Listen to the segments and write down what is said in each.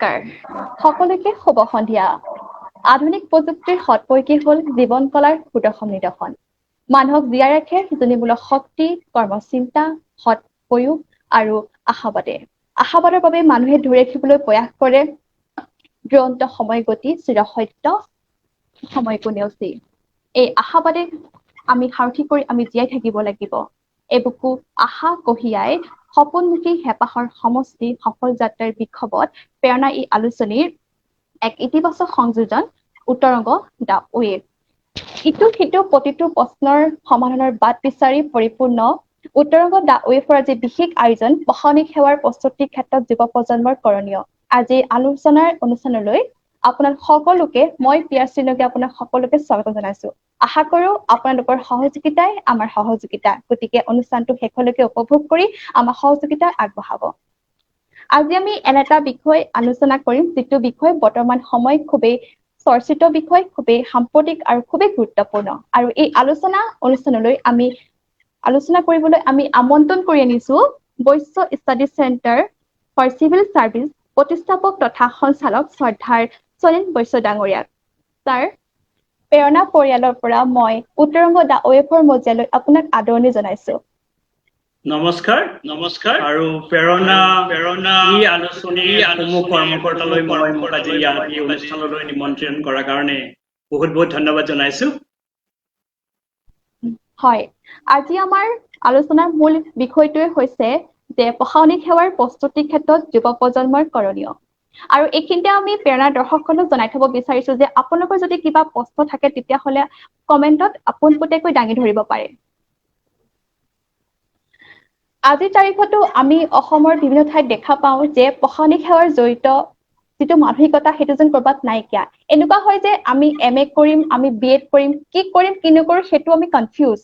নমস্কাৰ সকলোকে শুভ সন্ধিয়া আধুনিক প্ৰযুক্তিৰ সৎপয়োগী হ'ল জীৱন কলাৰ সুদৰ্শন নিদৰ্শন মানুহক জীয়াই ৰাখে সৃজনীমূলক শক্তি কৰ্মচিন্তা সৎ প্ৰয়োগ আৰু আশাবাদৰ বাবে মানুহে ধৰি ৰাখিবলৈ প্ৰয়াস কৰে দুৰন্ত সময় গতি চিৰসত্য সময়কো নেওচি এই আশাবাদে আমি সাৰথি কৰি আমি জীয়াই থাকিব লাগিব এবুকু আশা কঢ়িয়াই সপোনমুখী হেঁপাহৰ সমষ্টি সফল যাত্ৰাৰ বিক্ষোভত প্ৰেৰণা ই আলোচনীৰ এক ইতিবাচক সংযোজন উত্তৰংগ দা ৱেভ ইটো সিটো প্ৰতিটো প্ৰশ্নৰ সমাধানৰ বাট বিচাৰি পৰিপূৰ্ণ উত্তৰংগ দা ৱেভৰ আজি বিশেষ আয়োজন প্ৰশাসনিক সেৱাৰ প্ৰস্তুতিৰ ক্ষেত্ৰত যুৱ প্ৰজন্মৰ কৰণীয় আজি আলোচনাৰ অনুষ্ঠানলৈ আপোনাক সকলোকে মই পিয়াচি নগে আপোনাক সকলোকে স্বাগত জনাইছো আশা কৰো আপোনালোকৰ সহযোগিতাই আমাৰ সহযোগিতা গতিকে অনুষ্ঠানটো শেষলৈকে উপভোগ কৰি আমাৰ সহযোগিতা আগবঢ়াব আজি আমি এনেটা বিষয় আলোচনা কৰিম যিটো বিষয় বৰ্তমান সময় খুবেই চৰ্চিত বিষয় খুবেই সাম্প্ৰতিক আৰু খুবেই গুৰুত্বপূৰ্ণ আৰু এই অনুষ্ঠানলৈ আমি আলোচনা কৰিবলৈ আমি আমন্ত্ৰণ কৰি আনিছো Vaishya study centre for civil service প্ৰতিষ্ঠাপক তথা সঞ্চালক শ্ৰদ্ধাৰ চলিন বৈশ্য ডাঙৰীয়াক তাৰ প্ৰেৰণা পৰিয়ালৰ পৰা মই উত্তৰংগ দা ৱেভৰ মজিয়ালৈ আপোনাক আদৰণি জনাইছো নমস্কাৰ আৰু প্ৰেৰণা ই আলোচনীৰ সমূহ কৰ্মকৰ্তালৈ মই আজি এই অনুষ্ঠানলৈ নিমন্ত্ৰণ কৰাৰ কাৰণে বহুত ধন্যবাদ জনাইছো হয় আজি আমাৰ আলোচনাৰ মূল বিষয়টোৱে হৈছে যে প্ৰশাসনিক সেৱাৰ প্ৰস্তুতিৰ ক্ষেত্ৰত যুৱ প্ৰজন্মৰ কৰণীয় আৰু এইখিনিতে আমি প্ৰেৰণা দৰ্শকসকলক জনাই থব বিচাৰিছো যে আপোনালোকৰ যদি কিবা প্ৰশ্ন থাকে তেতিয়াহলে কমেন্টত আপোনপোটাকৈ দাঙি ধৰিব পাৰে আজিৰ তাৰিখতো আমি অসমৰ বিভিন্ন ঠাইত দেখা পাওঁ যে প্ৰশাসনিক সেৱাৰ জড়িত যিটো মানসিকতা সেইটো যেন কৰবাত নাইকিয়া এনেকুৱা হয় যে আমি MA কৰিম আমি BEd কৰিম কি কৰিম কি নকৰো সেইটো আমি কনফিউজ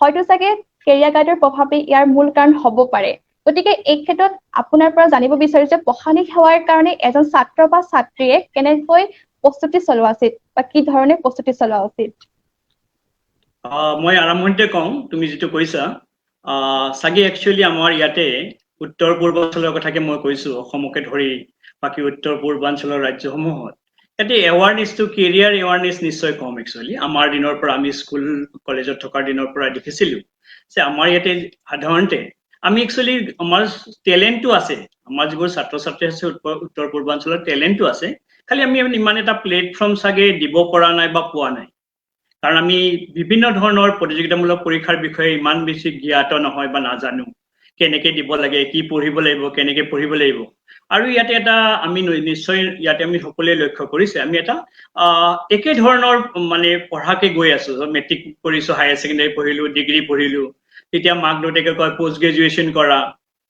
হয়তো চাগে কেৰিয়াৰ গাইডৰ প্ৰভাৱে ইয়াৰ মূল কাৰণ হ'ব পাৰে গতিকে এই ক্ষেত্ৰত আপোনাৰ পৰা জানিব বিচাৰিছো প্ৰশাসনিক সেৱাৰ কাৰণে এজন ছাত্ৰ বা ছাত্ৰীয়ে কেনেকৈ প্ৰস্তুতি চলোৱা উচিত বা কি ধৰণে প্ৰস্তুতি চলোৱা উচিত মই আৰম্ভণিতে কওঁ তুমি যেটো কৈছা সাগে একচুয়ালি আমাৰ ইয়াতে উত্তৰ পূৰ্বাঞ্চলৰ কথাকে মই কৈছো অসমকে ধৰি বাকি উত্তৰ পূৰ্বাঞ্চলৰ ৰাজ্যসমূহত এতে এৱাৰনেছটো কেৰিয়াৰ এৱাৰনেছ নিশ্চয় কম একচুয়ালি আমাৰ দিনৰ পৰা আমি স্কুল কলেজত থকাৰ দিনৰ পৰা দেখিছিলো যে আমাৰ ইয়াতে সাধাৰণতে আমি একচুয়ালি আমাৰ ট্যালেন্টটো আছে আমাৰ যিবোৰ ছাত্ৰ ছাত্ৰী আছে উত্তৰ পূৰ্বাঞ্চলৰ ট্যালেন্টটো আছে খালি আমি ইমান এটা প্লেটফৰ্ম সাগে দিব পৰা নাই বা পোৱা নাই কাৰণ আমি বিভিন্ন ধৰণৰ প্ৰতিযোগিতামূলক পৰীক্ষাৰ বিষয়ে ইমান বেছি জ্ঞাত নহয় বা নাজানো কেনেকৈ দিব লাগে কি পঢ়িব লাগিব কেনেকৈ পঢ়িব লাগিব আৰু ইয়াতে এটা আমি নিশ্চয় ইয়াতে আমি সকলোৱে লক্ষ্য কৰিছে আমি এটা একে ধৰণৰ মানে পঢ়াকে গৈ আছো মেট্ৰিক কৰিছো হায়াৰ সেকেন্ডাৰী পঢ়িলো ডিগ্ৰী পঢ়িলো তেতিয়া মাক দেউতাকে কয় পোষ্ট গ্ৰেজুৱেচন কৰা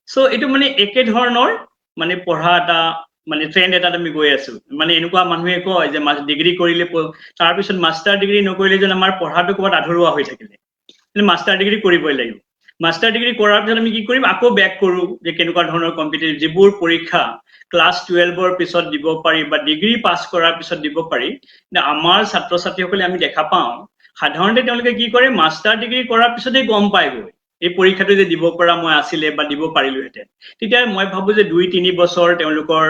সো এটো মানে একে ধৰণৰ মানে পঢ়া এটা মানে ট্ৰেন্ড এটা আমি গৈ আছো মানে এনেকুৱা মানুহে কয় যে ডিগ্ৰী কৰিলে তাৰ পিছত মাষ্টাৰ ডিগ্ৰী নকৰিলে যেন আমাৰ পঢ়াটো ক'বাত আধৰুৱা হৈ থাকিলে মাষ্টাৰ ডিগ্ৰী কৰিবই লাগিব মাষ্টাৰ ডিগ্ৰী কৰাৰ পিছত আমি কি কৰিম আকৌ ব্যাক কৰো যে কেনেকুৱা ধৰণৰ কম্পিটিটিভ যিবোৰ পৰীক্ষা ক্লাস 12ৰ পিছত দিব পাৰি বা ডিগ্ৰী পাস কৰাৰ পিছত দিব পাৰি আমাৰ ছাত্ৰ ছাত্ৰীসকলে আমি দেখা পাওঁ সাধাৰণতে তেওঁলোকে কি কৰে মাষ্টাৰ ডিগ্ৰী কৰাৰ পিছতে গম পায়গৈ এই পৰীক্ষাটো যে দিব পৰা মই আছিলে বা দিব পাৰিলোহেঁতেন তেতিয়া মই ভাবো যে 2-3 বছৰ তেওঁলোকৰ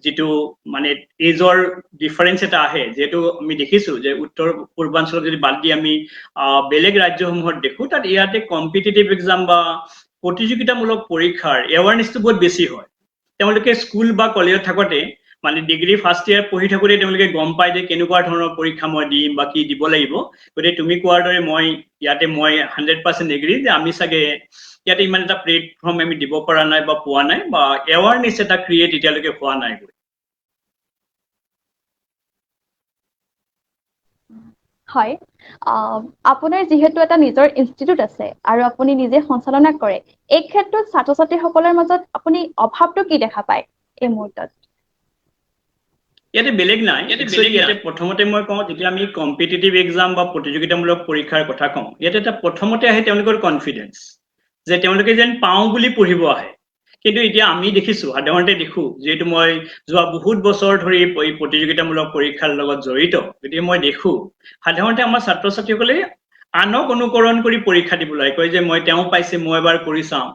যেটো মানে এজৰ ডিফাৰেন্স এটা আহে যেটো আমি দেখিছো যে উত্তৰ পূৰ্বাঞ্চলত যদি বাদ দি আমি বেলেগ ৰাজ্যসমূহত দেখো তাত ইয়াতে কম্পিটিটিভ এক্সাম বা প্ৰতিযোগিতামূলক পৰীক্ষাৰ এৱাৰনেছটো বহুত বেছি হয় তেওঁলোকে স্কুল বা কলেজত থাকতে মানে ডিগ্ৰী ফাৰ্ষ্ট ইয়াৰ পঢ়ি থাকোতে তেওঁলোকে গম পায় যে কেনেকুৱা ধৰণৰ পৰীক্ষা মই দিম বা কি দিব লাগিব গতিকে তুমি কোৱাৰ দৰে মই 100% এগ্ৰী যে আমি সাগে ইয়াতে ইমান এটা প্লেটফৰ্ম আমি দিব পৰা নাই বা পোৱা নাই বা এৱাৰনেছ এটা ক্ৰিয়েট এতিয়ালৈকে হোৱা নাই হয় আপোনাৰ যেহেতু এটা নিজৰ ইনষ্টিটিউট আছে আৰু আপুনি নিজে সঞ্চালনা কৰে এই ক্ষেত্ৰত ছাত্ৰ ছাত্ৰীসকলৰ মাজত আপুনি অভাৱটো কি দেখা পায় এই মুহূৰ্তত ইয়াতে বেলেগ নাই ইয়াতে প্ৰথমতে মই কওঁ যেতিয়া আমি কম্পিটিটিভ এক্সাম বা প্ৰতিযোগিতামূলক পৰীক্ষাৰ কথা কওঁ ইয়াতে এটা প্ৰথমতে আহে তেওঁলোকৰ কনফিডেন্স যে তেওঁলোকে যেন পাওঁ বুলি পঢ়িব আহে কিন্তু এতিয়া আমি দেখিছো সাধাৰণতে দেখো যেটো মই যোৱা বহুত বছৰ ধৰি এই প্ৰতিযোগিতামূলক পৰীক্ষাৰ লগত জড়িত গতিকে মই দেখো সাধাৰণতে আমাৰ ছাত্ৰ ছাত্ৰীসকলে আনক অনুকৰণ কৰি পৰীক্ষা দিবলৈ কয় যে মই তেওঁ পাইছে মই এবাৰ কৰি চাওঁ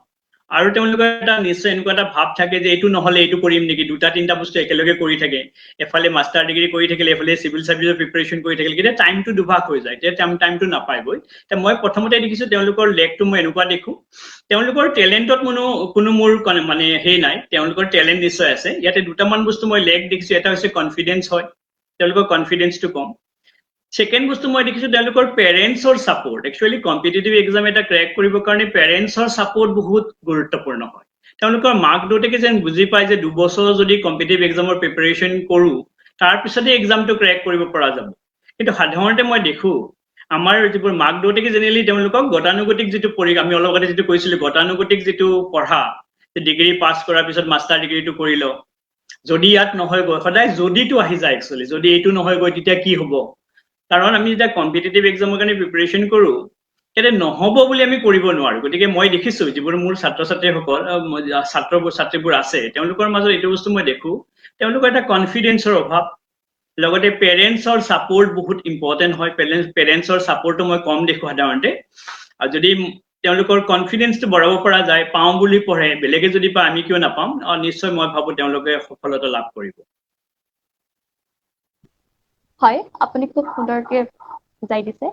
আৰু তেওঁলোকৰ এটা নিশ্চয় এনেকুৱা এটা ভাৱ থাকে যে এইটো নহলে এইটো কৰিম নেকি, দুটা তিনিটা বস্তু একেলগে কৰি থাকে, এফালে মাষ্টাৰ ডিগ্ৰী কৰি থাকিলে এফালে চিভিল সাৰ্ভিসৰ প্ৰিপাৰেচন কৰি থাকিলে, কিন্তু টাইমটো দুভাগ হৈ যায়, তেতিয়া টাইমটো নাপায়গৈ। মই প্ৰথমতে দেখিছো তেওঁলোকৰ লেগটো মই এনেকুৱা দেখো, তেওঁলোকৰ টেলেণ্টত কোনো মোৰ মানে সেই নাই, তেওঁলোকৰ টেলেণ্ট নিশ্চয় আছে। ইয়াতে দুটামান বস্তু মই লেগ দেখিছো, এটা হৈছে কনফিডেন্স হয়, তেওঁলোকৰ কনফিডেন্সটো কম। সেকেন্ড বস্তু মই দেখিছো তেওঁলোকৰ পেৰেণ্টছৰ সাপোৰ্ট, একচুয়ালি কম্পিটিটিভ এক্সাম এটা ক্ৰেক কৰিবৰ কাৰণে পেৰেণ্টছৰ সাপোৰ্ট বহুত গুৰুত্বপূৰ্ণ হয়। তেওঁলোকৰ মাক দেউতাকে যেন বুজি পায় যে 2 বছৰ যদি কম্পিটিটিভ এক্সামৰ প্ৰিপাৰেচন কৰো তাৰপিছতে এক্সামটো ক্ৰেক কৰিব পৰা যাব। কিন্তু সাধাৰণতে মই দেখো আমাৰ যিবোৰ মাক দেউতাকে জেনেৰেলি তেওঁলোকক গতানুগতিক যিটো আমি অলপ আগতে যিটো কৈছিলো গতানুগতিক যিটো পঢ়া, ডিগ্ৰী পাছ কৰাৰ পিছত মাষ্টাৰ ডিগ্ৰীটো কৰি লওঁ, যদি ইয়াত নহয় গৈ সদায় যদিটো আহি যায়, একচুয়ালি যদি এইটো নহয় গৈ তেতিয়া কি হ'ব। কাৰণ আমি যেতিয়া কম্পিটিটিভ এক্সামৰ কাৰণে প্ৰিপাৰেচন কৰো তেতিয়া নহব বুলি আমি কৰিব নোৱাৰো। গতিকে মই দেখিছো যিবোৰ মোৰ ছাত্ৰ ছাত্ৰীবোৰ আছে তেওঁলোকৰ মাজত এইটো বস্তু মই দেখো, তেওঁলোকৰ এটা কনফিডেন্সৰ অভাৱ, লগতে পেৰেণ্টছৰ সাপোৰ্ট বহুত ইম্পৰ্টেন্ট হয়। পেৰেণ্টছৰ সাপোৰ্টটো মই কম দেখো সাধাৰণতে। আৰু যদি তেওঁলোকৰ কনফিডেন্সটো বঢ়াব পৰা যায়, পাওঁ বুলি পঢ়ে, বেলেগে যদি পায় আমি কিয় নাপাম, নিশ্চয় মই ভাবো তেওঁলোকে সফলতা লাভ কৰিব। হয়, আপুনি খুব সুন্দৰকে বুজাই দিছে।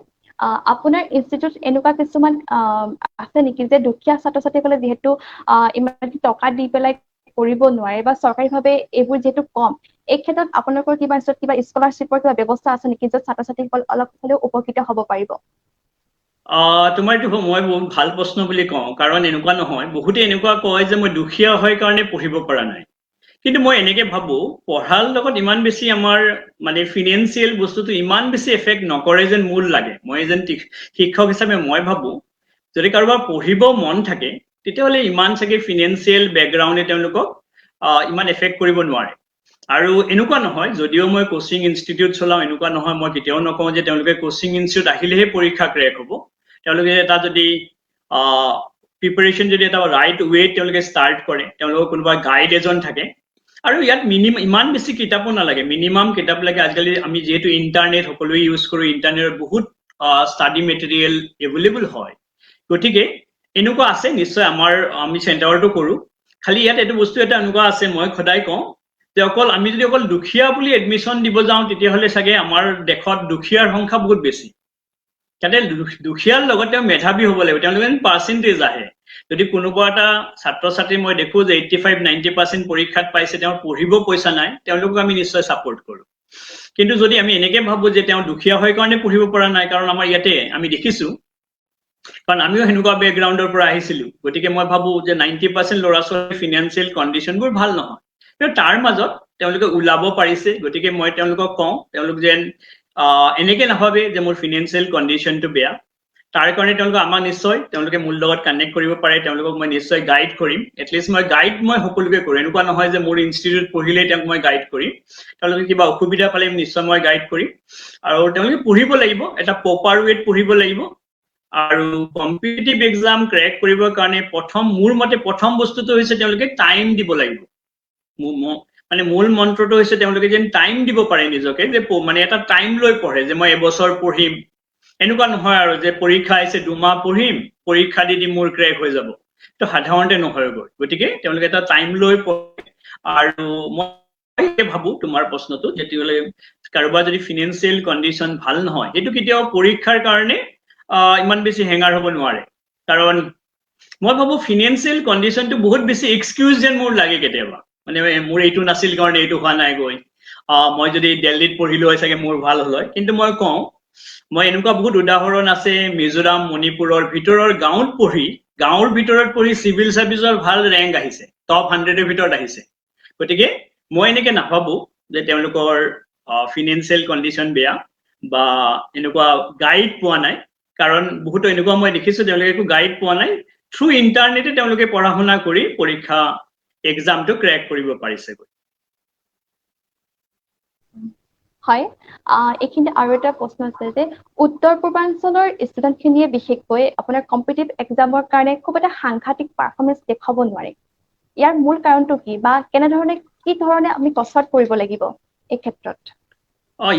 আপোনাৰ ইনষ্টিটিউট এনেকুৱা কিছুমান আছে নেকি যে দুখীয়া ছাত্ৰ ছাত্ৰীসকলে যিহেতু ইমান টকা দি পেলাই কৰিব নোৱাৰে বা চৰকাৰীভাৱে এইবোৰ যিহেতু কম, এই ক্ষেত্ৰত আপোনালোকৰ কিবা স্কলাৰশ্বিপৰ কিবা ব্যৱস্থা আছে নেকি য'ত ছাত্ৰ ছাত্ৰীসকল অলপ হ'লেও উপকৃত হ'ব পাৰিব? তোমাৰ এইটো মই বহুত ভাল প্ৰশ্ন বুলি কওঁ, কাৰণ এনেকুৱা নহয়, বহুতে এনেকুৱা কয় যে মই দুখীয়া হয় কাৰণে পঢ়িব পৰা নাই। কিন্তু মই এনেকে ভাবো পঢ়াৰ লগত ইমান বেছি আমাৰ মানে ফিনেন্সিয়েল বস্তুটো ইমান বেছি এফেক্ট নকৰে যেন মোৰ লাগে। মই এজন শিক্ষক হিচাপে মই ভাবো যদি কাৰোবাৰ পঢ়িব মন থাকে তেতিয়াহ'লে ইমান চাগে ফিনেন্সিয়েল বেকগ্ৰাউণ্ডে তেওঁলোকক ইমান এফেক্ট কৰিব নোৱাৰে। আৰু এনেকুৱা নহয়, যদিও মই কোচিং ইনষ্টিটিউট চলাওঁ, এনেকুৱা নহয় মই কেতিয়াও নকওঁ যে তেওঁলোকে কোচিং ইনষ্টিটিউট আহিলেহে পৰীক্ষা ক্ৰেক হ'ব। তেওঁলোকে এটা যদি প্ৰিপাৰেচন যদি এটা ৰাইট ৱেত তেওঁলোকে ষ্টাৰ্ট কৰে, তেওঁলোকৰ কোনোবা গাইড এজন থাকে, আৰু ইয়াত ইমান বেছি কিতাপো নালাগে, মিনিমাম কিতাপ লাগে। আজিকালি আমি যিহেতু ইণ্টাৰনেট সকলোৱে ইউজ কৰো, ইণ্টাৰনেটত বহুত ষ্টাডি মেটেৰিয়েল এভেইলেবল হয়। গতিকে এনেকুৱা আছে নিশ্চয়, আমি চেণ্টাৰটো কৰো। খালি ইয়াত এইটো বস্তু এটা এনেকুৱা আছে, মই সদায় কওঁ যে আমি যদি অকল দুখীয়া বুলি এডমিশ্যন দিব যাওঁ তেতিয়াহ'লে চাগে আমাৰ দেশত দুখীয়াৰ সংখ্যা বহুত বেছি। তাতে দুখীয়াৰ লগতে মেধাৱী হ'ব লাগিব, তেওঁলোকে পাৰ্চেণ্টেজ আহে। যদি কোনোবা এটা ছাত্ৰ ছাত্ৰী মই দেখো যে 85-90% পৰীক্ষাত পাইছে, তেওঁৰ পঢ়িব পইচা নাই, তেওঁলোকক আমি নিশ্চয় ছাপোৰ্ট কৰো। কিন্তু যদি আমি এনেকে ভাবো যে তেওঁ দুখীয়া হয় কাৰণে পঢ়িব পৰা নাই, কাৰণ আমাৰ ইয়াতে আমি দেখিছো, কাৰণ আমিও সেনেকুৱা বেকগ্ৰাউণ্ডৰ পৰা আহিছিলো, গতিকে মই ভাবো যে 90% ল'ৰা ছোৱালীৰ ফিনেন্সিয়েল কণ্ডিশ্যনবোৰ ভাল নহয়, কিন্তু তাৰ মাজত তেওঁলোকে ওলাব পাৰিছে। গতিকে মই তেওঁলোকক কওঁ তেওঁলোক যেন এনেকে নাভাবে যে মোৰ ফিনেন্সিয়েল কণ্ডিশ্যনটো বেয়া। তাৰ কাৰণে আমাক নিশ্চয় তেওঁলোকে মোৰ লগত কানেক্ট কৰিব পাৰে, তেওঁলোকক মই নিশ্চয় গাইড কৰিম। এটলিষ্ট মই সকলোকে কৰো, এনেকুৱা নহয় যে মোৰ ইনষ্টিটিউট পঢ়িলেই তেওঁক মই গাইড কৰিম। তেওঁলোকে কিবা অসুবিধা পালে নিশ্চয় মই গাইড কৰিম। আৰু তেওঁলোকে পঢ়িব লাগিব, এটা প্ৰপাৰ ৱেত পঢ়িব লাগিব। আৰু কম্পিটিটিভ এক্সাম ক্ৰেক কৰিবৰ কাৰণে মোৰ মতে প্ৰথম বস্তুটো হৈছে তেওঁলোকে টাইম দিব লাগিব। মানে মূল মন্ত্ৰটো হৈছে তেওঁলোকে যেন টাইম দিব পাৰে নিজকে, যে মানে এটা টাইম লৈ পঢ়ে, যে মই এবছৰ পঢ়িম, এনেকুৱা নহয় আৰু যে পৰীক্ষা আহিছে 2 মাহ পঢ়িম, পৰীক্ষা দি মোৰ ক্ৰেক হৈ যাব, তো সাধাৰণতে নহয়গৈ। গতিকে তেওঁলোকে এটা টাইম লৈ পঢ়ে। আৰু মই ভাবো তোমাৰ প্ৰশ্নটো যেতিয়ালৈ কাৰোবাৰ যদি ফিনেন্সিয়েল কণ্ডিশ্যন ভাল নহয়, সেইটো কেতিয়াও পৰীক্ষাৰ কাৰণে ইমান বেছি হেঙাৰ হ'ব নোৱাৰে। কাৰণ মই ভাবো ফিনেন্সিয়েল কণ্ডিশ্যনটো বহুত বেছি এক্সকিউজ যেন মোৰ লাগে কেতিয়াবা, মানে মোৰ এইটো নাছিল কাৰণে এইটো হোৱা নাই গৈ, মই যদি দিল্লীত পঢ়িলো হয় চাগে মোৰ ভাল হ'ল হয়। কিন্তু মই কওঁ, মই এনেকুৱা বহুত উদাহৰণ আছে মিজোৰাম মণিপুৰৰ ভিতৰৰ গাঁৱৰ ভিতৰত পঢ়ি চিভিল সাৰ্ভিসৰ ভাল ৰেংক আহিছে, টপ 100ৰ ভিতৰত আহিছে। গতিকে মই এনেকে নাভাবো যে তেওঁলোকৰ ফিনেন্সিয়েল কণ্ডিশ্যন বেয়া বা এনেকুৱা গাইড পোৱা নাই। কাৰণ বহুতো এনেকুৱা মই দেখিছো তেওঁলোকে একো গাইড পোৱা নাই, থ্ৰু ইণ্টাৰনেটে তেওঁলোকে পঢ়া শুনা কৰি পৰীক্ষা এক্সামটো ক্ৰেক কৰিব পাৰিছে। হয়, এইখিনি আৰু এটা প্ৰশ্ন আছে যে উত্তৰ পূৰ্বাঞ্চলৰ ষ্টুডেণ্টখিনিয়ে বিশেষকৈ আপোনাৰ কম্পিটিটিভ এক্সামৰ কাৰণে খুব এটা সাংঘাতিক পাৰফৰ্মেঞ্চ দেখুৱাব নোৱাৰে। ইয়াৰ মূল কাৰণটো কি, বা কি ধৰণে আমি কচৰৎ কৰিব লাগিব এই ক্ষেত্ৰত?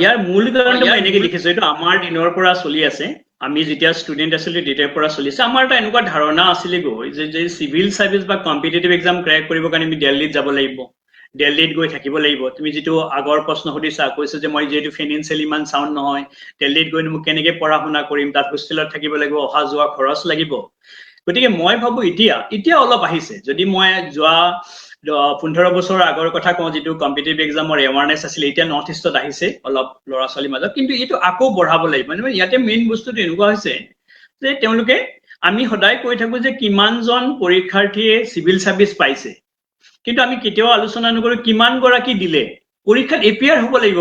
ইয়াৰ মূল কাৰণটো মই এনেকে দেখিছো, এইটো আমাৰ দিনৰ পৰা চলি আছে। আমি যেতিয়া ষ্টুডেণ্ট আছিলোঁ তেতিয়াৰ পৰা চলিছে আমাৰ এটা এনেকুৱা ধাৰণা আছিলে গৈ যে চিভিল চাৰ্ভিচ বা কম্পিটিটিভ এক্সাম ক্ৰেক কৰিবৰ কাৰণে আমি দিল্লীত যাব লাগিব, দিল্লীত গৈ থাকিব লাগিব। তুমি যিটো আগৰ প্ৰশ্ন সুধিছা, কৈছে যে মই যিহেতু ফিনেন্সিয়েলি ইমান চাউণ্ড নহয়, দিল্লীত গৈ মোক কেনেকৈ পঢ়া শুনা কৰিম, তাত হোষ্টেলত থাকিব লাগিব, অহা যোৱা খৰচ লাগিব। গতিকে মই ভাবো এতিয়া অলপ আহিছে। যদি মই যোৱা 15 বছৰ আগৰ কথা কওঁ, যিটো কম্পিটিটিভ এক্সামৰ এৱাৰনেছ আছিলে, এতিয়া নৰ্থ ইষ্টত আহিছে অলপ ল'ৰা ছোৱালীৰ মাজত, কিন্তু এইটো আকৌ বঢ়াব লাগিব। মানে ইয়াতে মেইন বস্তুটো এনেকুৱা হৈছে যে তেওঁলোকে, আমি সদায় কৈ থাকো যে কিমানজন পৰীক্ষাৰ্থীয়ে চিভিল চাৰ্ভিচ পাইছে, কিন্তু আমি কেতিয়াও আলোচনা নকৰো কিমান গৰাকী দিলে পৰীক্ষাত এপিয়াৰ হ'ব লাগিব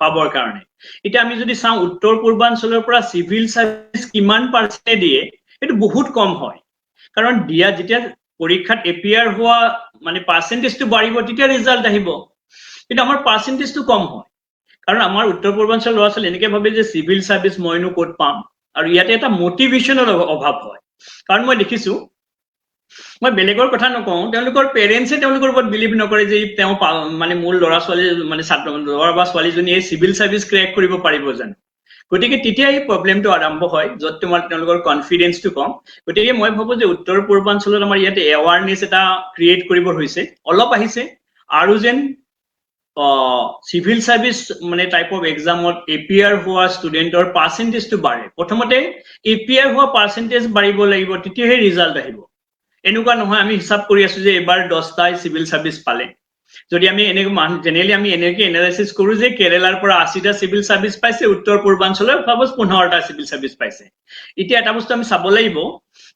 পাবৰ কাৰণে। এতিয়া আমি যদি চাওঁ উত্তৰ পূৰ্বাঞ্চলৰ পৰা চিভিল চাৰ্ভিচ কিমান পাৰ্চেণ্টে দিয়ে, এইটো বহুত কম হয়। কাৰণ দিয়া যেতিয়া পৰীক্ষাত এপিয়াৰ হোৱা মানে পাৰ্চেণ্টেজটো বাঢ়িব, তেতিয়া ৰিজাল্ট আহিব। কিন্তু আমাৰ পাৰ্চেণ্টেজটো কম হয়, কাৰণ আমাৰ উত্তৰ পূৰ্বাঞ্চলৰ ল'ৰা ছোৱালী এনেকে ভাবে যে চিভিল চাৰ্ভিচ মইনো ক'ত পাম, আৰু ইয়াতে এটা মটিভেশ্যনৰ অভাৱ হয়। কাৰণ মই দেখিছো, মই বেলেগৰ কথা নকওঁ, তেওঁলোকৰ পেৰেণ্টছে তেওঁলোকৰ ওপৰত বিলিভ নকৰে যে তেওঁ মানে মোৰ ল'ৰা ছোৱালী মানে ল'ৰা বা ছোৱালীজনীয়ে চিভিল চাৰ্ভিচ ক্ৰেক কৰিব পাৰিব জানো। গতিকে তেতিয়া এই প্ৰব্লেমটো আৰম্ভ হয়, য'ত তেওঁলোকৰ কনফিডেন্সটো কম। গতিকে মই ভাবো যে উত্তৰ পূৰ্বাঞ্চলত আমাৰ ইয়াতে এৱাৰনেছ এটা ক্ৰিয়েট কৰিব হৈছে, অলপ আহিছে, আৰু যেন চিভিল চাৰ্ভিচ মানে টাইপ অফ এক্সামত এপিয়াৰ হোৱা ষ্টুডেণ্টৰ পাৰ্চেণ্টেজটো বাঢ়ে। প্ৰথমতে এপিয়াৰ হোৱা পাৰ্চেণ্টেজ বাঢ়িব লাগিব, তেতিয়াহে ৰিজাল্ট আহিব। এনেকুৱা নহয় আমি হিচাপ কৰি আছো যে এবাৰ 10টাই চিভিল চাৰ্ভিচ পালে। যদি আমি জেনেৰেলি আমি এনেকে এনালাইচিছ কৰো যে কেৰেলাৰ পৰা 80টা চিভিল চাৰ্ভিচ পাইছে, উত্তৰ পূৰ্বাঞ্চলৰ সাপোজ 15টা চিভিল চাৰ্ভিচ পাইছে। এতিয়া এটা বস্তু আমি চাব লাগিব,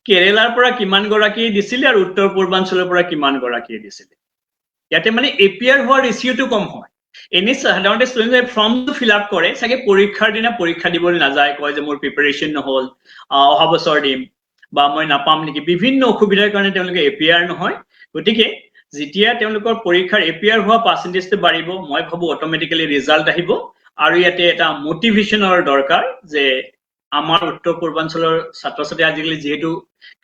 কেৰেলাৰ পৰা কিমান গৰাকীয়ে দিছিলে আৰু উত্তৰ পূৰ্বাঞ্চলৰ পৰা কিমান গৰাকীয়ে দিছিলে। ইয়াতে মানে এপিয়াৰ হোৱা ৰেচিঅ'টো কম হয়। এনে সাধাৰণতে ষ্টুডেণ্টে ফৰ্মটো ফিল আপ কৰে, চাগে পৰীক্ষাৰ দিনা পৰীক্ষা দিবলৈ নাযায়, কয় যে মোৰ প্ৰিপাৰেশ্যন নহ'ল, অহা বছৰ দিম, বা মই নাপাম নেকি, বিভিন্ন অসুবিধাৰ কাৰণে তেওঁলোকে এপিয়াৰ নহয়। গতিকে যেতিয়া তেওঁলোকৰ পৰীক্ষাৰ এপিয়াৰ হোৱা পাৰ্চেণ্টেজটো বাঢ়িব, মই ভাবো অট'মেটিকেলি ৰিজাল্ট আহিব। আৰু ইয়াতে এটা মটিভেশ্যনৰ দৰকাৰ যে আমাৰ উত্তৰ পূৰ্বাঞ্চলৰ ছাত্ৰ ছাত্ৰী আজিকালি যিহেতু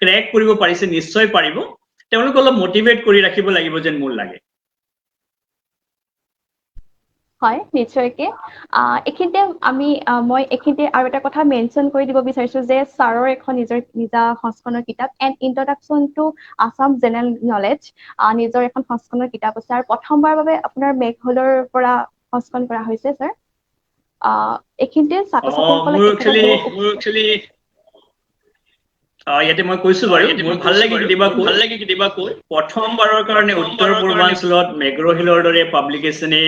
ক্ৰেক কৰিব পাৰিছে, নিশ্চয় পাৰিব, তেওঁলোক অলপ মটিভেট কৰি ৰাখিব লাগিব যেন মোৰ লাগে। হয়, নিশ্চয়কে। এইখিনিতে মই এইখিনিতে আৰু এটা কথা মেনশ্যন কৰি দিব বিচাৰিছো যে ছাৰৰ এখন নিজা সংস্কৰণৰ কিতাপ, an introduction to Assam general knowledge, নিজৰ এখন সংস্কৰণৰ কিতাপ আছে, আৰু প্ৰথমবাৰৰ বাবে আপোনাৰ মেঘহলৰ পৰা সংস্কৰণ কৰা হৈছে, ছাৰ। এইখিনিতে ছাত্ৰ ছাত্ৰীসকলে ইয়াতে মই কৈছো বাৰু, মোৰ ভাল লাগে কেতিয়াবা কৈ, প্ৰথমবাৰৰ কাৰণে উত্তৰ পূৰ্বাঞ্চলত মেগ্ৰ হিলৰ দৰে পাব্লিকেশ্যনে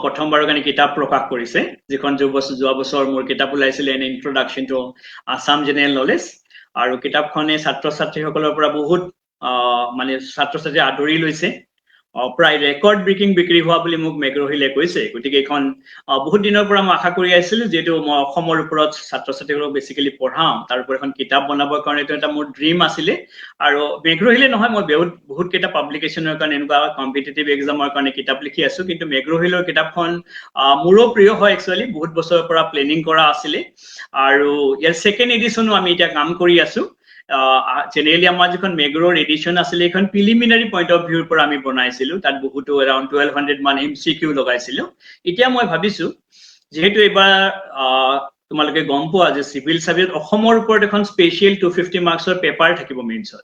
প্ৰথমবাৰৰ কাৰণে কিতাপ প্ৰকাশ কৰিছে, যিখন যোৱা বছৰ মোৰ কিতাপ ওলাইছিলে, an introduction to Assam general knowledge. আৰু কিতাপখনে ছাত্ৰ ছাত্ৰীসকলৰ পৰা বহুত মানে ছাত্ৰ ছাত্ৰীয়ে আদৰি লৈছে। প্ৰায় ৰেকৰ্ড ব্ৰেকিং বিক্ৰী হোৱা বুলি মোক মেগ্ৰ হিলে কৈছে। গতিকে এইখন বহুত দিনৰ পৰা মই আশা কৰি আছিলো, যিহেতু মই অসমৰ ওপৰত ছাত্ৰ ছাত্ৰীসকলক বেছিকেলি পঢ়াম, তাৰ ওপৰত এখন কিতাপ বনাবৰ কাৰণে এইটো এটা মোৰ ড্ৰিম আছিলে। আৰু মেগ্ৰ হিলে নহয়, মই বহুত কেইটা পাব্লিকেশ্যনৰ কাৰণে এনেকুৱা কম্পিটিটিভ এক্সামৰ কাৰণে কিতাপ লিখি আছো, কিন্তু মেগ্ৰ হিলৰ কিতাপখন মোৰো প্ৰিয় হয় একচুৱেলি, বহুত বছৰৰ পৰা প্লেনিং কৰা আছিলে। আৰু ইয়াৰ ছেকেণ্ড এডিশ্যনো আমি এতিয়া কাম কৰি আছো। জেনেৰেলি আমাৰ যিখন মেগ্ৰৰ এডিশ্যন আছিলে, এইখন প্ৰিলিমিনাৰী পইণ্ট অফ ভিউৰ পৰা আমি বনাইছিলো, তাত বহুতো এৰাউণ্ড 1200 মান MCQ লগাইছিলো। এতিয়া মই ভাবিছো, যিহেতু এইবাৰ তোমালোকে গম পোৱা যে চিভিল চাৰ্ভিচ অসমৰ ওপৰত এখন স্পেচিয়েল 250 মাৰ্কছৰ পেপাৰ থাকিব মেইনছত।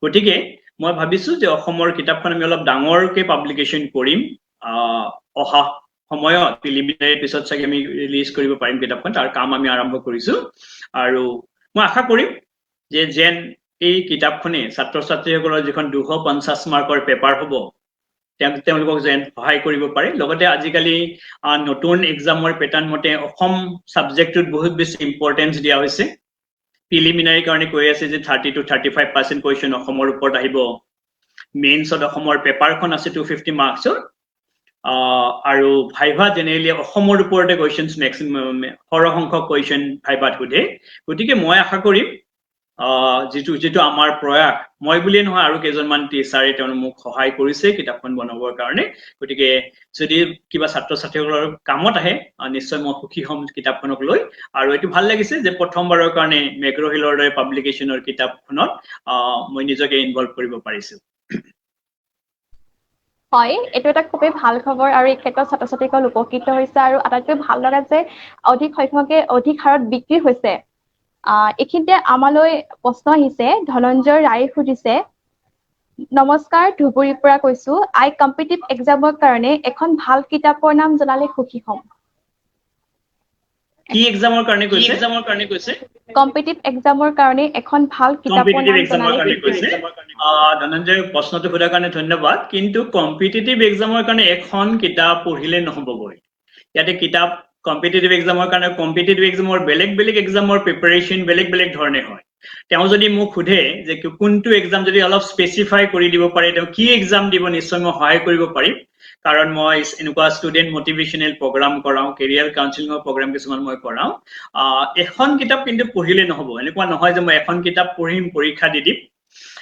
গতিকে মই ভাবিছো যে অসমৰ কিতাপখন আমি অলপ ডাঙৰকে পাব্লিকেশ্যন কৰিম, অহা সময়ত প্ৰিলিমিনাৰীৰ পিছত চাগে আমি ৰিলিজ কৰিব পাৰিম কিতাপখন, তাৰ কাম আমি আৰম্ভ কৰিছো। আৰু মই আশা কৰিম যে যেন এই কিতাপখনে ছাত্ৰ ছাত্ৰীসকলৰ যিখন 250 মাৰ্কৰ পেপাৰ হ'ব, তেওঁলোকক যেন সহায় কৰিব পাৰে। লগতে আজিকালি নতুন এক্সামৰ পেটাৰ্ণ মতে অসম ছাবজেক্টটোত বহুত বেছি ইম্পৰ্টেঞ্চ দিয়া হৈছে। প্ৰিলিমিনাৰীৰ কাৰণে কৈ আছে যে 30 to 35% কুৱেশ্যন অসমৰ ওপৰত আহিব। মেইনছত অসমৰ পেপাৰখন আছে 250 মাৰ্কছৰ, আৰু ভাইভা জেনেৰেলি অসমৰ ওপৰতে কুৱেশ্যনছ মেক্সিমাম সৰহ সংখ্যক কুৱেশ্যন ভাইভাত সোধে। গতিকে মই আশা কৰিম যিটো আমাৰ প্ৰয়াস, মই বুলিয়ে নহয় আৰু কেইজনমান টিচাৰে তেওঁলোকে মোক সহায় কৰিছে কিতাপখন বনাবৰ কাৰণে। গতিকে যদি কিবা ছাত্ৰ ছাত্ৰীসকলৰ কামত আহে, নিশ্চয় মই সুখী হ'ম কিতাপখনক লৈ। আৰু এইটো ভাল লাগিছে যে প্ৰথমবাৰৰ কাৰণে মেগ্ৰ হিলৰ দৰে পাব্লিকেশ্যনৰ কিতাপখনত মই নিজকে ইনভলভ কৰিব পাৰিছো। হয়, এইটো এটা খুবেই ভাল খবৰ, আৰু এই ক্ষেত্ৰত ছাত্ৰ ছাত্ৰীসকল উপকৃত হৈছে, আৰু আটাইতকৈ ভাল লগা যে অধিক হাৰত বিক্ৰী হৈছে এইখিনিতে আমালৈ প্ৰশ্ন আহিছে ধনঞ্জয় ৰায়ে সুধিছে নমস্কাৰ ধুবুৰীৰ পৰা কৈছো কম্পিটিটিভ এক্সামৰ কাৰণে এখন ভাল কিতাপৰ নাম জনালে সুখী হ'ম কি এক্সামৰ কাৰণে কৈছে কম্পিটিটিভ এক্সামৰ কাৰণে এখন ভাল কিতাপৰ কম্পিটিটিভ নাম এক্সামৰ জনালে কাৰণে কৈছে ধনঞ্জয় প্ৰশ্নটো সোধাৰ কাৰণে ধন্যবাদ কিন্তু কম্পিটিটিভ এক্সামৰ কাৰণে এখন কিতাপ পঢ়িলে নহবগৈ ইয়াতে কিতাপ কম্পিটিটিভ এক্সামৰ কাৰণে কম্পিটিটিভ এক্সামৰ বেলেগ এক্সামৰ প্ৰিপাৰেচন বেলেগ ধৰণে হয় তেওঁ যদি মোক সোধে যে কোনটো এক্সাম যদি অলপ স্পেচিফাই কৰি দিব পাৰে তেওঁ কি এক্সাম দিব নিশ্চয় মই সহায় কৰিব পাৰিম কাৰণ মই এনেকুৱা ষ্টুডেন্ট মোটিভেশনেল প্ৰগ্ৰাম কৰাও কেৰিয়াৰ কাউন্সেলিঙৰ প্ৰগ্ৰাম কিছুমান মই কৰাও এখন কিতাপ কিন্তু পঢ়িলে নহব এনেকুৱা নহয় যে মই এখন কিতাপ পঢ়িম পৰীক্ষা দি দিম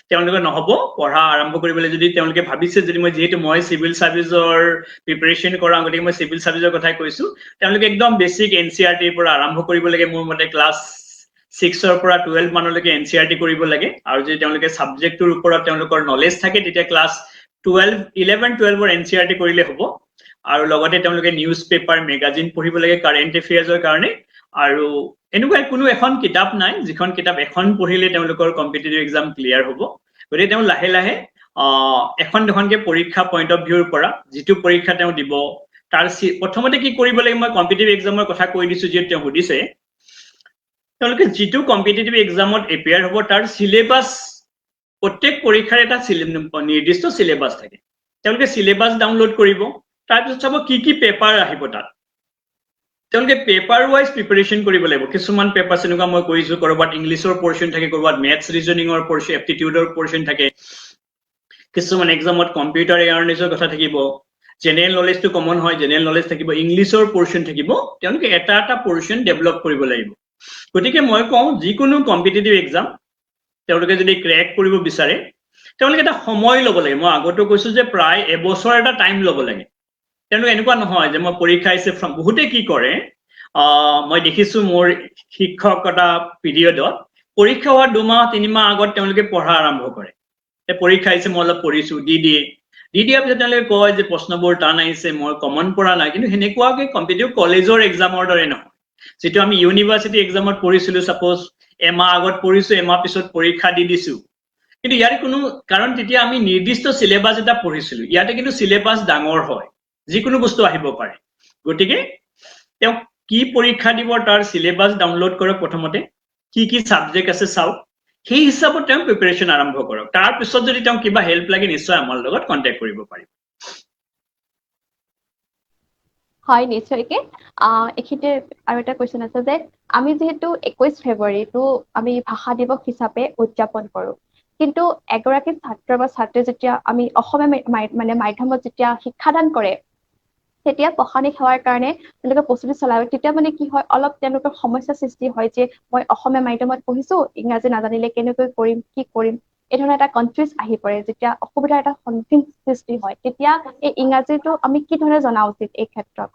তেওঁলোকে নহব পঢ়া আৰম্ভ কৰিবলৈ যদি তেওঁলোকে ভাবিছে যদি মই যেহেতু মই সিভিল সাৰ্ভিসৰ প্ৰিপাৰেচন কৰাও গতিকে মই সিভিল সাৰ্ভিসৰ কথাই কৈছো তেওঁলোকে একদম বেসিক এনসিআৰটিৰ পৰা আৰম্ভ কৰিব লাগে মোৰ মতে ক্লাছ 6 পৰা 12 মানলৈকে এনসিআৰটি কৰিব লাগে আৰু যদি তেওঁলোকে সাবজেক্টৰ ওপৰত তেওঁলোকৰ নলেজ থাকে তেতিয়া ক্লাছ 11-12 এনসিআৰটি কৰিলে হ'ব আৰু লগতে তেওঁলোকে নিউজ পেপাৰ মেগাজিন পঢ়িব লাগে কাৰেন্ট এফেয়াৰ্সৰ কাৰণে আৰু এনেকুৱা কোনো এখন কিতাপ নাই যিখন কিতাপ এখন পঢ়িলে তেওঁলোকৰ কম্পিটিটিভ এক্সাম ক্লিয়াৰ হ'ব গতিকে তেওঁ লাহে এখন দুখনকে পৰীক্ষা পইণ্ট অফ ভিউৰ পৰা যিটো পৰীক্ষা তেওঁ দিব তাৰ প্ৰথমতে কি কৰিব লাগে মই কম্পিটিটিভ এক্সামৰ কথা কৈ দিছো যে তেওঁ সুধিছে তেওঁলোকে যিটো কম্পিটিটিভ এক্সামত এপিয়াৰ হ'ব তাৰ সিলেবাস প্ৰত্যেক পৰীক্ষাৰ এটা নিৰ্দিষ্ট সিলেবাস থাকে তেওঁলোকে সিলেবাস ডাউনলোড কৰিব তাৰপিছত চাব কি পেপাৰ আহিব তাত তেওঁলোকে পেপাৰ ওয়াইজ প্ৰিপাৰেচন কৰিব লাগিব কিছুমান পেপাৰ এনেকুৱা মই কৈছো কৰবাত ইংলিছৰ পৰ্শন থাকে কৰবাত মেথছ ৰিজনিংৰ পৰ্শন এপ্টিটিউডৰ পৰ্শন থাকে কিছুমান এক্সামত কম্পিউটাৰ এৱাৰনেছৰ কথা থাকিব জেনাৰেল নলেজটো কমন হয় জেনাৰেল নলেজ থাকিব ইংলিছৰ পৰ্শন থাকিব তেওঁলোকে এটা পৰ্শন ডেভেলপ কৰিব লাগিব গতিকে মই কওঁ যিকোনো কম্পিটিটিভ এক্সাম তেওঁলোকে যদি ক্ৰেক কৰিব বিচাৰে তেওঁলোকে এটা সময় ল'ব লাগে মই আগতো কৈছো যে প্ৰায় এবছৰ এটা টাইম ল'ব লাগে তেওঁলোকে এনেকুৱা নহয় যে মই পৰীক্ষা আহিছে বহুতে কি কৰে মই দেখিছো মোৰ শিক্ষকতা পিৰিয়ডত পৰীক্ষা হোৱাৰ 2 মাহ 3 মাহ আগত তেওঁলোকে পঢ়া আৰম্ভ কৰে পৰীক্ষা আহিছে মই অলপ পঢ়িছো দি দিয়াৰ পিছত তেওঁলোকে কয় যে প্ৰশ্নবোৰ টান আহিছে মই কমন পৰা নাই কিন্তু হেনেকুৱাকে কম্পিটিটিভ কলেজৰ এক্সামৰ দৰে নহয় যেটো আমি ইউনিভাৰ্সিটি এক্সামত পঢ়িছিলো সাপোজ এমাহ আগত পঢ়িছো এমাহ পিছত পৰীক্ষা দি দিছো কিন্তু ইয়াৰ কোনো কাৰণ তেতিয়া আমি নিৰ্দিষ্ট সিলেবাস এটা পঢ়িছিলো ইয়াতে কিন্তু সিলেবাস ডাঙৰ হয় যিকোনো বস্তু আহিব পাৰে গতিকে তেওঁ কি পৰীক্ষা দিব তাৰ সিলেবাস ডাউনলোড কৰক প্ৰথমতে কি সাবজেক্ট আছে চাওক সেই হিচাপত তেওঁ প্ৰিপাৰেচন আৰম্ভ কৰক তাৰ পিছত যদি তেওঁ কিবা হেল্প লাগে নিশ্চয় আমাৰ লগত কন্টাক্ট কৰিব পাৰিব হয় নিশ্চয়কে এখিতে আৰু এটা কোৱেশ্চন আছে যে আমি যেহেতু 21 ফেব্ৰুৱাৰীটো আমি ভাষা দিৱস হিচাপে উদযাপন কৰো কিন্তু এগৰাকী ছাত্ৰ বা ছাত্ৰী যেতিয়া আমি অসমীয়া মাধ্যমত যেতিয়া শিক্ষাদান কৰে তেতিয়া পঢ়ানি সেৱাৰ কাৰণে তেওঁলোকে প্ৰস্তুতি চলায় তেতিয়া কি হয় অলপ তেওঁলোকৰ সমস্যা সৃষ্টি হয় যে মই অসমীয়া মাধ্যমত পঢ়িছো ইংৰাজী নাজানিলে কেনেকৈ কৰিম কি কৰিম এই ধৰণৰ এটা কনফিউজ আহি পৰে যেতিয়া অসুবিধাৰ এটা সন্মুখীন সৃষ্টি হয় তেতিয়া এই ইংৰাজীটো আমি কি ধৰণে জনা উচিত এই ক্ষেত্ৰত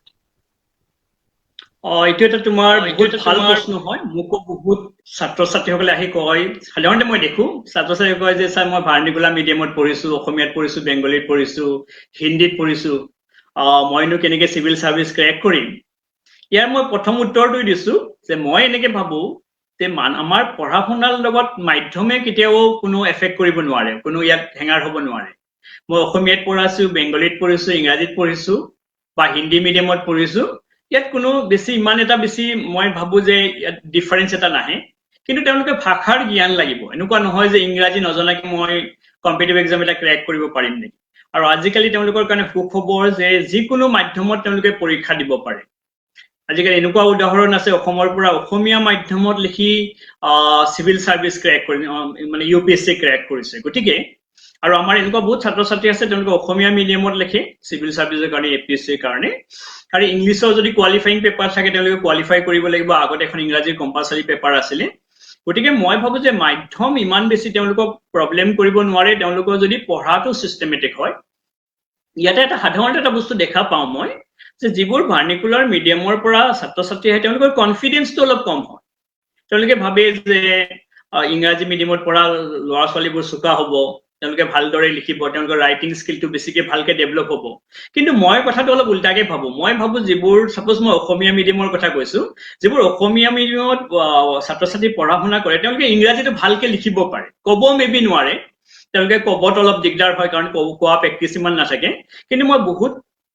এইটো এটা তোমাৰ বহুত ভাল প্ৰশ্ন হয় মোকো বহুত ছাত্ৰ ছাত্ৰীসকলে আহি কয় সাধাৰণতে মই দেখো ছাত্ৰ ছাত্ৰীয়ে কয় যে স্যাৰ মই ভাৰ্নিকুলাৰ মিডিয়ামত পঢ়িছো অসমীয়াত পঢ়িছো বেংগলীত পঢ়িছো হিন্দীত পঢ়িছো মইনো কেনেকৈ সিভিল সাৰ্ভিস ক্ৰেক কৰিম ইয়াৰ মই প্ৰথম উত্তৰটো দিছো যে মই এনেকৈ ভাবো যে আমাৰ পঢ়া শুনাৰ লগত মাধ্যমে কেতিয়াও কোনো এফেক্ট কৰিব নোৱাৰে কোনো ইয়াত হেঙাৰ হ'ব নোৱাৰে মই অসমীয়াত পঢ়াছো বেংগলীত পঢ়িছো ইংৰাজীত পঢ়িছো বা হিন্দী মিডিয়ামত পঢ়িছো ইয়াত কোনো বেছি ইমান এটা বেছি মই ভাবো যে ইয়াত ডিফাৰেন্স এটা নাহে কিন্তু তেওঁলোকে ভাষাৰ জ্ঞান লাগিব এনেকুৱা নহয় যে ইংৰাজী নজনাকে মই কম্পিটিটিভ এক্সাম এটা ক্ৰেক কৰিব পাৰিম নেকি আৰু আজিকালি তেওঁলোকৰ কাৰণে সুখবৰ যে যিকোনো মাধ্যমত তেওঁলোকে পৰীক্ষা দিব পাৰে আজিকালি এনেকুৱা উদাহৰণ আছে অসমৰ পৰা অসমীয়া মাধ্যমত লিখি সিভিল সাৰ্ভিস ক্ৰেক কৰি মানে ইউপিএসসি ক্ৰেক কৰিছে গতিকে আৰু আমাৰ এনেকুৱা বহুত ছাত্ৰ ছাত্ৰী আছে তেওঁলোকে অসমীয়া মিডিয়ামত লিখে সিভিল সাৰ্ভিসৰ কাৰণে এপিএসসিৰ কাৰণে আৰু ইংলিছৰ যদি কোৱালিফাইং পেপাৰ থাকে তেওঁলোকে কোৱালিফাই কৰিব লাগিব আগতে এখন ইংৰাজীৰ কম্পালসৰি পেপাৰ আছিলে গতিকে মই ভাবো যে মাধ্যম ইমান বেছি তেওঁলোকক প্ৰবলেম কৰিব নোৱাৰে তেওঁলোকৰ যদি পঢ়াটো সিস্টেমেটিক হয় ইয়াতে এটা সাধাৰণতে এটা বস্তু দেখা পাওঁ মই যে যিবোৰ ভাৰ্নিকুলাৰ মিডিয়ামৰ পৰা ছাত্ৰ ছাত্ৰী আহে তেওঁলোকৰ কনফিডেন্সটো অলপ কম হয় তেওঁলোকে ভাবে যে ইংৰাজী মিডিয়ামত পঢ়া ল'ৰা ছোৱালীবোৰ চোকা হ'ব তেওঁলোকে ভালদৰে লিখিব, তেওঁলোকৰ ৰাইটিং স্কিলটো বেছিকে ভালকে ডেভেলপ হ'ব। কিন্তু মই কথাটো অলপ উল্টাকে ভাবো। মই ভাবো যিবোৰ সাপোজ মই অসমীয়া মিডিয়ামৰ কথা কৈছো, যিবোৰ অসমীয়া মিডিয়ামত ছাত্ৰ ছাত্ৰী পঢ়া শুনা কৰে, তেওঁলোকে ইংৰাজীটো ভালকে লিখিব পাৰে, ক'ব মেবি নোৱাৰে, তেওঁলোকে ক'বত অলপ দিগদাৰ হয় কাৰণ কোৱা প্ৰেক্টিচ ইমান নাথাকে। কিন্তু মই বহুত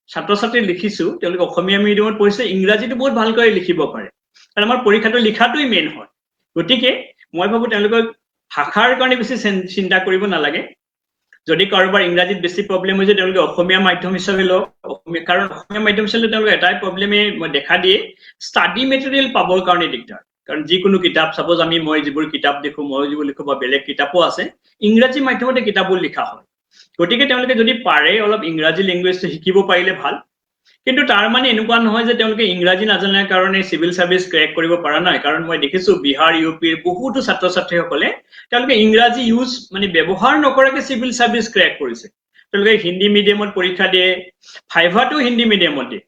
ছাত্ৰ ছাত্ৰী লিখিছো, তেওঁলোকে অসমীয়া মিডিয়ামত পঢ়িছে, ইংৰাজীটো বহুত ভালকৈ লিখিব পাৰে, কাৰণ আমাৰ পৰীক্ষাটো লিখাটোই মেইন হয়। গতিকে মই ভাবো তেওঁলোকক ভাষাৰ কাৰণে বেছি চিন্তা কৰিব নালাগে। যদি কাৰোবাৰ ইংৰাজীত বেছি প্ৰব্লেম হৈছে, তেওঁলোকে অসমীয়া মাধ্যম হিচাপে লওক, কাৰণ অসমীয়া মাধ্যম হিচাপে তেওঁলোকে এটাই প্ৰব্লেমে দেখা দিয়ে, ষ্টাডি মেটেৰিয়েল পাবৰ কাৰণে দিগদাৰ। কাৰণ যিকোনো কিতাপ, সাপোজ মই যিবোৰ কিতাপ দেখো, মই যিবোৰ লিখো বা বেলেগ কিতাপো আছে, ইংৰাজী মাধ্যমতে কিতাপবোৰ লিখা হয়। গতিকে তেওঁলোকে যদি পাৰে অলপ ইংৰাজী লেংগুৱেজটো শিকিব পাৰিলে ভাল। কিন্তু তাৰ মানে এনেকুৱা নহয় যে তেওঁলোকে ইংৰাজী নাজানাৰ কাৰণে চিভিল চাৰ্ভিচ ক্ৰেক কৰিব পৰা নাই। কাৰণ মই দেখিছো বিহাৰ ইউপিৰ বহুতো ছাত্ৰ ছাত্ৰীসকলে তেওঁলোকে ইংৰাজী ব্যৱহাৰ নকৰাকে চিভিল চাৰ্ভিচ ক্ৰেক কৰিছে। তেওঁলোকে হিন্দী মিডিয়ামত পৰীক্ষা দিয়ে, ভাইভাটো হিন্দী মিডিয়ামত দিয়ে,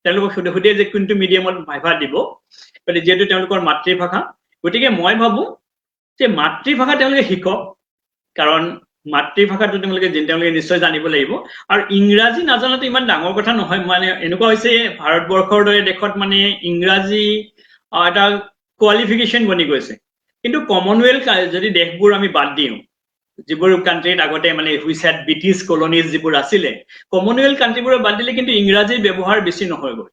তেওঁলোকক সোধে যে কোনটো মিডিয়ামত ভাইভা দিব, যিহেতু তেওঁলোকৰ মাতৃভাষা। গতিকে মই ভাবো যে মাতৃভাষা তেওঁলোকে শিকক, কাৰণ মাতৃভাষাটো তেওঁলোকে নিশ্চয় জানিব লাগিব। আৰু ইংৰাজী নাজানাটো ইমান ডাঙৰ কথা নহয়। এনেকুৱা হৈছে ভাৰতবৰ্ষৰ দৰে দেশত ইংৰাজী এটা কোৱালিফিকেশ্যন বনি গৈছে। কিন্তু কমনৱেলথ যদি দেশবোৰ আমি বাদ দিওঁ, যিবোৰ কাণ্ট্ৰিত আগতে হুইচ হেড ব্ৰিটিছ কলনিজ যিবোৰ আছিলে, কমনৱেলথ কাণ্ট্ৰিবোৰৰ বাদ দিলে কিন্তু ইংৰাজীৰ ব্যৱহাৰ বেছি নহয় গৈ।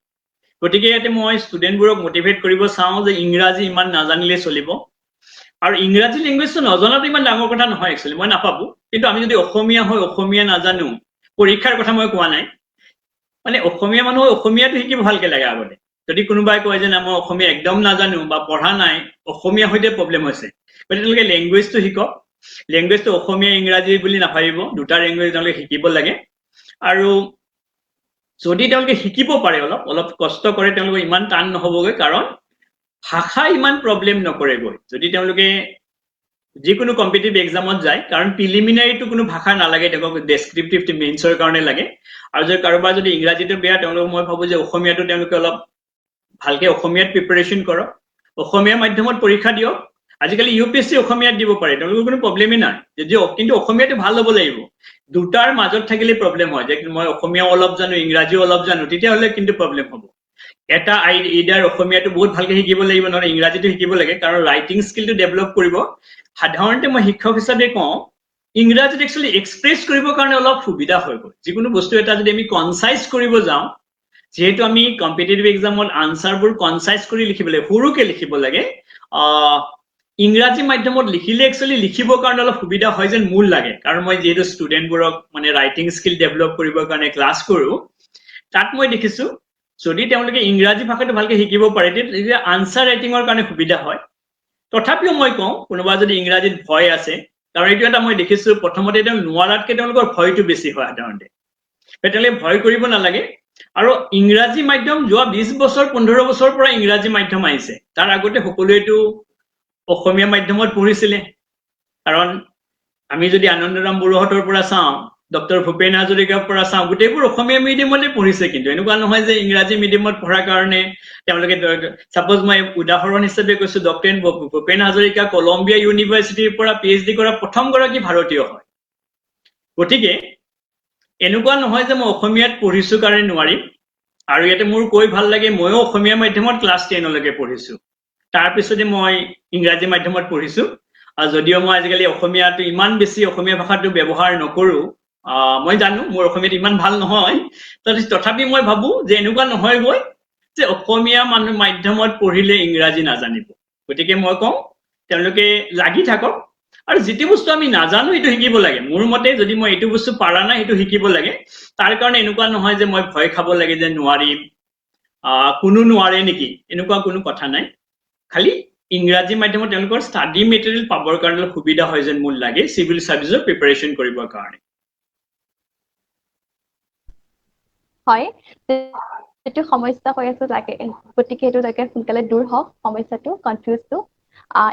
গতিকে ইয়াতে মই ষ্টুডেণ্টবোৰক মটিভেট কৰিব চাওঁ যে ইংৰাজী ইমান নাজানিলে চলিব। আৰু ইংৰাজী লেংগুৱেজটো নজনাটো ইমান ডাঙৰ কথা নহয় একচুৱেলি, মই নাভাবো। কিন্তু আমি যদি অসমীয়া হৈ অসমীয়া নাজানো, পৰীক্ষাৰ কথা মই কোৱা নাই, অসমীয়া মানুহ অসমীয়াটো শিকিব ভালকে লাগে আগতে। যদি কোনোবাই কয় যে না মই অসমীয়া একদম নাজানো বা পঢ়া নাই, অসমীয়া সৈতে প্ৰব্লেম হৈছে, গতিকে তেওঁলোকে লেংগুৱেজটো শিকক। লেংগুৱেজটো অসমীয়া ইংৰাজী বুলি নাভাবিব, দুটা লেংগুৱেজ তেওঁলোকে শিকিব লাগে। আৰু যদি তেওঁলোকে শিকিব পাৰে, অলপ কষ্ট কৰে, তেওঁলোকে ইমান টান নহবগৈ, কাৰণ ভাষা ইমান প্ৰব্লেম নকৰেগৈ। যদি তেওঁলোকে যিকোনো কম্পিটিটিভ এক্সামত যায়, কাৰণ প্ৰিলিমিনাৰীটো কোনো ভাষা নালাগে, তেওঁলোকক ডেছক্ৰিপটিভ মেইনছৰ কাৰণে লাগে। আৰু যদি কাৰোবাৰ যদি ইংৰাজীটো বেয়া, তেওঁলোকক মই ভাবো যে অসমীয়াটো তেওঁলোকে অলপ ভালকে অসমীয়াত প্ৰিপাৰেশ্যন কৰক, অসমীয়া মাধ্যমত পৰীক্ষা দিয়ক। আজিকালি UPSC অসমীয়াত দিব পাৰে, তেওঁলোকৰ কোনো প্ৰব্লেমেই নাই, কিন্তু অসমীয়াটো ভাল হ'ব লাগিব। দুটাৰ মাজত থাকিলে প্ৰব্লেম হয়, যে মই অসমীয়াও অলপ জানো, ইংৰাজীও অলপ জানো, তেতিয়াহ'লে কিন্তু প্ৰব্লেম হ'ব। এটা ইডাৰ অসমীয়াটো বহুত ভালকে শিকিব লাগিব, নহ'লে ইংৰাজীটো শিকিব লাগে, কাৰণ ৰাইটিং স্কিলটো ডেভেলপ কৰিব। সাধাৰণতে মই শিক্ষক হিচাপে কওঁ, ইংৰাজীত একচুৱেলি এক্সপ্ৰেছ কৰিবৰ কাৰণে অলপ সুবিধা হৈ গ'ল। যিকোনো বস্তু এটা যদি আমি কনচাইজ কৰিব যাওঁ, যিহেতু আমি কম্পিটিটিভ এক্সামত আনচাৰবোৰ কনচাইজ কৰি লিখিব লাগে, সৰুকে লিখিব লাগে, ইংৰাজী মাধ্যমত লিখিলে একচুৱেলি লিখিবৰ কাৰণে অলপ সুবিধা হয় যেন মোৰ লাগে। কাৰণ মই যিহেতু ষ্টুডেণ্টবোৰক ৰাইটিং স্কিল ডেভেলপ কৰিবৰ কাৰণে ক্লাছ কৰো, তাত মই দেখিছো যদি তেওঁলোকে ইংৰাজী ভাষাটো ভালকে শিকিব পাৰে, তেতিয়া আনচাৰ ৰাইটিঙৰ কাৰণে সুবিধা হয়। তথাপিও মই কওঁ, কোনোবা যদি ইংৰাজীত ভয় আছে, কাৰণ এইটো এটা মই দেখিছো, প্ৰথমতে নোৱাৰাতকে তেওঁলোকৰ ভয়টো বেছি হয় সাধাৰণতে। তেওঁলোকে ভয় কৰিব নালাগে। আৰু ইংৰাজী মাধ্যম যোৱা 20 বছৰ 15 বছৰৰ পৰা ইংৰাজী মাধ্যম আহিছে। তাৰ আগতে সকলোৱেতো অসমীয়া মাধ্যমত পঢ়িছিলে। কাৰণ আমি যদি আনন্দৰাম বৰুৱাহঁতৰ পৰা চাওঁ, ডক্টৰ ভূপেন হাজৰিকাৰ পৰা চাওঁ, গোটেইবোৰ অসমীয়া মিডিয়ামতে পঢ়িছে। কিন্তু এনেকুৱা নহয় যে ইংৰাজী মিডিয়ামত পঢ়াৰ কাৰণে তেওঁলোকে, সাপোজ মই উদাহৰণ হিচাপে কৈছো, ডক্টৰ ভূপেন হাজৰিকা কলম্বিয়া ইউনিভাৰ্চিটিৰ পৰা PhD কৰা প্ৰথমগৰাকী ভাৰতীয় হয়। গতিকে এনেকুৱা নহয় যে মই অসমীয়াত পঢ়িছো কাৰণে নোৱাৰিম। আৰু ইয়াতে মোৰ কৈ ভাল লাগে, ময়ো অসমীয়া মাধ্যমত ক্লাছ 10লৈকে পঢ়িছো, তাৰপিছতে মই ইংৰাজী মাধ্যমত পঢ়িছো। যদিও মই আজিকালি অসমীয়াটো ইমান বেছি অসমীয়া ভাষাটো ব্যৱহাৰ নকৰো, মই জানো মোৰ অসমীয়াত ইমান ভাল নহয়, তথাপি মই ভাবো যে এনেকুৱা নহয়গৈ যে অসমীয়া মাধ্যমত পঢ়িলে ইংৰাজী নাজানিব। গতিকে মই কওঁ তেওঁলোকে লাগি থাকক, আৰু যিটো বস্তু আমি নাজানো সেইটো শিকিব লাগে। মোৰ মতে যদি মই এইটো বস্তু পাৰা নাই, সেইটো শিকিব লাগে। তাৰ কাৰণে এনেকুৱা নহয় যে মই ভয় খাব লাগে যে নোৱাৰিম, কোনো নোৱাৰে নেকি, এনেকুৱা কোনো কথা নাই। খালি ইংৰাজী মাধ্যমত তেওঁলোকৰ ষ্টাডি মেটেৰিয়েল পাবৰ কাৰণে সুবিধা হয় যেন মোৰ লাগে, চিভিল চাৰ্ভিচৰ প্ৰিপাৰেশ্যন কৰিবৰ কাৰণে। হয়, যিটো সমস্যা হৈ আছে লাগে, গতিকে সেইটো লাগে সোনকালে দূৰ হওক সমস্যাটো, কনফিউজটো।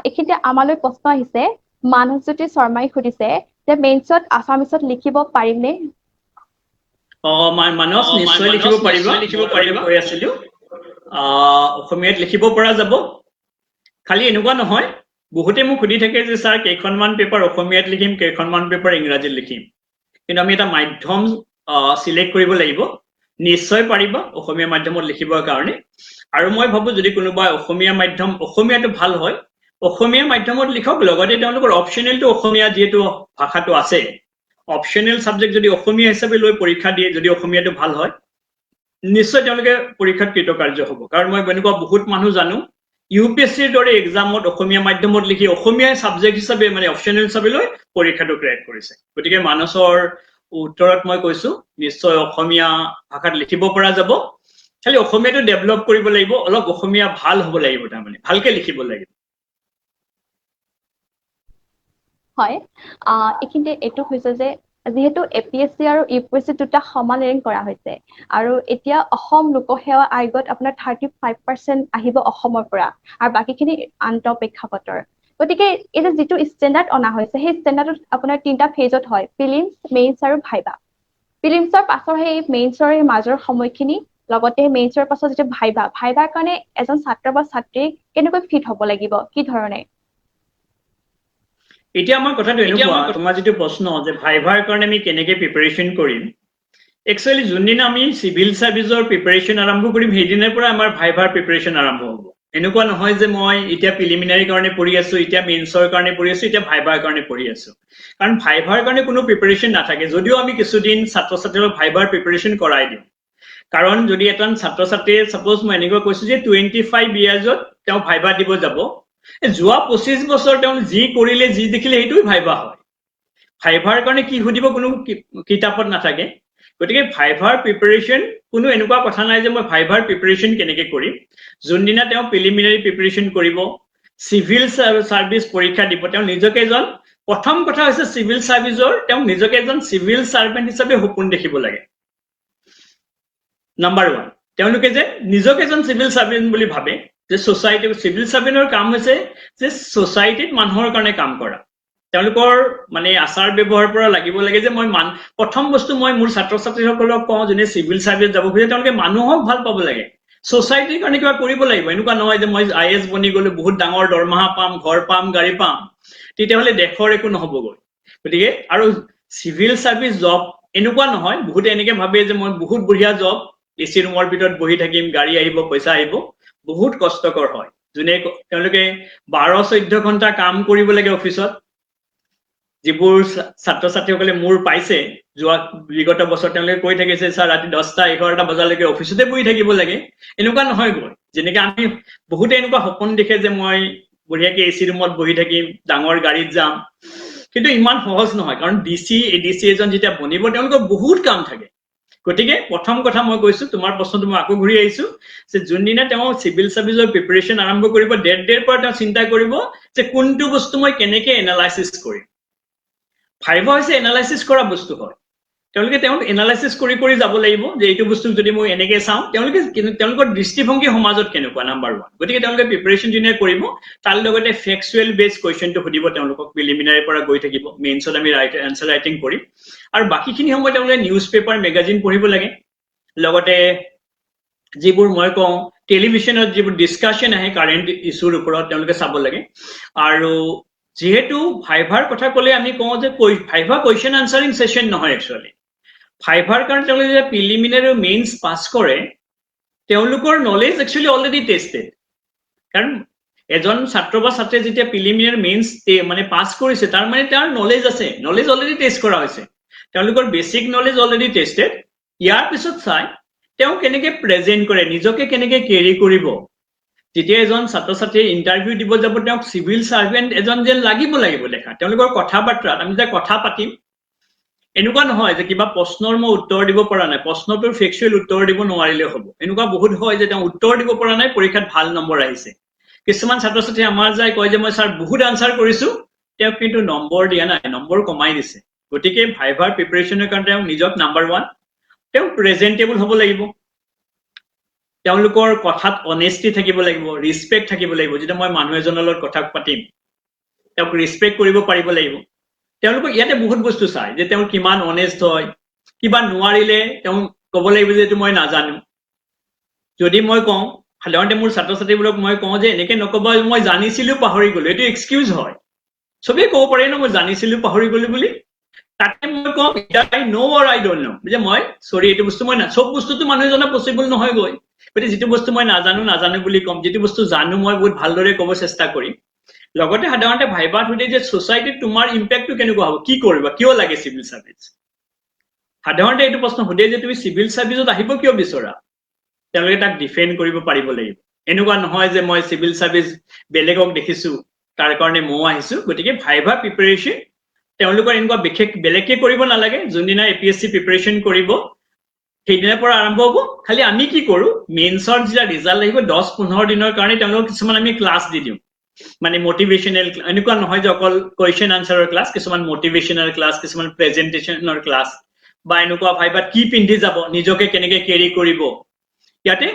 এইখিনিতে আমালৈ প্ৰশ্ন আহিছে, মানসজ্যোতি শৰ্মাই সুধিছে যে মেইনছত আছামিছত লিখিব পাৰিমনে? মানস নিশ্চয় লিখিব পাৰিবা, কৈ আছিলো। অসমীয়াত লিখিব পৰা যাব। খালি এনেকুৱা নহয় বহুতে মোক সুধি থাকে যে স্যাৰ কেইখনমান পেপাৰ অসমীয়াত লিখিম কেইখনমান পেপাৰ ইংৰাজীত লিখিম কিন্তু আমি এটা মাধ্যম সিলেক্ট কৰিব লাগিব নিশ্চয় পাৰিবা অসমীয়া মাধ্যমত লিখিবৰ কাৰণে আৰু মই ভাবো যদি কোনোবা অসমীয়া মাধ্যম অসমীয়াটো ভাল হয় অসমীয়া মাধ্যমত লিখক লগতে তেওঁলোকৰ অপচনেলটো অসমীয়া যেটো ভাষাটো আছে অপচনেল সাবজেক্ট যদি অসমীয়া হিচাপে লৈ পৰীক্ষা দিয়ে যদি অসমীয়াটো ভাল হয় নিশ্চয় তেওঁলোকে পৰীক্ষাত কৃতকাৰ্য হ'ব কাৰণ মই এনেকুৱা বহুত মানুহ জানো ইউপিএসসিৰ দৰে এক্সামত অসমীয়া মাধ্যমত লিখি অসমীয়া সাবজেক্ট হিচাপে মানে অপচনেল হিচাপে লৈ পৰীক্ষাটো ক্ৰেক কৰিছে গতিকে মানসৰ উত্তৰত মই কৈছো নিশ্চয় অসমীয়া ভাষাত লিখিব পৰা যাব খালি অসমীয়াটো ডেভেলপ কৰিব লাগিব অলপ অসমীয়া ভাল হ'ব লাগিব তাৰমানে ভালকে লিখিব লাগিব হয় এইখিনিতে এইটো হৈছে যে যেহেতু এপিএসসি আৰু ইউপিএসসি দুটা সমান ৰেংক কৰা হৈছে আৰু এতিয়া অসম লোকসেৱা আয়োগত আপোনাৰ 35% আহিব অসমৰ পৰা আৰু বাকিখিনি আন্তঃ প্ৰেক্ষাপটৰ গতিকে এটা যেটো ষ্টেণ্ডাৰ্ড অনা হৈছে সেই ষ্টেণ্ডাৰ্ডত আপোনাৰ তিনটা ফেজত হয় প্ৰিলিমছ মেইনছ আৰু ভাইবা প্ৰিলিমছৰ পাছৰ সেই মেইনছৰ মাজৰ সময়খিনি লগতে মেইনছৰ পাছত যেটো ভাইবাৰ কাৰণে এজন ছাত্ৰ বা ছাত্ৰী কেনেকৈ ফিট হ'ব লাগিব কি ধৰণে এতিয়া আমাৰ কথাটো এনেকুৱা তোমাৰ যেটো প্ৰশ্ন যে ভাইভাৰ কাৰণে আমি কেনেকৈ প্ৰিপাৰেচন কৰিম একচুয়ালি যোনদিনা আমি সিভিল সাৰ্ভিসৰ প্ৰিপাৰেচন আৰম্ভ কৰিম সেইদিনাৰ পৰা আমাৰ ভাইভাৰ প্ৰিপাৰেচন আৰম্ভ হ'ব এনেকুৱা নহয় যে মই এতিয়া প্ৰিলিমিনাৰী কাৰণে পঢ়ি আছো এতিয়া মেইনছৰ কাৰণে পঢ়ি আছো এতিয়া ভাইভাৰ কাৰণে পঢ়ি আছো কাৰণ ভাইভাৰ কাৰণে কোনো প্ৰিপাৰেচন নাথাকে যদিও আমি কিছুদিন ছাত্ৰ ছাত্ৰীক ভাইভাৰ প্ৰিপাৰেচন কৰাই দিওঁ কাৰণ যদি এজন ছাত্ৰ ছাত্ৰীয়ে সাপোজ মই এনেকুৱা কৈছো যে 25 ইয়াৰ্ছত তেওঁ ভাইভা দিব যাব যোৱা 25 বছৰ তেওঁ যি কৰিলে যি দেখিলে এইটোই ভাইভা হয় ভাইভাৰ কাৰণে কি সুধিব কোনো কিতাপত নাথাকে গতিকে ভাইভাৰ প্ৰিপাৰেচন কোনো এনেকুৱা কথা নাই যে মই ভাইভাৰ প্ৰিপাৰেচন কেনেকৈ কৰিম যোনদিনা তেওঁ প্ৰিলিমিনাৰী প্ৰিপাৰেচন কৰিব সিভিল সাৰ্ভিস পৰীক্ষা দিব তেওঁ নিজকে এজন প্ৰথম কথা হৈছে সিভিল সাৰ্ভিসৰ তেওঁ নিজকে এজন সিভিল সাৰ্ভেন্ট হিচাপে সপোন দেখিব লাগে নাম্বাৰ 1 তেওঁলোকে যে নিজকে এজন সিভিল সাৰ্ভেন্ট বুলি ভাবে যে সোসাইটি সিভিল সাৰ্ভেন্টৰ কাম হৈছে যে সোসাইটিত মানুহৰ কাৰণে কাম কৰা তেওঁলোকৰ মানে আচাৰ ব্যৱহাৰৰ পৰা লাগিব লাগে যে মই প্ৰথম বস্তু মই মোৰ ছাত্ৰ ছাত্ৰীসকলক কওঁ যে সিভিল সাৰ্ভিস যাব খুজে তেওঁলোকে মানুহক ভাল পাব লাগে সোসাইটিৰ কাৰণে কিবা কৰিব লাগিব এনেকুৱা নহয় যে মই আইএস বনি গলে বহুত ডাঙৰ দৰমহা পাম ঘৰ পাম গাড়ী পাম তেতিয়াহলে দেশৰ একো নহবগৈ গতিকে আৰু সিভিল সাৰ্ভিস জব এনেকুৱা নহয় বহুতে এনেকে ভাবে যে মই বহুত বঢ়িয়া জব এসি ৰুমৰ ভিতৰত বহি থাকিম গাড়ী আহিব পইচা আহিব বহুত কষ্টকৰ হয় যোনে তেওঁলোকে 12-14 ঘণ্টা কাম কৰিব লাগে অফিসত যিবোৰ ছাত্ৰ ছাত্ৰীসকলে মোৰ পাইছে যোৱা বিগত বছৰ তেওঁলোকে কৈ থাকিছে স্যাৰ ৰাতি 10টা-11টা বজালৈকে অফিসতে বহি থাকিব লাগে এনেকুৱা নহয় গৈ যেনেকৈ আমি বহুতে এনেকুৱা সপোন দেখে যে মই বঢ়িয়াকে এসি ৰুমত বহি থাকিম ডাঙৰ গাড়ীত যাম কিন্তু ইমান সহজ নহয় কাৰণ ডিসি এডিসি এজন যেতিয়া বনিব তেওঁলোকৰ বহুত কাম থাকে গতিকে প্ৰথম কথা মই কৈছো তোমাৰ প্ৰশ্নটো মই আকৌ ঘূৰি আহিছো যে যোনদিনা তেওঁ সিভিল সাৰ্ভিসৰ প্ৰিপাৰেচন আৰম্ভ কৰিব ডেৰ পৰা তেওঁ চিন্তা কৰিব যে কোনটো বস্তু মই কেনেকৈ এনালাইসিস কৰিম ভাইভা হৈছে এনালাইসিস কৰা বস্তু হয় তেওঁলোকে তেওঁ এনালাইসিস কৰি যাব লাগিব যে এইটো বস্তু যদি মই এনেকৈ চাওঁ তেওঁলোকৰ দৃষ্টিভংগী সমাজত কেনেকুৱা নাম্বাৰ 1 গতিকে তেওঁলোকে প্ৰিপাৰেচন যিনে কৰিব তাৰ লগতে ফেক্চুৱেল বেস কোৱেশ্চনটো সুধিব তেওঁলোকক প্ৰিলিমিনাৰীৰ পৰা গৈ থাকিব মেইনছত আমি এনসাৰ ৰাইটিং কৰিম আৰু বাকিখিনি সময় তেওঁলোকে নিউজ পেপাৰ মেগাজিন পঢ়িব লাগে লগতে যিবোৰ মই কওঁ টেলিভিছনত যিবোৰ ডিসকাশন আহে কাৰেন্ট ইস্যুৰ ওপৰত তেওঁলোকে চাব লাগে আৰু যেহেতু ভাইভাৰ কথা কলে আমি কওঁ যে ভাইভা কোৱেশ্চন আনসাৰিং সেশন নহয় একচুয়ালি ভাইভাৰ কাৰণে তেওঁলোকে যে প্ৰিলিমিনাৰী মেইনছ পাছ কৰে তেওঁলোকৰ নলেজ একচুয়ালি অলৰেডি টেষ্টেড কাৰণ এজন ছাত্ৰ বা ছাত্ৰীয়ে যেতিয়া প্ৰিলিমিনাৰী মেইনছ মানে পাছ কৰিছে তাৰ মানে তাৰ নলেজ আছে নলেজ অলৰেডি টেষ্ট কৰা হৈছে তেওঁলোকৰ বেসিক নলেজ অলৰেডি টেষ্টেড ইয়াৰ পিছত চাই তেওঁ কেনেকৈ প্ৰেজেন্ট কৰে নিজকে কেনেকৈ কেৰি কৰিব যেতিয়া এজন ছাত্ৰ ছাত্ৰীয়ে ইন্টাৰভিউ দিব যাব তেওঁক সিভিল সাৰ্ভেন্ট এজন যেন লাগিব দেখা তেওঁলোকৰ কথা বাৰ্তাত আমি যে কথা পাতিম এনেকুৱা নহয় যে কিবা প্ৰশ্নৰ মই উত্তৰ দিব পৰা নাই প্ৰশ্নটোৰ ফেক্চুৱেল উত্তৰ দিব নোৱাৰিলে হ'ব এনেকুৱা বহুত হয় যে তেওঁ উত্তৰ দিব পৰা নাই পৰীক্ষাত ভাল নম্বৰ আহিছে কিছুমান ছাত্ৰ ছাত্ৰী আমাৰ যায় কয় যে মই স্যাৰ বহুত আনসাৰ কৰিছো তেওঁ কিন্তু নম্বৰ দিয়া নাই নম্বৰ কমাই দিছে গতিকে ভাইভাৰ প্ৰিপাৰেচনৰ কাৰণে তেওঁ নিজক নাম্বাৰ 1 তেওঁ প্ৰেজেন্টেবল হ'ব লাগিব তেওঁলোকৰ কথাত অনেষ্টি থাকিব লাগিব ৰিসপেক্ট থাকিব লাগিব যেতিয়া মই মানুহ এজনৰ লগত কথা পাতিম তেওঁক ৰিসপেক্ট কৰিব পাৰিব লাগিব তেওঁলোকক ইয়াতে বহুত বস্তু চাই যে তেওঁ কিমান অনেষ্ট হয় কিবা নোৱাৰিলে তেওঁ ক'ব লাগিব যে এইটো মই নাজানো যদি মই কওঁ সাধাৰণতে মোৰ ছাত্ৰ ছাত্ৰীবোৰক মই কওঁ যে এনেকে নকবা মই জানিছিলো পাহৰি গলো, এইটো এক্সকিউজ হয়। চবেই ক'ব পাৰে ন মই জানিছিলো পাহৰি গলো বুলি, তাতে মই কম I know or I don't know, যে মই সৰি এইটো বস্তু মই চব বস্তুটো মানুহে জনা পচিবল নহয় গৈ, গতিকে যিটো বস্তু মই নাজানো বুলি কম, যিটো বস্তু জানো মই বহুত ভালদৰে ক'ব চেষ্টা কৰিম। লগতে সাধাৰণতে ভাইবাত সোধে যে সোসাইটিত তোমাৰ ইম্পেক্টটো কেনেকুৱা হ'ব, কি কৰিবা, কিয় লাগে চিভিল সাৰ্ভিস। সাধাৰণতে এইটো প্ৰশ্ন সোধে যে তুমি চিভিল সাৰ্ভিসত আহিব কিয় বিচৰা, তেওঁলোকে তাক ডিফেন্ড কৰিব পাৰিব লাগিব। এনেকুৱা নহয় যে মই চিভিল সাৰ্ভিস বেলেগক দেখিছো তাৰ কাৰণে ময়ো আহিছো। গতিকে ভাইভা প্ৰিপাৰেশ্যন তেওঁলোকৰ এনেকুৱা বিশেষ বেলেগকে কৰিব নালাগে, যোনদিনা APSC প্ৰিপাৰেশ্যন কৰিব সেইদিনাৰ পৰা আৰম্ভ হ'ব। খালি আমি কি কৰো, মেইনছৰ যেতিয়া ৰিজাল্ট আহিব 10-15 দিনৰ কাৰণে তেওঁলোকক কিছুমান আমি ক্লাছ দি দিওঁ, মানে মটিভেশ্যনেল, এনেকুৱা নহয় যে অকল কুৱেশ্যন আনচাৰৰ ক্লাছ, কিছুমান মটিভেশ্যনেল ক্লাছ, কিছুমান প্ৰেজেন্টেশ্যনৰ ক্লাছ, বা এনেকুৱা ভাইবাত কি পিন্ধি যাব, নিজকে কেনেকে কেৰি কৰিব। ইয়াতে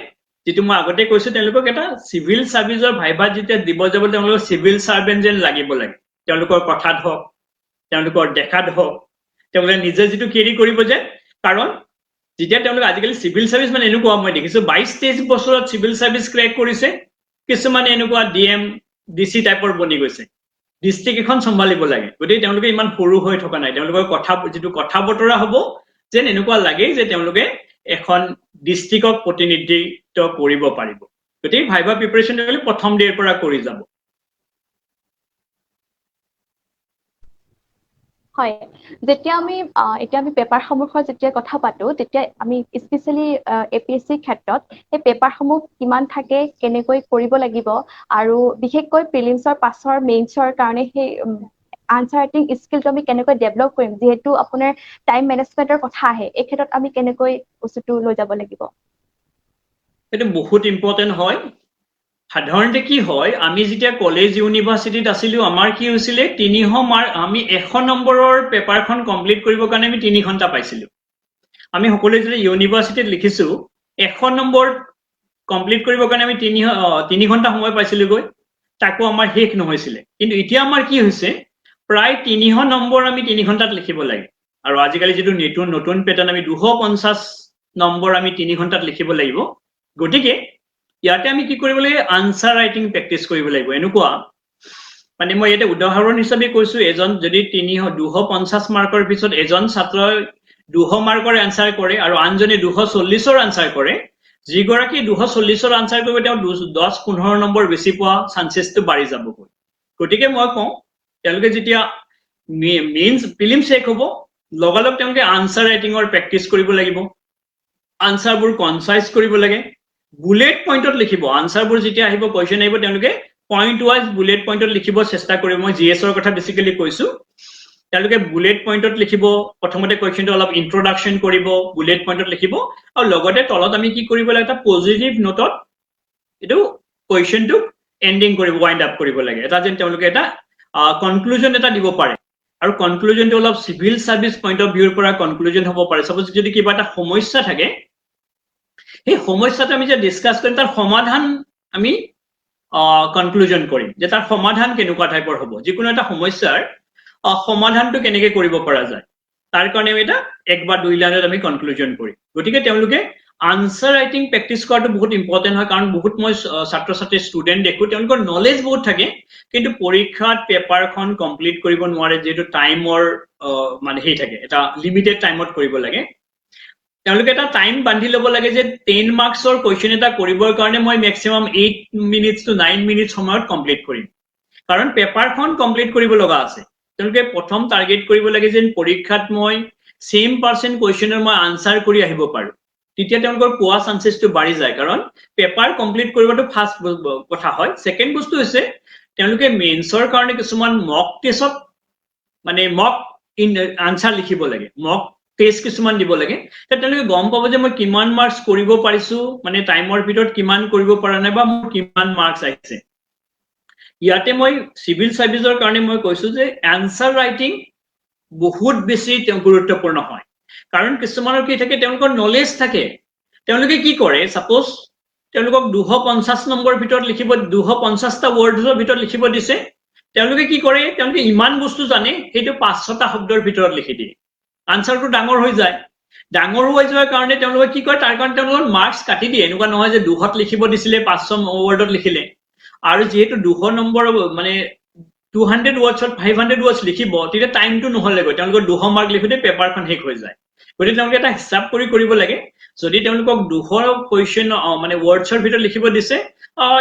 যিটো মই আগতে কৈছো, তেওঁলোকক এটা চিভিল সাৰ্ভিসৰ ভাইবাত যেতিয়া দিব যাব তেওঁলোকক চিভিল সাৰ্ভেন্ট যেন লাগিব লাগে, তেওঁলোকৰ কথাত হওক, তেওঁলোকৰ দেখাত হওক, তেওঁলোকে নিজে যিটো কেৰি কৰিব যে। কাৰণ যেতিয়া তেওঁলোকে আজিকালি চিভিল সাৰ্ভিস মানে এনেকুৱা মই দেখিছো 22-23 বছৰত চিভিল সাৰ্ভিস ক্ৰেক কৰিছে, কিছুমানে এনেকুৱা DM DC টাইপৰ বনি গৈছে, ডিষ্ট্ৰিক্ট এখন চম্ভালিব লাগে। গতিকে তেওঁলোকে ইমান সৰু হৈ থকা নাই, তেওঁলোকৰ কথা যিটো কথা বতৰা হ'ব যেন এনেকুৱা লাগে যে তেওঁলোকে এখন ডিষ্ট্ৰিক্টক প্ৰতিনিধিত্ব কৰিব পাৰিব। গতিকে ভাইভা প্ৰিপাৰেশ্যন প্ৰথম ডেৰ পৰা কৰি যাব। হয়, যেতিয়া আমি এতিয়া আমি পেপাৰসমূহৰ যেতিয়া কথা পাতো, তেতিয়া আমি স্পেচিয়েলি APSC ক্ষেত্ৰত সেই পেপাৰসমূহ কিমান থাকে, কেনেকৈ কৰিব লাগিব, আৰু বিশেষকৈ প্ৰিলিমছৰ পাছৰ মেইনছৰ কাৰণে সেই আনচাৰ ৰাইটিং স্কিলটো আমি কেনেকৈ ডেভেলপ কৰিম, যিহেতু আপোনাৰ টাইম মেনেজমেণ্টৰ কথা আহে, এই ক্ষেত্ৰত আমি কেনেকৈ বস্তুটো লৈ যাব লাগিব। এইটো বহুত ইম্পৰ্টেণ্ট হয়। সাধাৰণতে কি হয়, আমি যেতিয়া কলেজ ইউনিভাৰ্চিটিত আছিলো আমাৰ কি হৈছিলে 300 মাৰ্ক, আমি 100 নম্বৰৰ পেপাৰখন কমপ্লিট কৰিবৰ কাৰণে আমি 3 ঘণ্টা পাইছিলো। আমি সকলোৱে যদি ইউনিভাৰ্চিটিত লিখিছো 100 নম্বৰ কমপ্লিট কৰিবৰ কাৰণে আমি 3 ঘণ্টা সময় পাইছিলোগৈ, তাকো আমাৰ শেষ নহৈছিলে। কিন্তু এতিয়া আমাৰ কি হৈছে, প্ৰায় 300 নম্বৰ আমি 3 ঘণ্টাত লিখিব লাগে, আৰু আজিকালি যিটো নতুন পেটাৰ্ণ আমি 250 নম্বৰ আমি 3 ঘণ্টাত লিখিব লাগিব। গতিকে ইয়াতে আমি কি কৰিব লাগে, আনচাৰ ৰাইটিং প্ৰেক্টিচ কৰিব লাগিব। এনেকুৱা মানে মই ইয়াতে উদাহৰণ হিচাপে কৈছো, এজন যদি 250 মাৰ্কৰ পিছত এজন ছাত্ৰই 200 মাৰ্কৰ এনচাৰ কৰে আৰু আনজনে 240ৰ আনচাৰ কৰে, যিগৰাকী 240ৰ আনচাৰ কৰিব তেওঁ 10-15 নম্বৰ বেছি পোৱা চান্সেছটো বাঢ়ি যাবগৈ। গতিকে মই কওঁ তেওঁলোকে যেতিয়া মেইনছ প্ৰিলিম শেষ হ'ব লগালগ তেওঁলোকে আনচাৰ ৰাইটিঙৰ প্ৰেক্টিচ কৰিব লাগিব, আনচাৰবোৰ কনচাইজ কৰিব লাগে, বুলেট পইণ্টত লিখিব। আনচাৰবোৰ যেতিয়া আহিব, কুৱেশ্যন আহিব, তেওঁলোকে পইণ্ট ৱাইজ বুলেট পইণ্টত লিখিব চেষ্টা কৰিব। মই GSৰ কথা বেছিকেলি কৈছো, তেওঁলোকে বুলেট পইণ্টত লিখিব, প্ৰথমতে কুৱেশ্যনটো অলপ ইন্ট্ৰডাকশ্যন কৰিব, বুলেট পইণ্টত লিখিব, আৰু লগতে তলত আমি কি কৰিব লাগে, এটা পজিটিভ নোটত এইটো কুৱেশ্যনটোক এণ্ডিং কৰিব, ৱাইণ্ড আপ কৰিব লাগে, এটা যেন তেওঁলোকে এটা কনক্লুজন এটা দিব পাৰে। আৰু কনক্লুজনটো অলপ চিভিল সাৰ্ভিস পইণ্ট অফ ভিউৰ পৰা কনক্লুজন হ'ব পাৰে। সাপোজ যদি কিবা এটা সমস্যা থাকে, সেই সমস্যাটো আমি যে ডিসকাস কৰিম তাৰ সমাধান আমি কনক্লুজন কৰিম, যে তাৰ সমাধান কেনেকুৱা টাইপৰ হ'ব, যিকোনো এটা সমস্যাৰ সমাধানটো কেনেকৈ কৰিব পৰা যায়, তাৰ কাৰণে আমি এটা 1 বা 2 লাইনত আমি কনক্লুজন কৰিম। গতিকে তেওঁলোকে আনচাৰ ৰাইটিং প্ৰেক্টিচ কৰাটো বহুত ইম্পৰ্টেণ্ট হয়, কাৰণ বহুত মই ছাত্ৰ ছাত্ৰী ষ্টুডেণ্ট দেখো তেওঁলোকৰ নলেজ বহুত থাকে, কিন্তু পৰীক্ষাত পেপাৰখন কমপ্লিট কৰিব নোৱাৰে, যিহেতু টাইমৰ মানে সেই থাকে, এটা লিমিটেড টাইমত কৰিব লাগে। তেওঁলোকে এটা টাইম বান্ধি ল'ব লাগে যে 10 মাৰ্কছৰ কুৱেশ্যন এটা কৰিবৰ কাৰণে মই মেক্সিমাম 8 মিনিটছ to 9 মিনিটছ সময়ত কমপ্লিট কৰিম, কাৰণ পেপাৰখন কমপ্লিট কৰিব লগা আছে। তেওঁলোকে প্ৰথম টাৰ্গেট কৰিব লাগে যে পৰীক্ষাত মই চেম পাৰ্চেণ্ট কুৱেশ্যনৰ মই আনচাৰ কৰি আহিব পাৰো, তেতিয়া তেওঁলোকৰ পোৱা চান্সেছটো বাঢ়ি যায়, কাৰণ পেপাৰ কমপ্লিট কৰিবটো ফাৰ্ষ্ট কথা হয়। ছেকেণ্ড বস্তু হৈছে তেওঁলোকে মেইনছৰ কাৰণে কিছুমান মক টেষ্টত মানে মক আনচাৰ লিখিব লাগে, মক টেষ্ট কিছুমান দিব লাগে, তেওঁলোকে গম পাব যে মই কিমান মাৰ্কছ কৰিব পাৰিছো, মানে টাইমৰ ভিতৰত কিমান কৰিব পৰা নাই, বা মোৰ কিমান মাৰ্কছ আহিছে। ইয়াতে মই চিভিল সাৰ্ভিসৰ কাৰণে মই কৈছো যে আনচাৰ ৰাইটিং বহুত বেছি গুৰুত্বপূৰ্ণ হয়, কাৰণ কিছুমানৰ কি থাকে, তেওঁলোকৰ নলেজ থাকে, তেওঁলোকে কি কৰে, সাপোজ তেওঁলোকক 250 নম্বৰ ভিতৰত লিখিব, 250টা ৱৰ্ডৰ ভিতৰত লিখিব দিছে, তেওঁলোকে কি কৰে, তেওঁলোকে ইমান বস্তু জানে সেইটো 5-6টা শব্দৰ ভিতৰত লিখি দিয়ে, আনচাৰটো ডাঙৰ হৈ যায়। ডাঙৰ হৈ যোৱাৰ কাৰণে তেওঁলোকে কি কৰে তাৰ কাৰণে তেওঁলোকৰ মাৰ্কছ কাটি দিয়ে এনেকুৱা নহয় যে 200 লিখিব দিছিলে 500 ৱৰ্ডত লিখিলে আৰু যেহেতু 200 নম্বৰ মানে 200 ৱৰ্ডছত 500 ৱৰ্ডছ লিখিব তেতিয়া টাইমটো নহলেগৈ তেওঁলোকৰ 200 মাৰ্ক লিখোতে পেপাৰখন শেষ হৈ যায় গতিকে তেওঁলোকে এটা হিচাপ কৰিব লাগে যদি তেওঁলোকক 200 কোৱেশ্চন মানে ৱৰ্ডছৰ ভিতৰত লিখিব দিছে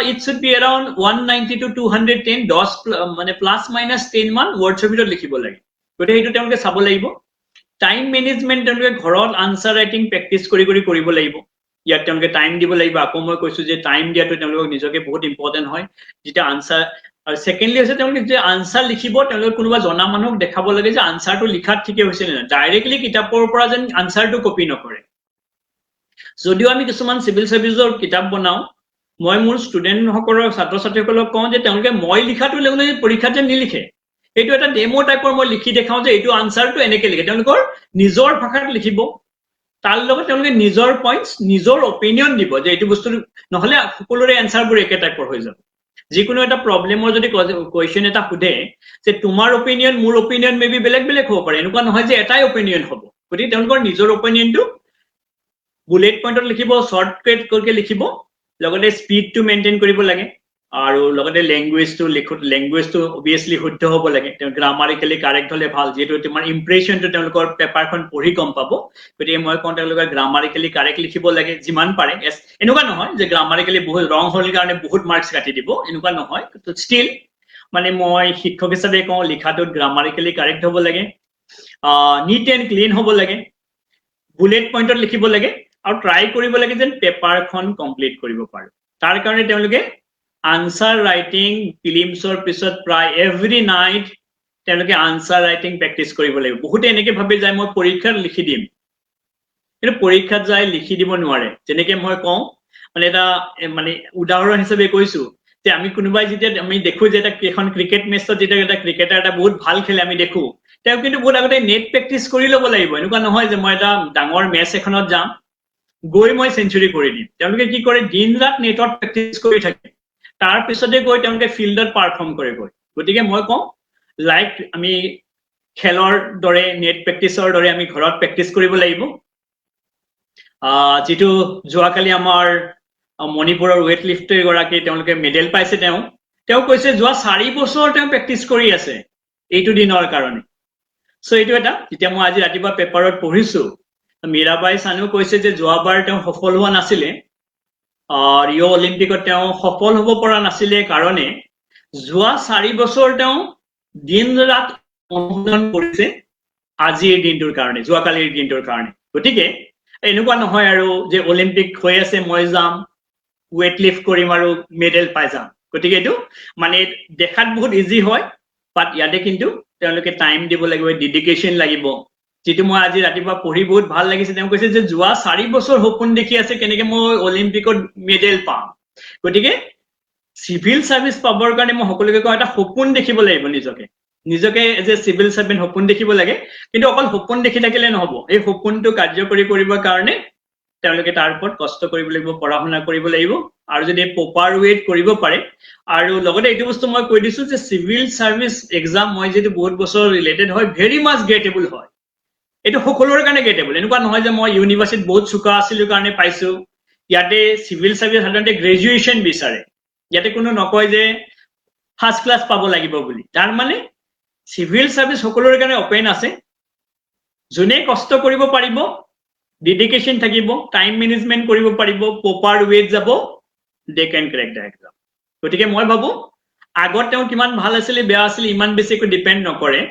it should be around 190 to 210 10 মানে প্লাস মাইনাস 10 মান ৱৰ্ডছৰ ভিতৰত লিখিব লাগে গতিকে এইটো তেওঁলোকে চাব লাগিব টাইম মেনেজমেন্ট তেওঁলোকে ঘৰত আনসাৰ ৰাইটিং প্ৰেক্টিস কৰিব লাগিব ইয়াত তেওঁলোকে টাইম দিব লাগিব আকৌ মই কৈছো যে টাইম দিয়াটো তেওঁলোকক নিজকে বহুত ইম্পৰ্টেন্ট হয় যেটা আনসাৰ আৰু সেকেন্ডলি আছে তেওঁলোকে যে আনসাৰ লিখিব তেওঁলোকে কোনোবা জনা মানুহক দেখাব লাগে যে আনসাৰটো লিখাত ঠিকে হৈছে নে ডাইৰেক্টলি কিতাপৰ পৰা যেন আনসাৰটো কপি নকৰে যদিও আমি কিছুমান সিভিল সাৰ্ভিসৰ কিতাপ বনাও মই মোৰ ষ্টুডেন্ট সকলৰ ছাত্ৰ ছাত্ৰীসকলক কওঁ যে তেওঁলোকে মই লিখাটো লগলে পৰীক্ষাত যে নিলিখে এইটো এটা ডেমো টাইপৰ মই লিখি দেখাও যে এইটো আনসাৰটো এনেকে লিখে তেওঁলোকৰ নিজৰ ভাষাত লিখিব তাৰ লগত তেওঁলোকে নিজৰ পইণ্টছ নিজৰ অপিনিয়ন দিব যে এইটো বস্তু নহলে সকলোৰে এনসাৰবোৰ একে টাইপৰ হৈ যাব যিকোনো এটা প্ৰবলেমৰ যদি কোৱেশ্চন এটা সুধে যে তোমাৰ অপিনিয়ন মোৰ অপিনিয়ন মেবি বেলেগ বেলেগ হ'ব পাৰে এনেকুৱা নহয় যে এটাই অপিনিয়ন হ'ব গতিকে তেওঁলোকৰ নিজৰ অপিনিয়নটো বুলেট পইণ্টত লিখিব শৰ্টকাট কৰি লিখিব লগতে স্পিডটো মেইনটেইন কৰিব লাগে আৰু লগতে লেংগুৱেজটো অবিয়াসলি শুদ্ধ হ'ব লাগে গ্ৰামাৰিকেলি কাৰেক্ট হলে ভাল যেটো তোমাৰ ইমপ্ৰেছনটো তেওঁলোকৰ পেপাৰখন পঢ়ি গম পাব গতিকে মই কওঁ তেওঁলোকে গ্ৰামাৰিকেলি কাৰেক্ট লিখিব লাগে যিমান পাৰে এনেকুৱা নহয় যে গ্ৰামাৰিকেলি বহুত ৰং হল কাৰণে বহুত মাৰ্কছ কাটি দিব এনেকুৱা নহয় ষ্টিল মানে মই শিক্ষক হিচাপে কওঁ লিখাটোত গ্ৰামাৰিকেলি কাৰেক্ট হ'ব লাগে নিট এণ্ড ক্লিন হ'ব লাগে বুলেট পইণ্টত লিখিব লাগে আৰু ট্ৰাই কৰিব লাগে যেন পেপাৰখন কমপ্লিট কৰিব পাৰো তাৰ কাৰণে তেওঁলোকে আনসাৰ ৰাইটিং ফিলিমছৰ পিছত প্ৰায় এভৰি নাইট তেওঁলোকে আনসাৰ ৰাইটিং প্ৰেক্টিস কৰিব লাগিব বহুত এনেকে ভাবে যায় মই পৰীক্ষাত লিখি দিম কিন্তু পৰীক্ষাত যায় লিখি দিব নোৱাৰে যেনেকে মই কওঁ মানে এটা মানে উদাহৰণ হিচাপে কৈছো যে আমি কোনোবাই যেতিয়া আমি দেখো যে এটা এখন ক্ৰিকেট মেচত যেতিয়া এটা ক্ৰিকেটাৰ এটা বহুত ভাল খেলে আমি দেখো তেওঁ কিন্তু বহুত আগতে নেট প্ৰেক্টিস কৰি ল'ব লাগিব এনেকুৱা নহয় যে মই এটা ডাঙৰ মেচ এখনত যাম গৈ মই সেঞ্চুৰী কৰি দিম তেওঁলোকে কি কৰে দিন ৰাত নেটত প্ৰেক্টিস কৰি থাকে তাৰ পিছতে গৈ তেওঁলোকে ফিল্ডত পাৰফৰ্ম কৰে গতিকে মই কওঁ লাইক আমি খেলৰ দৰে নেট প্ৰেক্টিসৰ দৰে আমি ঘৰত প্ৰেক্টিস কৰিব লাগিব যেটো যোৱাকালি আমাৰ মণিপুৰৰ ৱেট লিফ্টাৰ গৰাকী তেওঁলোকে মেডেল পাইছে তেওঁ কৈছে যোৱা 4 বছৰ তেওঁ প্ৰেক্টিস কৰি আছে এইটো দিনৰ কাৰণে সো এইটো এটা যেতিয়া মই আজি ৰাতিপুৱা পেপাৰত পঢ়িছো মীৰাবাই চানু কৈছে যে যোৱাবাৰ তেওঁ সফল হোৱা নাছিলে ৰিঅ অলিম্পিকত তেওঁ সফল হ'ব পৰা নাছিলে কাৰণে যোৱা 4 বছৰ তেওঁ দিন ৰাত অনুশীলন কৰিছে আজিৰ দিনটোৰ কাৰণে যোৱাকালিৰ দিনটোৰ কাৰণে গতিকে এনেকুৱা নহয় আৰু যে অলিম্পিক হৈ আছে মই যাম ৱেট লিফ্ট কৰিম আৰু মেডেল পাই যাম গতিকে এইটো মানে দেখাত বহুত ইজি হয় বাট ইয়াতে কিন্তু তেওঁলোকে টাইম দিব লাগিব ডেডিকেশ্যন লাগিব যেটো মই আজি ৰাতিপুৱা পঢ়ি বহুত ভাল লাগিছে তেওঁ কৈছে যে যোৱা 4 বছৰ সপোন দেখি আছে কেনেকে মই অলিম্পিকত মেডেল পাম গতিকে সিভিল সাৰ্ভিস পাবৰ কাৰণে মই সকলোকে কওঁ এটা সপোন দেখিব লাগিব নিজকে যে সিভিল সাৰ্ভেন্ট সপোন দেখিব লাগে কিন্তু অকল সপোন দেখি থাকিলে নহব এই সপোনটো কাৰ্যকৰী কৰিবৰ কাৰণে তেওঁলোকে তাৰ ওপৰত কষ্ট কৰিব লাগিব পঢ়া শুনা কৰিব লাগিব আৰু যদি প্ৰপাৰ ৱেট কৰিব পাৰে আৰু লগতে এইটো বস্তু মই কৈ দিছো যে সিভিল সাৰ্ভিস এক্সাম মই যেটো বহুত বছৰ ৰিলেটেড হয় ভেৰি মাছ গেটেবল হয় এইটো সকলোৰে কাৰণে গেটেবল এনেকুৱা নহয় যে মই ইউনিভাৰ্সিটিত বহুত চুকা আছিলো কাৰণে পাইছো ইয়াতে সিভিল সাৰ্ভিস সাধাৰণতে গ্ৰেজুৱেচন বিচাৰে ইয়াতে কোনো নকয় যে ফাৰ্স্ট ক্লাস পাব লাগিব বুলি তাৰ মানে সিভিল সাৰ্ভিস সকলোৰে কাৰণে ওপেন আছে যোনে কষ্ট কৰিব পাৰিব ডেডিকেশ্যন থাকিব টাইম মেনেজমেন্ট কৰিব পাৰিব প্ৰপাৰ ৱেট যাব they can crack da exam গতিকে মই ভাবো আগত তেওঁ কিমান ভাল আছিল বেয়া আছিল ইমান বেছি একো ডিপেন্ড নকৰে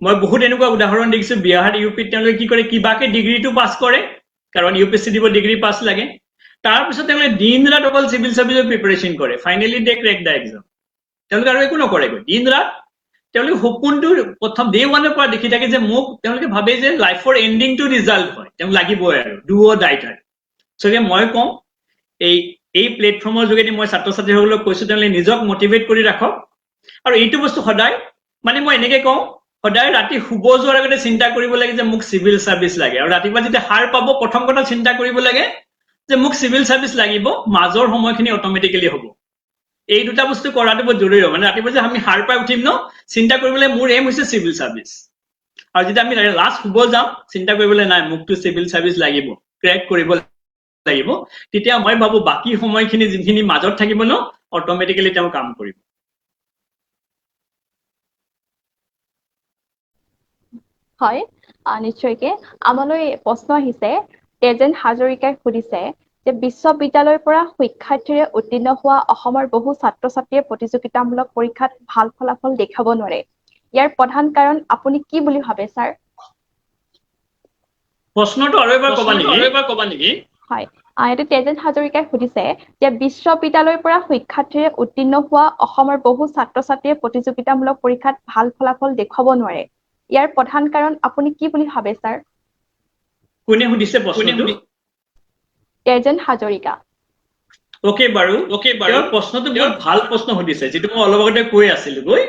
মই বহুত এনেকুৱা উদাহৰণ দেখিছো বিহাৰ ইউপি তেওঁলোকে কি কৰে কিবাকে ডিগ্ৰীটো পাস কৰে কাৰণ ইউপিএসসি দিব ডিগ্ৰী পাস লাগে তাৰ পিছত তেওঁলোকে দিন ৰাত অকল সিভিল সাৰ্ভিসৰ প্ৰিপাৰেচন কৰে ফাইনালি দে ক্ৰেক দা এক্সাম তেওঁলোকে আৰু একো নকৰে দিন ৰাত তেওঁলোকে সপোনটো প্ৰথম ডে ওৱানৰ পৰা দেখি থাকে যে মোক তেওঁলোকে ভাবে যে লাইফৰ এন্ডিংটো ৰিজাল্ট হয় তেওঁ লাগিবই আৰু do or die type so মই কওঁ এই প্লেটফৰ্মৰ যোগেদি মই ছাত্ৰ ছাত্ৰীসকলক কৈছো তেওঁলোকে নিজক মোটিভেট কৰি ৰাখক আৰু এইটো বস্তু সদায় মানে মই এনেকে কওঁ সদায় ৰাতি শুব যোৱাৰ আগতে চিন্তা কৰিব লাগে যে মোক সিভিল সাৰ্ভিস লাগে আৰু ৰাতিপুৱা যেতিয়া হাৰ পাব প্ৰথম কথা চিন্তা কৰিব লাগে যে মোক সিভিল সাৰ্ভিস লাগিব মাজৰ সময়খিনি অটোমেটিক্যালি হ'ব এই দুটা বস্তু কৰাটো বহুত জৰুৰী মানে ৰাতিপুৱা যে আমি হাৰ পাই উঠিম ন চিন্তা কৰিবলৈ মোৰ এম হৈছে সিভিল সাৰ্ভিস আৰু যেতিয়া আমি লাষ্ট শুব যাম চিন্তা কৰিবলৈ নাই মোকতো চিভিল সাৰ্ভিস লাগিব ক্ৰেক কৰিব লাগিব তেতিয়া মই ভাবো বাকি সময়খিনি যিখিনি মাজত থাকিব ন অটোমেটিক্যালি তেওঁ কাম কৰিব হয় নিশ্চয়কৈ আমালৈ প্ৰশ্ন আহিছে তেজেন হাজৰিকাই সুধিছে যে বিশ্ববিদ্যালয়ৰ পৰা শিক্ষাৰ্থীৰে উত্তীৰ্ণ হোৱা অসমৰ বহু ছাত্ৰ ছাত্ৰীয়ে প্ৰতিযোগিতামূলক পৰীক্ষাত ভাল ফলাফল দেখাব নোৱাৰে ইয়াৰ প্ৰধান কাৰণ আপুনি কি বুলি ভাবে স্যাৰ প্ৰশ্নটো আৰু এবাৰ কবা নেকি হয় ইয়াতে তেজেন হাজৰিকাই সুধিছে যে বিশ্ববিদ্যালয়ৰ পৰা শিক্ষাৰ্থীৰে উত্তীৰ্ণ হোৱা অসমৰ বহু ছাত্ৰ ছাত্ৰীয়ে প্ৰতিযোগিতামূলক পৰীক্ষাত ভাল ফলাফল দেখুৱাব নোৱাৰে ইয়াৰ প্ৰধান কাৰণ আপুনি কি বুলি ভাবে স্যাৰ কোনে সুধিছে প্ৰশ্নটো তেজেন হাজৰিকা ওকে বাৰু প্ৰশ্নটো বহুত ভাল প্ৰশ্ন সুধিছে যেটো মই অলপ আগতে কৈ আছিলো গৈ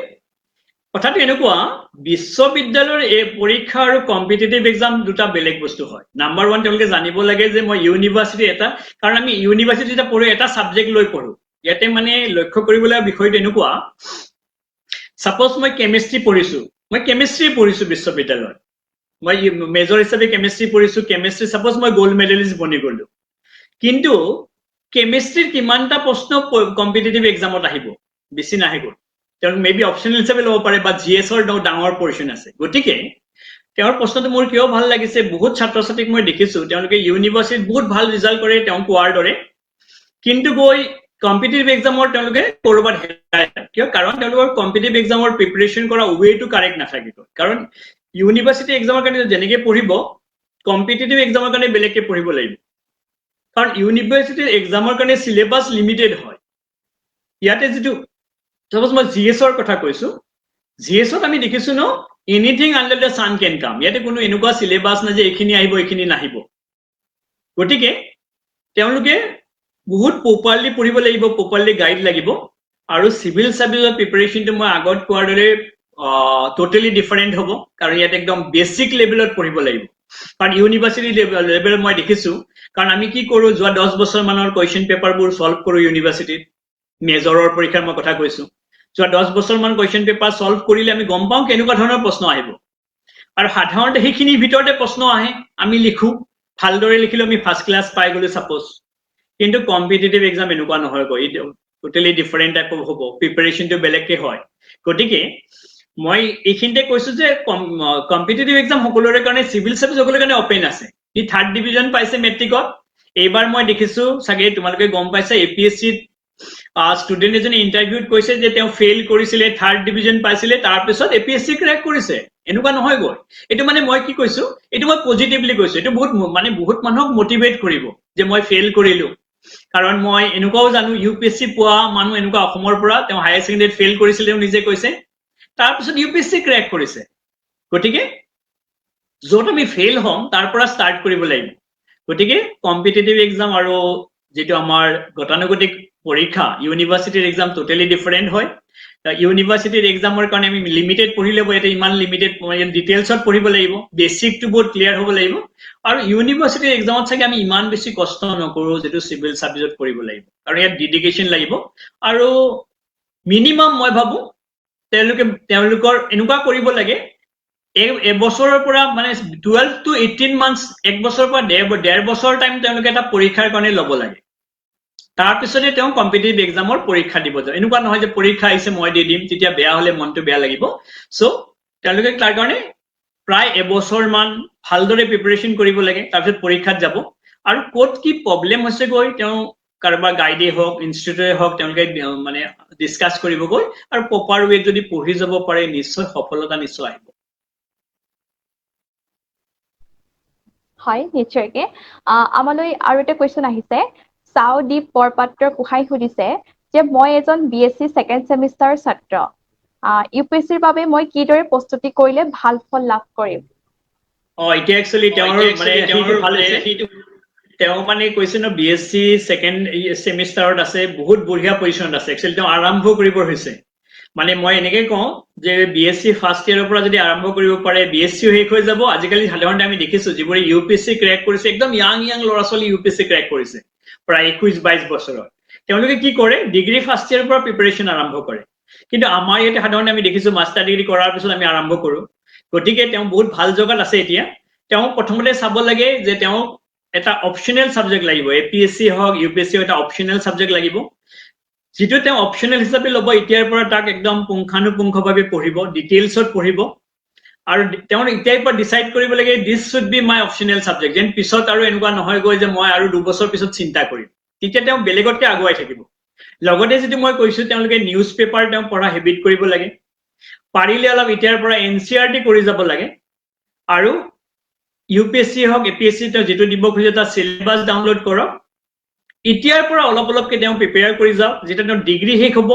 কথাটো এনেকুৱা বিশ্ববিদ্যালয়ৰ এই পৰীক্ষা আৰু কম্পিটিটিভ এক্সাম দুটা বেলেগ বস্তু হয় নাম্বাৰ 1 তেওঁলোকে জানিব লাগে যে মই ইউনিভাৰ্সিটি এটা কাৰণ আমি ইউনিভাৰ্সিটি এটা পঢ়ো এটা সাবজেক্ট লৈ পঢ়ো ইয়াতে মানে লক্ষ্য কৰিবলৈ বিষয়টো এনেকুৱা সাপোজ মই কেমিষ্ট্ৰি পঢ়িছো মই কেমিষ্ট্ৰি পঢ়িছো বিশ্ববিদ্যালয়ত মই মেজৰ হিচাপে কেমিষ্ট্ৰি পঢ়িছো কেমিষ্ট্ৰি সাপোজ মই গোল্ড মেডেলিষ্ট বনি গলো কিন্তু কেমিষ্ট্ৰিৰ কিমানটা প্ৰশ্ন কম্পিটিটিভ এক্সামত আহিব বেছি নাহিব তেওঁ মেবি অপশনাল হিচাপে ল'ব পাৰে বা জিএছৰ ডাঙৰ পৰ্শন আছে গতিকে তেওঁৰ প্ৰশ্নটো মোৰ কিয় ভাল লাগিছে বহুত ছাত্ৰ ছাত্ৰীক মই দেখিছো তেওঁলোকে ইউনিভাৰ্সিটিত বহুত ভাল ৰিজাল্ট কৰে তেওঁ কোৱাৰ দৰে কিন্তু গৈ কম্পিটিটিভ এক্সামৰ তেওঁলোকে কৰবাত হেৰাই কিয় কাৰণ তেওঁলোকৰ কম্পিটিটিভ এক্সামৰ প্ৰিপাৰেচন কৰা ওয়েটো কাৰেক্ট নাথাকিব কাৰণ ইউনিভাৰ্সিটি এক্সামৰ কাৰণে যেনেকৈ পঢ়িব কম্পিটিটিভ এক্সামৰ কাৰণে বেলেগকৈ পঢ়িব লাগিব কাৰণ ইউনিভাৰ্সিটিৰ এক্সামৰ কাৰণে সিলেবাস লিমিটেড হয় ইয়াতে যেটো সাপোজ মই জিএছৰ কথা কৈছো জিএছত আমি দেখিছো ন এনিথিং আন্ডাৰ দ্য সান কেন কাম ইয়াতে কোনো এনেকুৱা সিলেবাস নাই যে এইখিনি আহিব এইখিনি নাহিব গতিকে তেওঁলোকে বহুত প্ৰপাৰলি পঢ়িব লাগিব প্ৰপাৰলি গাইড লাগিব আৰু সিভিল সাৰ্ভিসৰ প্ৰিপাৰেচনটো মই আগত কোৱাৰ দৰে টোটালি ডিফাৰেন্ট হ'ব কাৰণ ইয়াত একদম বেসিক লেভেলত পঢ়িব লাগিব কাৰণ ইউনিভাৰ্সিটি লেভেল মই দেখিছো কাৰণ আমি কি কৰো যোৱা 10 বছৰ মানৰ কোৱেশ্চন পেপাৰবোৰ সলভ কৰো ইউনিভাৰ্সিটিত মেজৰৰ পৰীক্ষাৰ মই কথা কৈছো যোৱা 10 বছৰ মান কোৱেশ্চন পেপাৰ সলভ কৰিলে আমি গম পাওঁ কেনেকুৱা ধৰণৰ প্ৰশ্ন আহিব আৰু সাধাৰণতে সেইখিনি ভিতৰতে প্ৰশ্ন আহে আমি লিখো ভালদৰে লিখিলো আমি ফাৰ্স্ট ক্লাস পাই গলো সাপোজ কিন্তু কম্পিটিটিভ এক্সাম এনেকুৱা নহয় গৈ টোটালি ডিফাৰেন্ট টাইপ হ'ব প্ৰিপাৰেচনটো বেলেগকে হয় গতিকে মই এইখিনিতে কৈছো যে কম্পিটিটিভ এক্সাম সকলোৰে কাৰণে সিভিল সাৰ্ভিস সকলোৰে কাৰণে ওপেন আছে ই 3rd ডিভিজন পাইছে মেট্ৰিকত এইবাৰ মই দেখিছো সাগে তোমালোকে গম পাইছা এপিএসসি ষ্টুডেন্ট এজনে ইন্টাৰভিউত কৈছে যে তেওঁ ফেইল কৰিছিলে 3rd ডিভিজন পাইছিলে তাৰ পিছত এপিএসসি ক্ৰেক কৰিছে এনেকুৱা নহয় গৈ এটো মানে মই কি কৈছো এটো মই পজিটিভলি কৈছো এটো বহুত মানুহক মোটিভেট কৰিব যে মই ফেইল কৰিলো কাৰণ মই এনেকুৱাও জানো ইউপিএসসি পোৱা মানুহ এনেকুৱা অসমৰ পৰা তেওঁ হায়াৰ সেকেন্ডাৰীত ফেইল কৰিছিল তেওঁ নিজে কৈছে তাৰ পিছত ইউপিএসসি ক্ৰেক কৰিছে গতিকে যত আমি ফেইল হম তাৰ পৰা ষ্টাৰ্ট কৰিব লাগিব গতিকে কম্পিটিটিভ এক্সাম আৰু যেটো আমাৰ গতানুগতিক পৰীক্ষা ইউনিভাৰ্সিটিৰ এক্সাম টোটালি ডিফাৰেন্ট হয় ইউনিভাৰ্সিটিৰ এক্সামৰ কাৰণে আমি লিমিটেড পঢ়িলে এটা ইমান লিমিটেড ডিটেইলছত পঢ়িব লাগিব বেসিকটো বহুত ক্লিয়াৰ হ'ব লাগিব আৰু ইউনিভাৰ্সিটিৰ এক্সামত চাগে আমি ইমান বেছি কষ্ট নকৰো যেটো সিভিল সাৰ্ভিসত পঢ়িব লাগিব আৰু ইয়াত ডেডিকেশন লাগিব আৰু মিনিমাম মই ভাবো তেওঁলোকৰ এনেকুৱা কৰিব লাগে এবছৰৰ পৰা মানে 12 to 18 months এক বছৰৰ পৰা 1.5 বছৰ টাইম তেওঁলোকে এটা পৰীক্ষাৰ কাৰণে ল'ব লাগে তাৰ পিছতে তেওঁ কম্পিটিটিভ এক্সামৰ পৰীক্ষা দিব যায় এনেকুৱা নহয় যে পৰীক্ষা আহিছে মই দি দিম তেতিয়া বেয়া হলে মনটো বেয়া লাগিব সো তেওঁলোকে তাৰ কাৰণে প্ৰায় এবছৰ মান ভালদৰে প্ৰিপাৰেচন কৰিব লাগে তাৰ পিছত পৰীক্ষাত যাব আৰু কোত কি প্ৰবলেম হৈছে গৈ তেওঁ কাৰোবাৰ গাইডে হওক ইনষ্টিটিউটে হওক তেওঁলোকে মানে ডিসকাস কৰিব গৈ আৰু প্ৰপাৰ ৱে যদি পঢ়ি যাব পাৰে নিশ্চয় সফলতা নিশ্চয় আহিব হয় নিশ্চয়কৈ আমালৈ আৰু এটা কোৱেশ্চন আহিছে সাউদীপ বৰপাত্ৰ কুহাই সুধিছে যে মই এজন বিএসসি সেকেন্ড সেমিষ্টাৰ ছাত্ৰ ইউপিএসসিৰ বাবে মই কিদৰে প্ৰস্তুতি কৰিলে ভাল ফল লাভ কৰিম এটা একচুয়ালি তেওঁৰ মানে সেইটো ভাল আছে তেওঁ মানে কৈছে ন বিএসসি সেকেন্ড সেমিষ্টাৰত আছে বহুত বঢ়িয়া পজিশনত আছে একচুয়ালি তেওঁ আৰম্ভ কৰিব হৈছে মানে মই এনেকৈ কওঁ যে বিএসসি ফাৰ্স্ট ইয়াৰৰ পৰা যদি আৰম্ভ কৰিব পাৰে বিএসসি শেষ হৈ যাব আজিকালি সাধাৰণতে আমি দেখিছো যিবোৰ ইউপিএসসি ক্ৰেক কৰিছে একদম ইয়াং ল'ৰা ছোৱালী ইউপিএসসি ক্ৰেক কৰিছে প্ৰায় 21-22 বছৰত তেওঁলোকে কি কৰে ডিগ্ৰী ফাৰ্স্ট ইয়াৰৰ পৰা প্ৰিপাৰেচন আৰম্ভ কৰে কিন্তু আমাৰ ইয়াতে সাধাৰণতে আমি দেখিছো মাষ্টাৰ ডিগ্ৰী কৰাৰ পিছত আমি আৰম্ভ কৰো গতিকে তেওঁ বহুত ভাল জগত আছে এতিয়া তেওঁ প্ৰথমতে চাব লাগে যে তেওঁ এটা অপচনেল সাবজেক্ট লাগিব এপিএসসি হওক ইউপিএসসি এটা অপচনেল সাবজেক্ট লাগিব যেটো তেওঁ অপচনেল হিচাপে ল'ব এতিয়াৰ পৰা তাক একদম পুংখানুপুংখভাৱে পঢ়িব ডিটেইলছত পঢ়িব আৰু তেওঁ এতিয়াৰ পৰা ডিসাইড কৰিব লাগে this should be my optional subject যেন পিছত আৰু এনেকুৱা নহয় গৈ যে মই আৰু 2 বছৰ পিছত চিন্তা কৰিম তেতিয়া তেওঁ বেলেগতকে আগুৱাই থাকিব লগতে যদি মই কৈছো তেওঁলোকে নিউজ পেপাৰ তেওঁ পঢ়া হেবিট কৰিব লাগে পাৰিলে অলপ এতিয়াৰ পৰা এনসিআৰটি কৰি যাব লাগে আৰু ইউপিএসসি হওক এপিএসসি তেওঁ যেটো দিব খোজে তাৰ সিলেবাস ডাউনলোড কৰক এতিয়াৰ পৰা অলপ অলপকে তেওঁ প্ৰিপেয়াৰ কৰি যাওক যেতিয়া তেওঁ ডিগ্ৰী শেষ হ'ব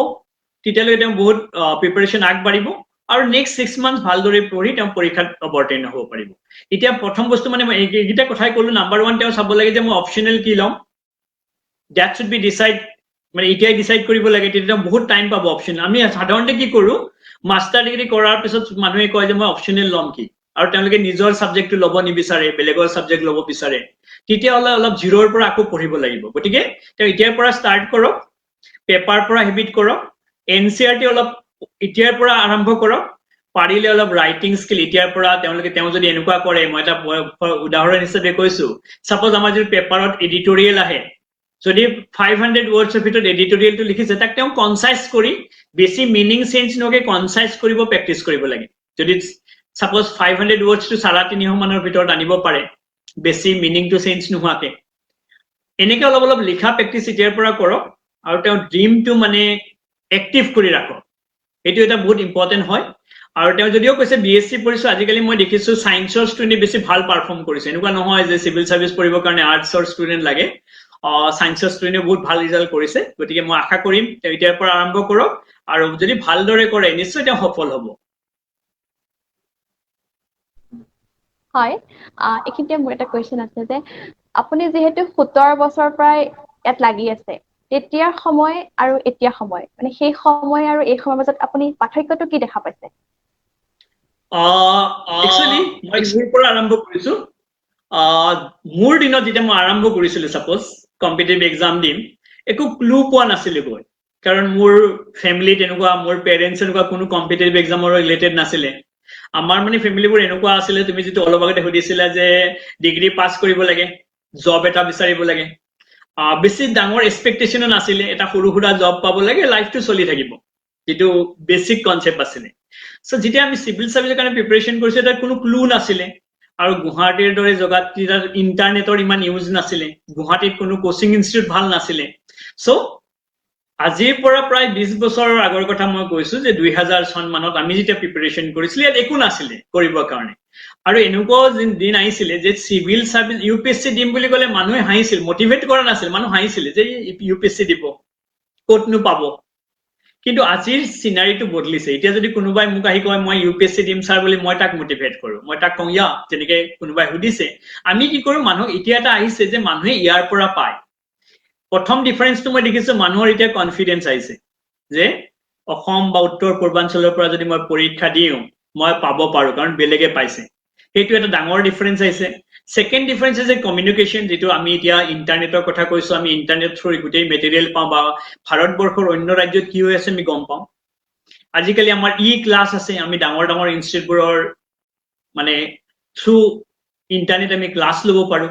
তেতিয়ালৈকে তেওঁ বহুত প্ৰিপাৰেচন আগবাঢ়িব আৰু নেক্সট 6 মান্থ ভালদৰে পঢ়ি তেওঁ পৰীক্ষাত অৱতীৰ্ণ হ'ব পাৰিব এতিয়া প্ৰথম বস্তু মানে মই এইকেইটা কথাই ক'লো নাম্বাৰ 1 তেওঁ চাব লাগে যে মই অপচনেল কি লম দ্যাট শুড বি ডিসাইড মানে এতিয়াই ডিসাইড কৰিব লাগে তেতিয়া বহুত টাইম পাব অপচন আমি সাধাৰণতে কি কৰো মাষ্টাৰ ডিগ্ৰী কৰাৰ পিছত মানুহে কয় যে মই অপচনেল লম কি আৰু তেওঁলোকে নিজৰ সাবজেক্টটো ল'ব নিবিচাৰে বেলেগৰ সাবজেক্ট ল'ব বিচাৰে তেতিয়া অলপ জিৰোৰ পৰা আকৌ পঢ়িব লাগিব গতিকে তেওঁ এতিয়াৰ পৰা ষ্টাৰ্ট কৰক পেপাৰ পৰা হেবিট কৰক এনসিআৰটি অলপ এতিয়াৰ পৰা আৰম্ভ কৰক পাৰিলে অলপ ৰাইটিং স্কিল এতিয়াৰ পৰা তেওঁ যদি এনেকুৱা কৰে মই এটা উদাহৰণ হিচাপে কৈছো সাপোজ আমাৰ যদি পেপাৰত এডিটৰিয়েল আহে যদি 500 ওয়াৰ্ডসৰ ভিতৰত এডিটৰিয়েলটো লিখিছে তাক তেওঁ কনসাইজ কৰি বেছি মিনিং চেঞ্জ নকে কনসাইজ কৰিব প্ৰেক্টিস কৰিব লাগে যদি সাপোজ 500 ওয়াৰ্ডসটো 3.5 মানৰ ভিতৰত আনিব পাৰে বেছি মিনিংটো চেঞ্জ নোহোৱাকে এনেকে অলপ লিখা প্ৰেক্টিস এতিয়াৰ পৰা কৰক আৰু তেওঁ ড্ৰিমটো মানে এক্টিভ কৰি ৰাখক এটো এটা বহুত ইম্পৰ্টেন্ট হয় আৰু তেওঁ যদিও কৈছে বিএসসি পঢ়িছো আজিকালি মই দেখিছো সায়েন্সৰ ষ্টুডেন্ট বেছি ভাল পাৰফৰ্ম কৰিছে এনেকুৱা নহয় যে সিভিল সাৰ্ভিস পঢ়িবৰ কাৰণে আৰ্টছৰ ষ্টুডেন্ট লাগে সায়েন্সৰ ষ্টুডেন্টে বহুত ভাল ৰিজাল্ট কৰিছে গতিকে মই আশা কৰিম তেওঁ এতিয়াৰ পৰা আৰম্ভ কৰক আৰু যদি ভালদৰে কৰে নিশ্চয় তেওঁ সফল হ'ব হয় এইখিনিতে মোৰ এটা কোৱেশ্চন আছে যে আপুনি যেহেতু 17 বছৰ প্ৰায় ইয়াত লাগি আছে তেতিয়াৰ সময় আৰু এতিয়া সময় মানে সেই সময় আৰু এই সময়ৰ মাজত আপুনি পাৰ্থক্যটো কি দেখা পাইছে একচুয়ালি মই মোৰ পৰা আৰম্ভ কৰিছো মোৰ দিনত যেতিয়া মই আৰম্ভ কৰিছিলো সাপোজ কম্পিটিটিভ এক্সাম দিম একো ক্লু পোৱা নাছিলে গৈ কাৰণ মোৰ ফ্যামিলি তেনেকুৱা মোৰ পেৰেন্টছ এনেকুৱা কোনো কম্পিটিটিভ এক্সামৰ ৰিলেটেড নাছিলে আমাৰ মানে ফ্যামিলিবোৰ এনেকুৱা আছিল তুমি যেটো অলপ আগতে সুধিছিলা যে ডিগ্ৰী পাস কৰিব লাগে জব এটা বিচাৰিব লাগে বেছি ডাঙৰ এক্সপেক্টেশনও নাছিলে এটা সৰু সৰু জব পাব লাগে লাইফটো চলি থাকিব যেটো বেসিক কনসেপ্ট আছিল সো যেতিয়া আমি সিভিল সাৰ্ভিসৰ কাৰণে প্ৰিপাৰেচন কৰিছো তাৰ কোনো ক্লু নাছিলে আৰু গুৱাহাটীৰ দৰে জগাত ইন্টাৰনেটৰ ইমান ইউজ নাছিলে গুৱাহাটীত কোনো কোচিং ইনষ্টিটিউট ভাল নাছিলে সো আজিৰ পৰা প্ৰায় 20 বছৰৰ আগৰ কথা মই কৈছো যে 2000 চন মানত আমি যেতিয়া প্ৰিপাৰেচন কৰিছিলো ইয়াত একো নাছিলে কৰিবৰ কাৰণে আৰু এনেকুৱা দিন আহিছিলে যে সিভিল সাৰ্ভিস ইউপিএসসি দিম বুলি ক'লে মানুহে হাঁহিছিল মোটিভেট কৰা নাছিল মানুহ হাঁহিছিল যে ইউপিএসসি দিব ক'তনো পাব কিন্তু আজিৰ সিনাৰিটো বদলিছে এতিয়া যদি কোনোবাই মোক আহি কয় মই ইউপিএসসি দিম স্যাৰ বুলি মই তাক মোটিভেট কৰো মই তাক কওঁ ইয়া যেনেকৈ কোনোবাই সুধিছে আমি কি কৰো মানুহ এতিয়া এটা আহিছে যে মানুহে ইয়াৰ পৰা পায় প্ৰথম ডিফাৰেন্সটো মই দেখিছো মানুহৰ এতিয়া কনফিডেন্স আহিছে যে অসম বা উত্তৰ পূৰ্বাঞ্চলৰ পৰা যদি মই পৰীক্ষা দিও মই পাব পাৰো কাৰণ বেলেগে পাইছে সেইটো এটা ডাঙৰ ডিফাৰেন্স আহিছে সেকেন্ড ডিফাৰেন্স ইজ কমিউনিকেশন যেটো আমি এতিয়া ইন্টাৰনেটৰ কথা কৈছো আমি ইন্টাৰনেট থ্ৰু গুটেই মেটেৰিয়েল পাওঁ বা ভাৰতবৰ্ষৰ অন্য ৰাজ্যত কি হৈ আছে আমি গম পাওঁ আজিকালি আমাৰ ক্লাছ আছে আমি ডাঙৰ ডাঙৰ ইনষ্টিটিউটবোৰৰ মানে থ্ৰু ইন্টাৰনেট আমি ক্লাছ ল'ব পাৰো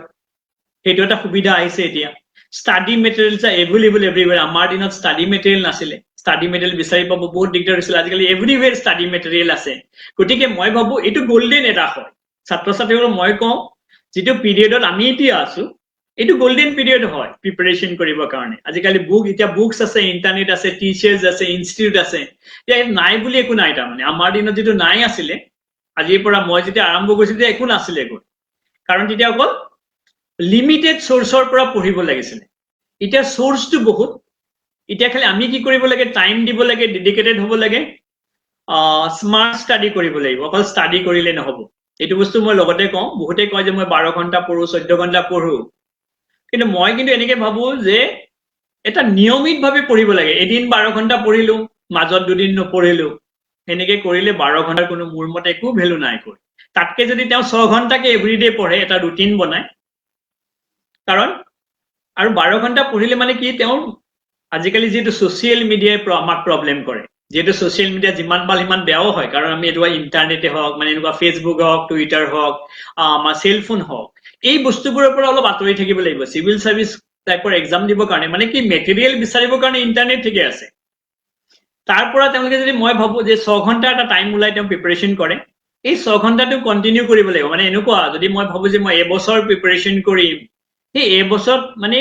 সেইটো এটা সুবিধা আহিছে এতিয়া স্টাডি মেটেৰিয়েলছ আৰ এভেইলেবল এভৰিৱেৰ আমাৰ দিনত স্টাডি মেটেৰিয়েল নাছিলে স্টাডি মেটেৰিয়েল বিচাৰি পাব বহুত দিগদাৰ হৈছিল আজিকালি এভৰিৱেৰ স্টাডি মেটেৰিয়েল আছে গতিকে মই ভাবো এইটো গোল্ডেন এটা হয় ছাত্ৰ ছাত্ৰীসকলক মই কওঁ যেটো পিৰিয়ডত আমি এতিয়া আছো এইটো গোল্ডেন পিৰিয়ড হয় প্ৰিপাৰেচন কৰিবৰ কাৰণে আজিকালি বুকস আছে ইন্টাৰনেট আছে টিচাৰ্স আছে ইনষ্টিটিউট আছে এতিয়া নাই বুলি একো নাই তাৰমানে আমাৰ দিনত যেটো নাই আছিলে আজিৰ পৰা মই যেতিয়া আৰম্ভ কৰিছিলো তেতিয়া একো নাছিলে কাৰণ তেতিয়া অকল লিমিটেড সোৰ্সৰ পৰা পঢ়িব লাগিছিল এতিয়া সোৰ্সটো বহুত এতিয়া খালি আমি কি কৰিব লাগে টাইম দিব লাগে ডেডিকেটেড হ'ব লাগে স্মাৰ্ট ষ্টাডি কৰিব লাগিব অকল ষ্টাডি কৰিলে নহব এইটো বস্তু মই লগতে কওঁ বহুতে কয় যে মই 12 ঘণ্টা পঢ়ো 14 ঘণ্টা পঢ়ো কিন্তু মই কিন্তু এনেকে ভাবো যে এটা নিয়মিতভাৱে পঢ়িব লাগে এদিন 12 ঘণ্টা পঢ়িলো মাজত দুদিন নপঢ়িলো এনেকে কৰিলে 12 ঘণ্টাৰ কোনো মোৰ মতে একো ভ্যালু নাই কৈ তাতকে যদি তেওঁ 6 ঘণ্টাকে এভৰিডে পঢ়ে এটা ৰুটিন বনায় কাৰণ আৰু 12 ঘণ্টা পঢ়িলে মানে কি তেওঁ আজিকালি যেটো সোশ্যাল মিডিয়াই আমাক প্ৰবলেম কৰে যেহেতু ছ'চিয়েল মিডিয়া যিমান ভাল সিমান বেয়াও হয়, কাৰণ আমি এইটো ইণ্টাৰনেটে হওক, মানে এনেকুৱা ফেচবুক হওক, টুইটাৰ হওক, আমাৰ চেলফোন হওক, এই বস্তুবোৰৰ পৰা অলপ আঁতৰি থাকিব লাগিব। চিভিল চাৰ্ভিচ টাইপৰ এক্সাম দিবৰ কাৰণে মানে কি মেটেৰিয়েল বিচাৰিবৰ কাৰণে ইণ্টাৰনেট ঠিকে আছে। তাৰ পৰা তেওঁলোকে যদি মই ভাবো যে 6 ঘণ্টা এটা টাইম ওলাই তেওঁ প্ৰিপাৰেশ্যন কৰে, এই 6 ঘণ্টাটো কণ্টিনিউ কৰিব লাগিব। মানে এনেকুৱা যদি মই ভাবো যে মই এবছৰ প্ৰিপাৰেশ্যন কৰিম, সেই এবছৰত মানে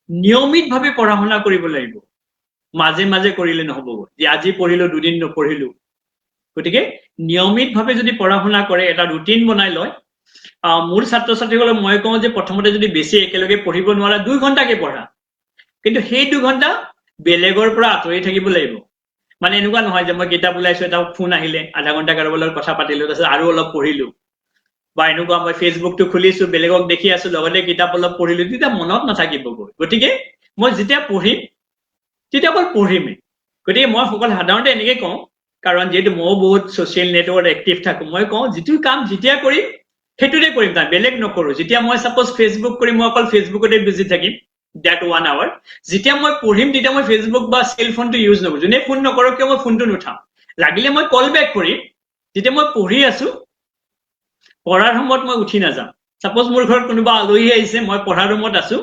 নিয়মিতভাৱে পঢ়া শুনা কৰিব লাগিব। মাজে মাজে কৰিলে নহ'ব, যে আজি পঢ়িলো দুদিন নপঢ়িলো। গতিকে নিয়মিতভাৱে যদি পঢ়া শুনা কৰে, এটা ৰুটিন বনাই লয়, মোৰ ছাত্ৰ ছাত্ৰীসকলক মই কওঁ যে প্ৰথমতে যদি বেছি একেলগে পঢ়িব নোৱাৰা 2 ঘণ্টাকে পঢ়া, কিন্তু সেই 2 ঘণ্টা বেলেগৰ পৰা আঁতৰি থাকিব লাগিব। মানে এনেকুৱা নহয় যে মই কিতাপ ওলাইছো, এটা ফোন আহিলে আধা ঘণ্টা কাৰোবাৰ লগত কথা পাতিলো, তাৰপিছত আৰু অলপ পঢ়িলো, বা এনেকুৱা মই ফেচবুকটো খুলিছো, বেলেগক দেখি আছো, লগতে কিতাপ অলপ পঢ়িলো, তেতিয়া মনত নাথাকিবগৈ। গতিকে মই যেতিয়া পঢ়িম তেতিয়া অকল পঢ়িমেই। গতিকে মই সাধাৰণতে এনেকে কওঁ, কাৰণ যিহেতু ময়ো বহুত ছ'চিয়েল নেটৱৰ্কত এক্টিভ থাকো, মই কওঁ যিটো কাম যেতিয়া কৰিম সেইটোতে কৰিম, তাৰ বেলেগ নকৰো। যেতিয়া মই ছাপ'জ ফেচবুক কৰিম, মই অকল ফেচবুকতে বিজি থাকিম that 1 hour। যেতিয়া মই পঢ়িম তেতিয়া মই ফেচবুক বা চেল ফোনটো ইউজ নকৰো। যোনে ফোন নকৰক কিয় মই ফোনটো নুঠাম, লাগিলে মই কল বেক কৰিম। যেতিয়া মই পঢ়ি আছো, পঢ়াৰ সময়ত মই উঠি নাযাম। ছাপ'জ মোৰ ঘৰত কোনোবা আলহী আহিছে, মই পঢ়াৰ ৰুমত আছো,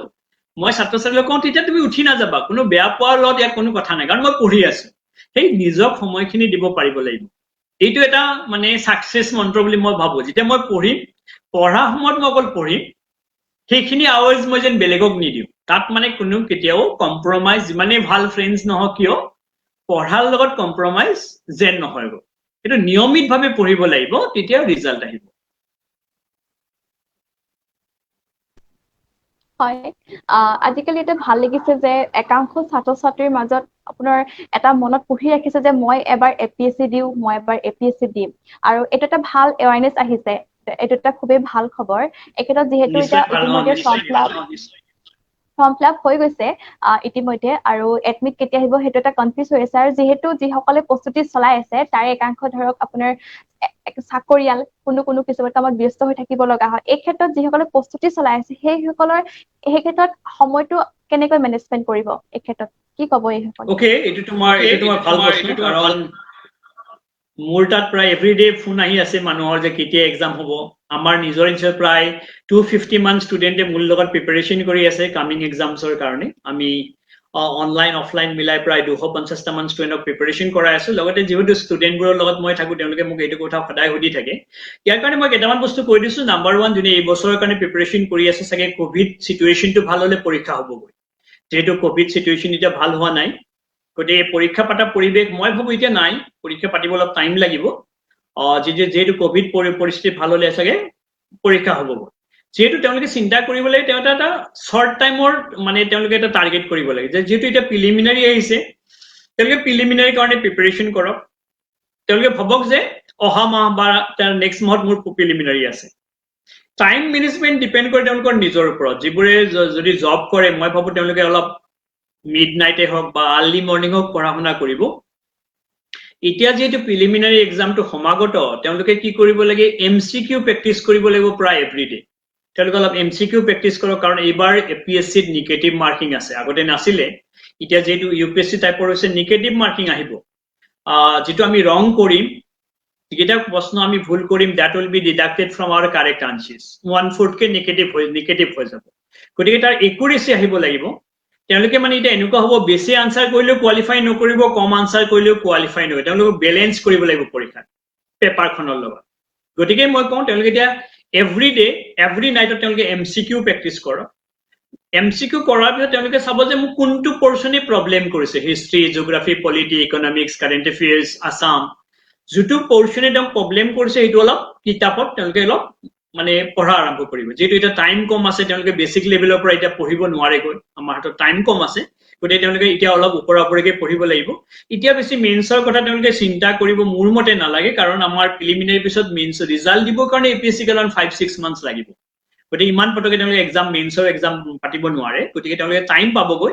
মই ছাত্ৰ ছাত্ৰীক কওঁ তেতিয়া তুমি উঠি নাযাবা, কোনো বেয়া পোৱাৰ লগত ইয়াত কোনো কথা নাই, কাৰণ মই পঢ়ি আছো। সেই নিজক সময়খিনি দিব পাৰিব লাগিব। এইটো এটা মানে ছাকচেছ মন্ত্ৰ বুলি মই ভাবো। যেতিয়া মই পঢ়িম, পঢ়া সময়ত মই অকল পঢ়িম, সেইখিনি আৱাজ মই যেন বেলেগক নিদিওঁ। তাত মানে কোনো কেতিয়াও কম্প্ৰমাইজ, যিমানেই ভাল ফ্ৰেণ্ডছ নহওক কিয়, পঢ়াৰ লগত কম্প্ৰমাইজ যেন নহয়। এইটো নিয়মিতভাৱে পঢ়িব লাগিব, তেতিয়া ৰিজাল্ট আহিব। হয়, আজিকালি এটা ভাল লাগিছে যে একাংশ ছাত্ৰ ছাত্ৰীৰ মাজত আপোনাৰ এটা মনত পুহি ৰাখিছে যে মই এবাৰ APSC দিওঁ, মই এবাৰ APSC দিম, আৰু এইটো এটা ভাল এৱাৰনেছ আহিছে। এইটো এটা খুবেই ভাল খবৰ। একেটা যিহেতু এতিয়া ইতিমধ্যে ফৰ্ম ফিল আপ হৈ গৈছে ইতিমধ্যে, আৰু এডমিট কেতিয়া আহিব সেইটো এটা কনফিউজ হৈ আছে। আৰু যিহেতু যিসকলে প্ৰস্তুতি চলাই আছে তাৰে একাংশ ধৰক আপোনাৰ চাকৰিয়াল, কোনো কিছুমান কামত ব্যস্ত হৈ থাকিব লগা হয়। এই ক্ষেত্ৰত যিসকলে প্ৰস্তুতি চলাই আছে সেই ক্ষেত্ৰত সময়টো কেনেকৈ মেনেজমেণ্ট কৰিব, এই ক্ষেত্ৰত কি ক'ব এইসকলে? অ'কে, এইটো তোমাৰ ভাল প্ৰশ্ন, কাৰণ মোৰ তাত প্ৰায় এভৰিডে ফোন আহি আছে মানুহৰ যে কেতিয়া এক্সাম হ'ব। আমাৰ নিজৰ ইনষ্টিটিউট প্ৰায় 250 মান ষ্টুডেণ্টে মোৰ লগত প্ৰিপাৰেশ্যন কৰি আছে কামিং এক্সামছৰ কাৰণে। আমি অনলাইন অফলাইন মিলাই প্ৰায় 250টা মান ষ্টুডেণ্টক প্ৰিপাৰেশ্যন কৰাই আছো। লগতে যিহেতু ষ্টুডেণ্টবোৰৰ লগত মই থাকো, তেওঁলোকে মোক এইটো কথা সদায় সুধি থাকে। ইয়াৰ কাৰণে মই কেইটামান বস্তু কৈ দিছো। নাম্বাৰ 1, যোনে এই বছৰৰ কাৰণে প্ৰিপাৰেশ্যন কৰি আছে, চাগে ক'ভিড চিটুৱেশ্যনটো ভাল হ'লে পৰীক্ষা হ'বগৈ। যেহেতু ক'ভিড চিটুৱেশ্যন এতিয়া ভাল হোৱা নাই, গতিকে পৰীক্ষা পাতা পৰিৱেশ মই ভাবো এতিয়া নাই। পৰীক্ষা পাতিব অলপ টাইম লাগিব। যেহেতু ক'ভিড পৰিস্থিতি ভাল হ'লে চাগে পৰীক্ষা হ'বগৈ। যেহেতু তেওঁলোকে চিন্তা কৰিব লাগে, তেওঁ এটা শ্বৰ্ট টাইমৰ মানে তেওঁলোকে এটা টাৰ্গেট কৰিব লাগে, যে যিহেতু এতিয়া প্ৰিলিমিনাৰী আহিছে, তেওঁলোকে প্ৰিলিমিনাৰীৰ কাৰণে প্ৰিপাৰেশ্যন কৰক। তেওঁলোকে ভাবক যে অহা মাহ বা নেক্সট মাহত মোৰ প্ৰিলিমিনাৰী আছে। টাইম মেনেজমেণ্ট ডিপেণ্ড কৰে তেওঁলোকৰ নিজৰ ওপৰত। যিবোৰে যদি জব কৰে, মই ভাবো তেওঁলোকে অলপ মিড নাইটে হওক বা আৰ্লি মৰ্ণিং হওক পঢ়া শুনা কৰিব। এতিয়া যিহেতু প্ৰিলিমিনাৰী এক্সামটো সমাগত, তেওঁলোকে কি কৰিব লাগে, MCQ প্ৰেক্টিচ কৰিব লাগিব প্ৰায় এভৰিডে। তেওঁলোকে অলপ MCQ প্ৰেক্টিচ কৰক, কাৰণ এইবাৰ APSCত নিগেটিভ মাৰ্কিং আছে, আগতে নাছিলে। এতিয়া যিহেতু UPSC টাইপৰ হৈছে, নিগেটিভ মাৰ্কিং আহিব। যিটো আমি ৰং কৰিম, যিকেইটা প্ৰশ্ন আমি ভুল কৰিম, that will be deducted from our correct answers. 1/4কে নিগেটিভ হৈ যাব। গতিকে তাৰ একুৰেচি আহিব লাগিব। তেওঁলোকে মানে এতিয়া এনেকুৱা হ'ব, বেছি আনচাৰ কৰিলেও কোৱালিফাই নকৰিব, কম আনচাৰ কৰিলেও কোৱালিফাই নকৰিব। তেওঁলোকে বেলেঞ্চ কৰিব লাগিব পৰীক্ষাত পেপাৰখনৰ লগত। গতিকে মই কওঁ তেওঁলোকে এতিয়া এভৰি নাইটত তেওঁলোকে MCQ প্ৰেক্টিচ কৰক। MCQ কৰাৰ পিছত তেওঁলোকে চাব যে মোক কোনটো পৰ্চনে প্ৰব্লেম কৰিছে, history, geography, polity, economics, current affairs, Assam. যিটো পৰ্চনে তেওঁক প্ৰব্লেম কৰিছে, সেইটো অলপ কিতাপত তেওঁলোকে অলপ মানে পঢ়া আৰম্ভ কৰিব। যিহেতু এতিয়া টাইম কম আছে, তেওঁলোকে বেছিক লেভেলৰ পৰা এতিয়া পঢ়িব নোৱাৰেগৈ, আমাৰ হাতত টাইম কম আছে। গতিকে তেওঁলোকে এতিয়া অলপ ওপৰা ওপৰিকে পঢ়িব লাগিব। এতিয়া বেছি মেইনছৰ কথা তেওঁলোকে চিন্তা কৰিব মোৰ মতে নালাগে, কাৰণ আমাৰ প্ৰিলিমিনাৰীৰ পিছত মেইনছ ৰিজাল্ট দিবৰ কাৰণে APSCক কাৰণ 5-6 মান্থছ লাগিব। গতিকে ইমান পটকে তেওঁলোকে মেইনছৰ এক্সাম পাতিব নোৱাৰে। গতিকে তেওঁলোকে টাইম পাবগৈ।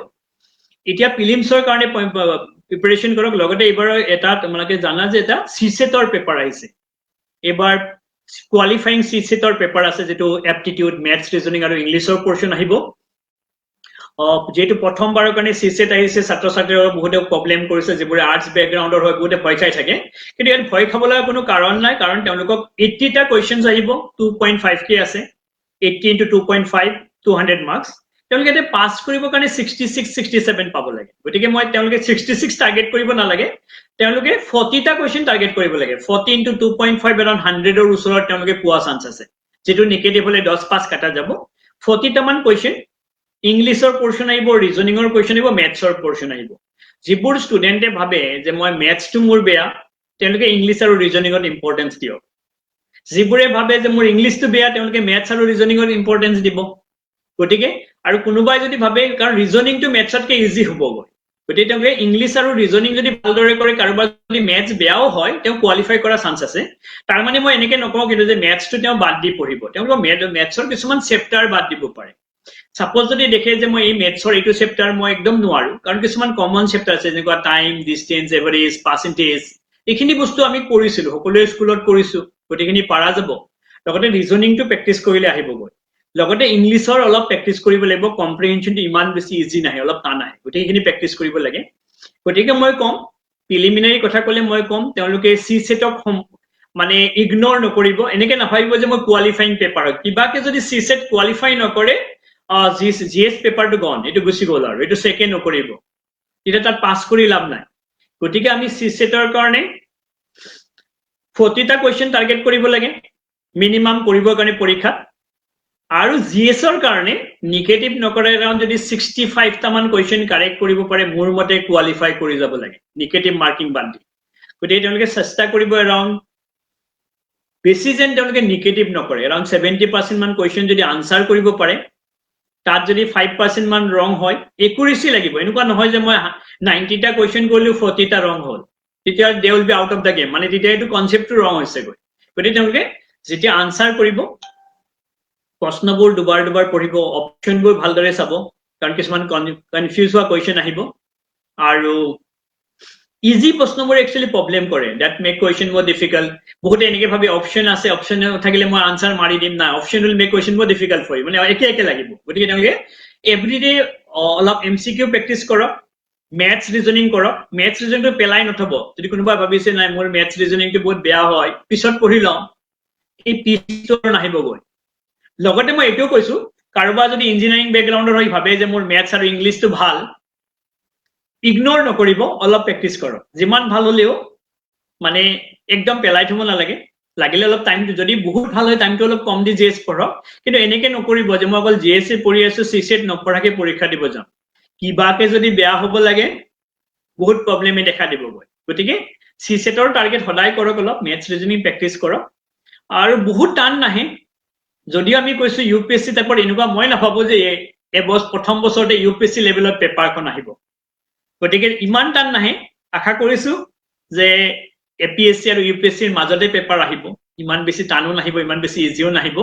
এতিয়া প্ৰিলিমছৰ কাৰণে প্ৰিপাৰেশ্যন কৰক। লগতে এইবাৰ এটা তোমালোকে জানা যে এটা CSET-ৰ পেপাৰ আহিছে। এইবাৰ কোৱালিফাইং CSET-ৰ পেপাৰ আছে, যিটো এপটিটিউড, মেথছ, ৰিজনিং আৰু ইংলিছৰ পৰ্চন আহিব। যেহেতু প্ৰথমবাৰৰ কাৰণে CSET আহিছে ছাত্ৰ ছাত্ৰীৰ বহুতে প্ৰব্লেম কৰিছে যিবোৰে আৰ্টছ বেকগ্ৰাউণ্ডৰ হয় বহুতে ভয় খাই থাকে কিন্তু ইয়াত ভয় খাবলৈ কোনো কাৰণ নাই কাৰণ তেওঁলোকক 80টা কোৱেশ্চনছ আহিব 2.5k আছে 80 into 2.5 200 মাৰ্কছ তেওঁলোকে পাছ কৰিবৰ কাৰণে 66 67 পাব লাগে গতিকে মই তেওঁলোকে 66 টাৰ্গেট কৰিব নালাগে তেওঁলোকে 40টা কোৱেশ্চন টাৰ্গেট কৰিব লাগে 40 into 2.5 around 100ৰ ওচৰত তেওঁলোকে পোৱা চান্স আছে যেটো নেগেটিভ হলে 10 পাস কাটা যাব 40টা মান কোৱেশ্চন ইংলিছৰ পোৰশন আহিব ৰিজনিংৰ কোৱেশ্চন আহিব মেথছৰ পোৰশন আহিব যিবোৰ ষ্টুডেন্টে ভাবে যে মই মেথছটো মোৰ বেয়া তেওঁলোকে ইংলিছ আৰু ৰিজনিংত ইম্পৰ্টেন্স দিও যিবোৰে ভাবে যে মোৰ ইংলিছটো বেয়া তেওঁলোকে মেথছ আৰু ৰিজনিংত ইম্পৰ্টেন্স দিব গতিকে আৰু কোনোবাই যদি ভাবে কাৰণ ৰিজনিংটো মেথছতকৈ ইজি হ'ব গতিকে তেওঁলোকে ইংলিছ আৰু ৰিজনিং যদি ভালদৰে কৰে কাৰোবাৰ যদি মেথছ বেয়াও হয় তেওঁ কোৱালিফাই কৰা চান্স আছে তাৰ মানে মই এনেকৈ নকওঁ কিন্তু যে মেথছটো তেওঁ বাদ দি পঢ়িব তেওঁলোকে মেথছৰ কিছুমান চেপ্টাৰ বাদ দিব পাৰে সাপোজ যদি দেখে যে মই এই মেথছৰ এইটো চেপ্টাৰ মই একদম নোৱাৰো কাৰণ কিছুমান কমন চেপ্টাৰ আছে যেনেকুৱা টাইম ডিসটেন্স এভাৰেজ পাৰ্চেন্টেজ এইখিনি বস্তু আমি কৰিছিলো সকলোৱে স্কুলত কৰিছো গতিখিনি পাৰা যাব লগতে ৰিজনিংটো প্ৰেক্টিস কৰিলে আহিবগৈ লগতে ইংলিছৰ অলপ প্ৰেক্টিস কৰিব লাগিব কম্প্ৰিহেনশনটো ইমান বেছি ইজি নাই অলপ টান আহে গতিখিনি প্ৰেক্টিস কৰিব লাগে গতিকে মই কম প্ৰিলিমিনাৰী কথা কলে মই কম তেওঁলোকে CSETক মানে ইগনোৰ নকৰিব এনেকে নাভাবিব যে মই কোৱালিফাইং পেপাৰ কিবাকে যদি CSET কোৱালিফাই নকৰে GS পেপাৰটো গন এটো গুছি গল আৰু এটো সেকেন্ড নকৰিব এটা তাত পাস কৰি লাভ নাই গতিকে আমি CSETৰ কাৰণে 40টা কোৱেশ্চন টাৰ্গেট কৰিব লাগে মিনিমাম কৰিবৰ কাৰণে পৰীক্ষা আৰু GSৰ কাৰণে নেগেটিভ নকৰে এৰাউণ্ড যদি 65টা মান কোৱেশ্চন কাৰেক্ট কৰিব পাৰে মোৰ মতে কোৱালিফাই কৰি যাব লাগে নেগেটিভ মাৰ্কিং বাদ দি গতিকে তেওঁলোকে চেষ্টা কৰিব এৰাউণ্ড বেছি যেন তেওঁলোকে নেগেটিভ নকৰে এৰাউণ্ড 70% মান কোৱেশ্চন যদি আনসাৰ কৰিব পাৰে তাত যদি 5% মান ৰং হয় একুৰেসি লাগিব এনেকুৱা নহয় যে মই 90টা কোৱেশ্চন কৰিলো 40টা ৰং হল তেতিয়া they will be out of the game মানে তেতিয়া এটো কনসেপ্টটো ৰং হৈছে গতিকে তেওঁলোকে যেতিয়া আনসাৰ কৰিব প্ৰশ্নবোৰ দুবাৰ দুবাৰ পঢ়িব অপচনবোৰ ভালদৰে চাব কাৰণ কিছুমান কনফিউজ হোৱা কোৱেশ্চন আহিব আৰু ইজি প্ৰশ্নবোৰ একচুয়ালি প্ৰবলেম কৰে that make question more difficult বহুতে এনেকে ভাবে অপচন আছে অপচন থাকিলে মই আনসাৰ মাৰি দিম না option will make question more difficult for you মানে একে একে লাগিব গতিকে তেওঁলোকে এভৰিডে অলপ MCQ প্ৰেক্টিস কৰক মেথছ ৰিজনিং কৰক মেথছ ৰিজনিংটো পেলাই নথব যদি কোনোবা ভাবিছে নাই মোৰ মেথছ ৰিজনিংটো বহুত বেয়া হয় পিছত পঢ়ি লম এই পিছৰ নাহিবগৈ লগতে মই এটো কৈছো কাৰোবা যদি ইঞ্জিনিয়াৰিং ব্যাকগ্ৰাউণ্ডৰ হৈ ভাবে যে মোৰ মেথছ আৰু ইংলিছটো ভাল ইগনোৰ নকৰিব অলপ প্ৰেক্টিস কৰক যিমান ভাল হলেও মানে একদম পেলাই থব নালাগে লাগিলে অলপ টাইমটো যদি বহুত ভাল হয় টাইমটো অলপ কম দি GS পঢ়ক কিন্তু এনেকে নকৰিব যে মই অকল GS পঢ়ি আছো CSET নপঢ়াকে পৰীক্ষা দিব যাম কিবাকে যদি বেয়া হ'ব লাগে বহুত প্ৰবলেমে দেখা দিবগৈ গতিকে CSETৰ টাৰ্গেট সদায় কৰক অলপ মেথছ ৰিজনিং প্ৰেক্টিস কৰক আৰু বহুত টান নাহে যদিও আমি কৈছো UPSC টাইপৰ এনেকুৱা মই নাভাবো যে প্ৰথম বছৰতে UPSC লেভেলত পেপাৰখন আহিব গতিকে ইমান টান নাহে আশা কৰিছো যে APSC আৰু UPSC ৰ মাজতে পেপাৰ আহিব ইমান বেছি টানো নাহিব ইমান বেছি ইজিও নাহিব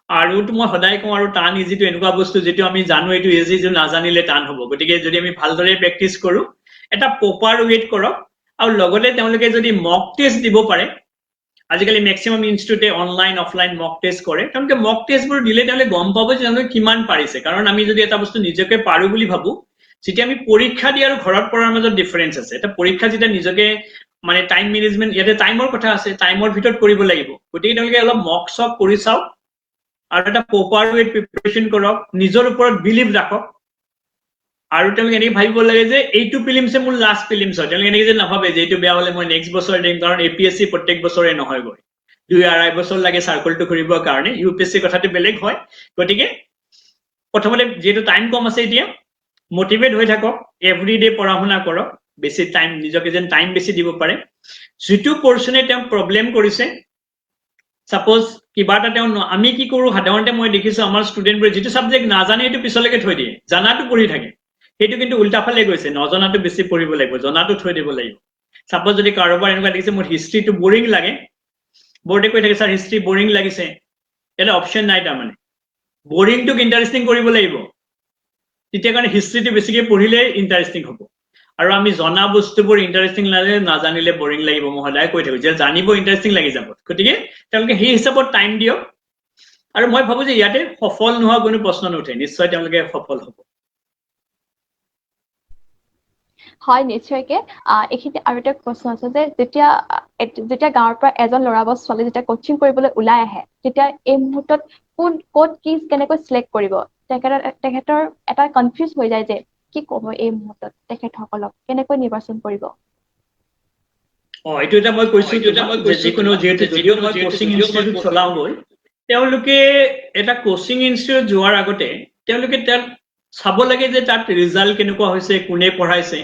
আৰু মই সদায় কওঁ আৰু টান ইজিটো এনেকুৱা বস্তু যেটো আমি জানো এটো ইজি যে নাজানিলে টান হ'ব গতিকে যদি আমি ভালদৰে প্ৰেক্টিস কৰো এটা প্ৰপাৰ ৱেট কৰক আৰু লগতে তেওঁলোকে যদি মক টেষ্ট দিব পাৰে আজিকালি ম্যাক্সিমাম ইনস্টিটিউটে অনলাইন অফলাইন মক টেষ্ট কৰে তেওঁলোকে মক টেষ্টবোৰ দিলে তেওঁলোকে গম পাব যে তেওঁলোকে কিমান পাৰিছে কাৰণ আমি যদি এটা বস্তু নিজকে পাৰো বুলি ভাবো যেতিয়া আমি পৰীক্ষা দি আৰু ঘৰত পঢ়াৰ মাজত ডিফাৰেন্স আছে এটা পৰীক্ষা যেতিয়া নিজকে মানে টাইম ম্যানেজমেন্ট ইয়াতে টাইমৰ কথা আছে টাইমৰ ভিতৰত কৰিব লাগিব গতিকে তেওঁলোকে অলপ মক সক কৰি চাও আৰু এটা প্ৰপাৰ ৱে প্ৰিপাৰেচন কৰক নিজৰ ওপৰত বিলিভ ৰাখক আৰু তেওঁলোকে এনেকৈ ভাবিব লাগে যে এইটো প্ৰিলিমছে মোৰ লাষ্ট প্ৰিলিমছ হয় তেওঁলোকে এনেকৈ যে নাভাবে যে এইটো বেয়া হলে মই নেক্সট বছৰ দিম কাৰণ APSC প্ৰত্যেক বছৰে নহয় গৈ 2-2.5 বছৰ লাগে সাৰ্কলটো কৰিবৰ কাৰণে UPSC কথাটো বেলেগ হয় গতিকে প্ৰথমতে যেটো টাইম কম আছে এতিয়া মোটিভেট হৈ থাকক এভৰিডে পঢ়া শুনা কৰক বেছি টাইম নিজকে যেন টাইম বেছি দিব পাৰে যেটো পোৰশনে তেওঁ প্ৰবলেম কৰিছে সাপোজ কিবা এটা তেওঁ আমি কি কৰো সাধাৰণতে মই দেখিছো আমাৰ ষ্টুডেন্টবোৰে যেটো সাবজেক্ট নাজানে এটো পিছলৈকে থৈ দিয়ে জানাটো পঢ়ি থাকে সেইটো কিন্তু উল্টা ফালে গৈছে নজনাটো বেছি পঢ়িব লাগিব জনাটো থৈ দিব লাগিব সাপোজ যদি কাৰোবাৰ এনেকুৱা দেখিছে মোৰ হিষ্ট্ৰীটো বোৰিং লাগে বৰ্ডে কৈ থাকে স্যাৰ হিষ্ট্ৰী বোৰিং লাগিছে এটা অপচন নাই তাৰ মানে বোৰিংটো ইন্টাৰেষ্টিং কৰিব লাগিব তেতিয়া কাৰণে হিষ্ট্ৰীটো বেছিকৈ পঢ়িলে ইন্টাৰেষ্টিং হ'ব আৰু আমি জনা বস্তুবোৰ ইন্টাৰেষ্টিং লাগে নাজানিলে বোৰিং লাগিব মই সদায় কৈ থাকো যে জানিব ইন্টাৰেষ্টিং লাগি যাব গতিকে তেওঁলোকে সেই হিচাপত টাইম দিয়ক আৰু মই ভাবো যে ইয়াতে সফল নোহোৱা কোনো প্ৰশ্ন নুঠে নিশ্চয় তেওঁলোকে সফল হ'ব হয় নিশ্চয়কে এইখিনি আৰু এটা প্ৰশ্ন আছে যে যেতিয়া গাঁৱৰ পৰা এজন ল'ৰা বা ছোৱালী যেতিয়া কোচিং কৰিবলৈ ওলাই আহে তেতিয়া এই মুহূৰ্তত ক'ত কি কেনেকৈ সিলেক্ট কৰিব তেখেতৰ এটা কনফিউজ হৈ যায় যে কি ক'ব এই মুহূৰ্তত তেখেতসকলক কেনেকৈ নিৰ্বাচন কৰিব এইটো এটা মই কৈছো তোমাক যে যিকোনো যদিও মই কোচিং ইনষ্টিটিউট চলাওঁগৈ তেওঁলোকে এটা কোচিং ইনষ্টিটিউট যোৱাৰ আগতে তেওঁলোকে তাত চাব লাগে যে তাত ৰিজাল্ট কেনেকুৱা হৈছে কোনে পঢ়াইছে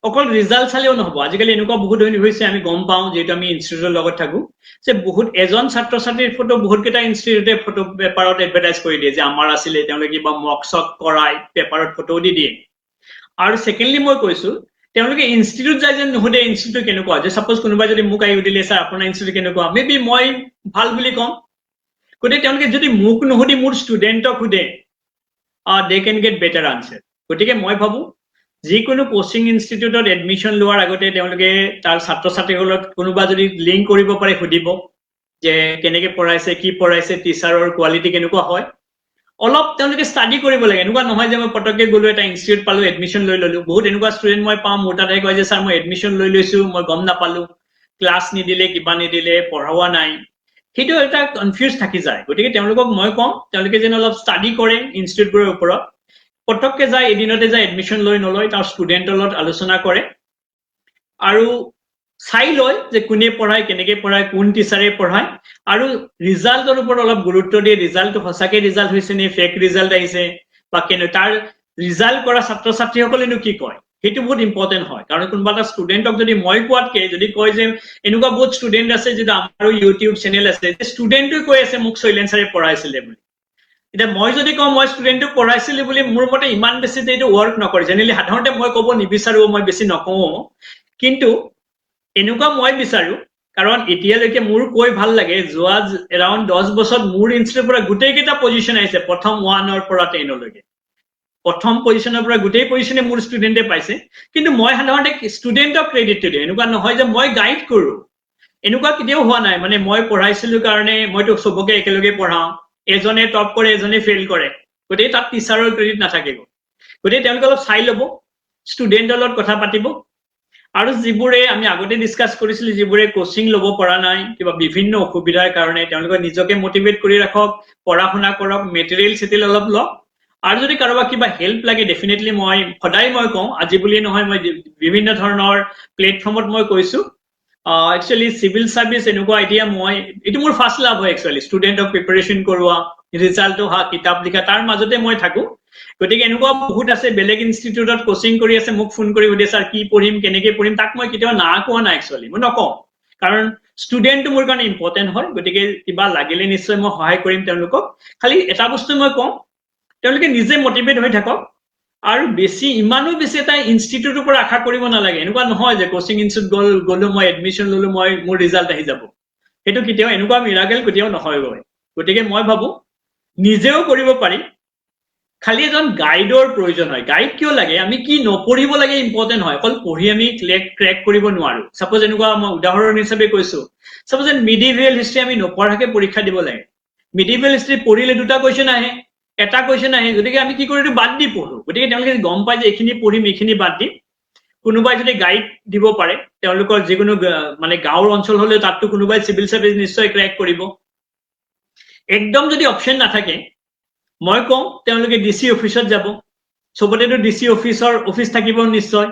অকল ৰিজাল্ট চালেও নহব আজিকালি এনেকুৱা বহুত হৈছে আমি গম পাওঁ যিহেতু আমি ইনষ্টিটিউটৰ লগত থাকো যে বহুত এজন ছাত্ৰ ছাত্ৰীৰ ফটো বহুত কেইটা ইনষ্টিটিউটে ফটো পেপাৰত এডভাৰটাইজ কৰি দিয়ে যে আমাৰ আছিলে তেওঁলোকে কিবা মক চক কৰাই পেপাৰত ফটো দি দিয়ে আৰু ছেকেণ্ডলি মই কৈছো তেওঁলোকে ইনষ্টিটিউট যায় যে নুসুধে ইনষ্টিটিউট কেনেকুৱা যে সাপোজ কোনোবাই যদি মোক আহি সুধিলে ছাৰ আপোনাৰ ইনষ্টিটিউট কেনেকুৱা মেবি মই ভাল বুলি কম গতিকে তেওঁলোকে যদি মোক নুসুধি মোৰ ষ্টুডেণ্টক সোধে দে কেন গেট বেটাৰ আনচাৰ গতিকে মই ভাবো যিকোনো কোচিং ইনষ্টিটিউটত এডমিশ্যন লোৱাৰ আগতে তেওঁলোকে তাৰ ছাত্ৰ ছাত্ৰীসকলক কোনোবা যদি লিংক কৰিব পাৰে সুধিব যে কেনেকে পঢ়াইছে কি পঢ়াইছে টিচাৰৰ কোৱালিটি কেনেকুৱা হয় অলপ তেওঁলোকে ষ্টাডি কৰিব লাগে এনেকুৱা নহয় যে মই পটককে গ'লো এটা ইনষ্টিটিউট পালো এডমিশ্যন লৈ ললো বহুত এনেকুৱা ষ্টুডেণ্ট মই পাওঁ মোৰ তাতে কয় যে ছাৰ মই এডমিশ্যন লৈ লৈছো মই গম নাপালো ক্লাছ নিদিলে কিবা নিদিলে পঢ়াৱা নাই সেইটো এটা কনফিউজ থাকি যায় গতিকে তেওঁলোকক মই কওঁ তেওঁলোকে যেন অলপ ষ্টাডি কৰে ইনষ্টিটিউটবোৰৰ ওপৰত পটককে যায় এদিনতে যায় এডমিশ্যন লৈ নলয় তাৰ ষ্টুডেণ্টৰ লগত আলোচনা কৰে আৰু চাই লয় যে কোনে পঢ়ায় কেনেকে পঢ়ায় কোন টিচাৰে পঢ়ায় আৰু ৰিজাল্টৰ ওপৰত অলপ গুৰুত্ব দিয়ে ৰিজাল্টটো সঁচাকে ৰিজাল্ট হৈছে নে ফেক ৰিজাল্ট আহিছে বা তাৰ ৰিজাল্ট কৰা ছাত্ৰ ছাত্ৰীসকলেনো কি কয় সেইটো বহুত ইম্পৰ্টেণ্ট হয় কাৰণ কোনোবা এটা ষ্টুডেণ্টক যদি মই কোৱাতকে যদি কয় যে এনেকুৱা বহুত ষ্টুডেণ্ট আছে যিটো আমাৰো ইউটিউব চেনেল আছে ষ্টুডেণ্টে কৈ আছে মোক শৈলেন ছাৰে পঢ়াইছিলে বুলি এতিয়া মই যদি কওঁ মই ষ্টুডেণ্টক পঢ়াইছিলো বুলি মোৰ মতে ইমান বেছি এইটো ৱৰ্ক নকৰে জেনেৰেলি সাধাৰণতে মই ক'ব নিবিচাৰো মই বেছি নকওঁ কিন্তু এনেকুৱা মই বিচাৰো কাৰণ এতিয়ালৈকে মোৰ কৈ ভাল লাগে যোৱা এৰাউণ্ড 10 বছৰ মোৰ ইনষ্টিটিউটৰ পৰা গোটেইকেইটা পজিশ্যন আহিছে প্ৰথম 1ৰ পৰা 10লৈকে প্ৰথম পজিশ্যনৰ পৰা গোটেই পজিশ্যনে মোৰ ষ্টুডেণ্টে পাইছে কিন্তু মই সাধাৰণতে ষ্টুডেণ্টক ক্ৰেডিটটো দিওঁ এনেকুৱা নহয় যে মই গাইড কৰো এনেকুৱা কেতিয়াও হোৱা নাই মানে মই পঢ়াইছিলো কাৰণে মইতো চবকে একেলগে পঢ়াওঁ এজনে টপ কৰে এজনে ফেইল কৰে গতিকে তাত টিচাৰৰ ক্ৰেডিট নাথাকিব গতিকে তেওঁলোকে অলপ চাই ল'ব ষ্টুডেণ্টৰ লগত কথা পাতিব আৰু যিবোৰে আমি আগতে ডিসকাস কৰিছিলো যিবোৰে কোচিং ল'ব পৰা নাই কিবা বিভিন্ন অসুবিধাৰ কাৰণে তেওঁলোকে নিজকে মোটিভেট কৰি ৰাখক পঢ়া শুনা কৰক মেটেৰিয়েল সেটেল অলপ লওক আৰু যদি কাৰোবাক কিবা হেল্প লাগে ডেফিনেটলি মই সদায় মই কওঁ আজি বুলি নহয় মই বিভিন্ন ধৰণৰ প্লেটফৰ্মত মই কৈছো একচুয়ালি সিভিল সাৰ্ভিস এনেকুৱা এতিয়া মই এটো মোৰ ফাৰ্স্ট লাভ হয় একচুয়ালি ষ্টুডেণ্টক প্ৰিপাৰেচন কৰোৱা ৰিজাল্টটো হা কিতাপ লিখা তাৰ মাজতে মই থাকো গতিকে এনেকুৱা বহুত আছে বেলেগ ইনষ্টিটিউটত কোচিং কৰি আছে মোক ফোন কৰি সুধে ছাৰ কি পঢ়িম কেনেকে পঢ়িম তাক মই কেতিয়াবা না কোৱা নাই একচুয়ালি মই নকওঁ কাৰণ ষ্টুডেণ্টটো মোৰ কাৰণে ইম্পৰ্টেণ্ট হয় গতিকে কিবা লাগিলে নিশ্চয় মই সহায় কৰিম তেওঁলোকক খালি এটা বস্তু মই কওঁ তেওঁলোকে নিজে মোটিভেট হৈ থাকক আৰু বেছি ইমানো বেছি এটা ইনষ্টিটিউটৰ পৰা আশা কৰিব নালাগে এনেকুৱা নহয় যে কোচিং ইনষ্টিটিউট গ'লো মই এডমিশ্যন ললো মই মোৰ ৰিজাল্ট আহি যাব সেইটো কেতিয়াও এনেকুৱা মিৰাকেল কেতিয়াও নহয় গতিকে মই ভাবো নিজেও কৰিব পাৰি খালি এজন গাইডৰ প্ৰয়োজন হয় গাইড কিয় লাগে আমি কি নপঢ়িব লাগে ইম্পৰ্টেণ্ট হয় অকল পঢ়ি আমি ক্ৰেক কৰিব নোৱাৰো সাপোজ এনেকুৱা মই উদাহৰণ হিচাপে কৈছো সাপোজ মিডিভেল হিষ্ট্ৰী আমি নপঢ়াকে পৰীক্ষা দিব লাগে মিডিভেল হিষ্ট্ৰী পঢ়িলে দুটা কুৱেশ্যন আহে এটা কুৱেশ্যন আহে গতিকে আমি কি কৰো বাদ দি পঢ়ো গতিকে তেওঁলোকে গম পায় যে এইখিনি পঢ়িম এইখিনি বাদ দিম কোনোবাই যদি গাইড দিব পাৰে তেওঁলোকৰ যিকোনো মানে গাঁৱৰ অঞ্চল হলে তাতটো কোনোবাই সিভিল সাৰ্ভিস নিশ্চয় ক্ৰেক কৰিব একদম যদি অপচন নাথাকে মই কওঁ তেওঁলোকে ডিসি অফিসত যাব সবতেতো ডিসি অফিস থাকিব নিশ্চয়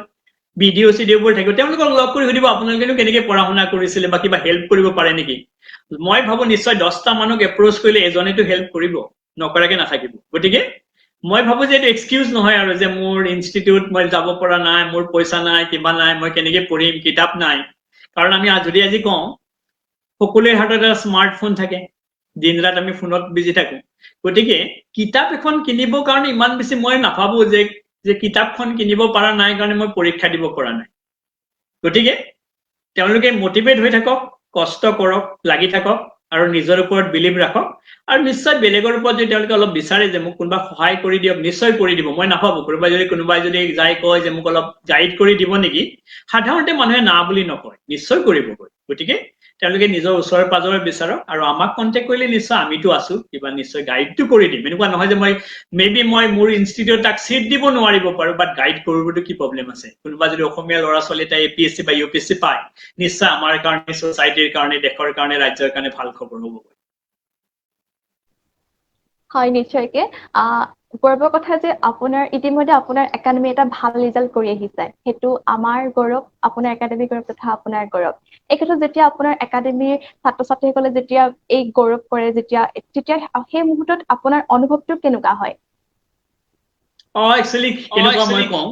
ভিডিও সিডিওবোৰ থাকিব তেওঁলোকক লগ কৰি সুধিব আপোনালোকেনো কেনেকে পঢ়া শুনা কৰিছিলে বা কিবা হেল্প কৰিব পাৰে নেকি মই ভাবো নিশ্চয় 10টা মানুহক এপ্ৰোচ কৰিলে এজনেতো হেল্প কৰিব নকৰাকে নাথাকিব গতিকে মই ভাবো যে এটা এক্সকিউজ নহয় আৰু যে মোৰ ইনষ্টিটিউট মই যাব পৰা নাই মোৰ পইচা নাই কিবা নাই মই কেনেকে পঢ়িম কিতাপ নাই কাৰণ আমি যদি আজি কওঁ সকলোৰে হাতত এটা স্মাৰ্টফোন থাকে দিন ৰাত আমি ফোনত বিজি থাকো গতিকে কিতাপ এখন কিনিবৰ কাৰণে ইমান বেছি মই নাভাবো যে কিতাপখন কিনিব পৰা নাই কাৰণে মই পৰীক্ষা দিব পৰা নাই গতিকে তেওঁলোকে মোটিভেট হৈ থাকক কষ্ট কৰক লাগি থাকক আৰু নিজৰ ওপৰত বিলিভ ৰাখক আৰু নিশ্চয় বেলেগৰ ওপৰত যদি তেওঁলোকে অলপ বিচাৰে যে মোক কোনোবা সহায় কৰি দিয়ক নিশ্চয় কৰি দিব মই নাভাবো কোনোবাই যদি যাই কয় যে মোক অলপ গাইড কৰি দিব নেকি সাধাৰণতে মানুহে না বুলি নকয় নিশ্চয় কৰিব গতিকে তেওঁলোকে নিজৰ ওচৰৰ পাজৰে বিচাৰক আৰু আমাক কন্টেক্ট কৰিলে নিশ্চয় আমিতো আছো কিবা নিশ্চয় গাইডটো কৰি দিম এনেকুৱা নহয় যে মই মেবি মই মোৰ ইনষ্টিটিউট তাক চিট দিব নোৱাৰিব পাৰো বাট গাইড কৰিবতো কি প্ৰব্লেম আছে কোনোবা যদি অসমীয়া ল'ৰা ছোৱালী এটা এপিএসসি বা ইউপিএসসি পায় নিশ্চয় আমাৰ কাৰণে সোসাইটিৰ কাৰণে দেশৰ কাৰণে ৰাজ্যৰ কাৰণে ভাল খবৰ হ'ব হয় নিশ্চয়কৈ গৌৰৱৰ কথা যে আপোনাৰ ইতিমধ্যে আপোনাৰ একাডেমি এটা ভাল ৰিজাল্ট কৰি আহিছে সেইটো আমাৰ গৌৰৱ আপোনাৰ একাডেমি গৌৰৱ তথা আপোনাৰ গৌৰৱ এই ক্ষেত্ৰত যেতিয়া আপোনাৰ একাডেমিৰ ছাত্ৰ ছাত্ৰীসকলে যেতিয়া এই গৌৰৱ কৰে যেতিয়া সেই মুহূৰ্তত আপোনাৰ অনুভৱটো কেনেকুৱা হয় একচুৱেলি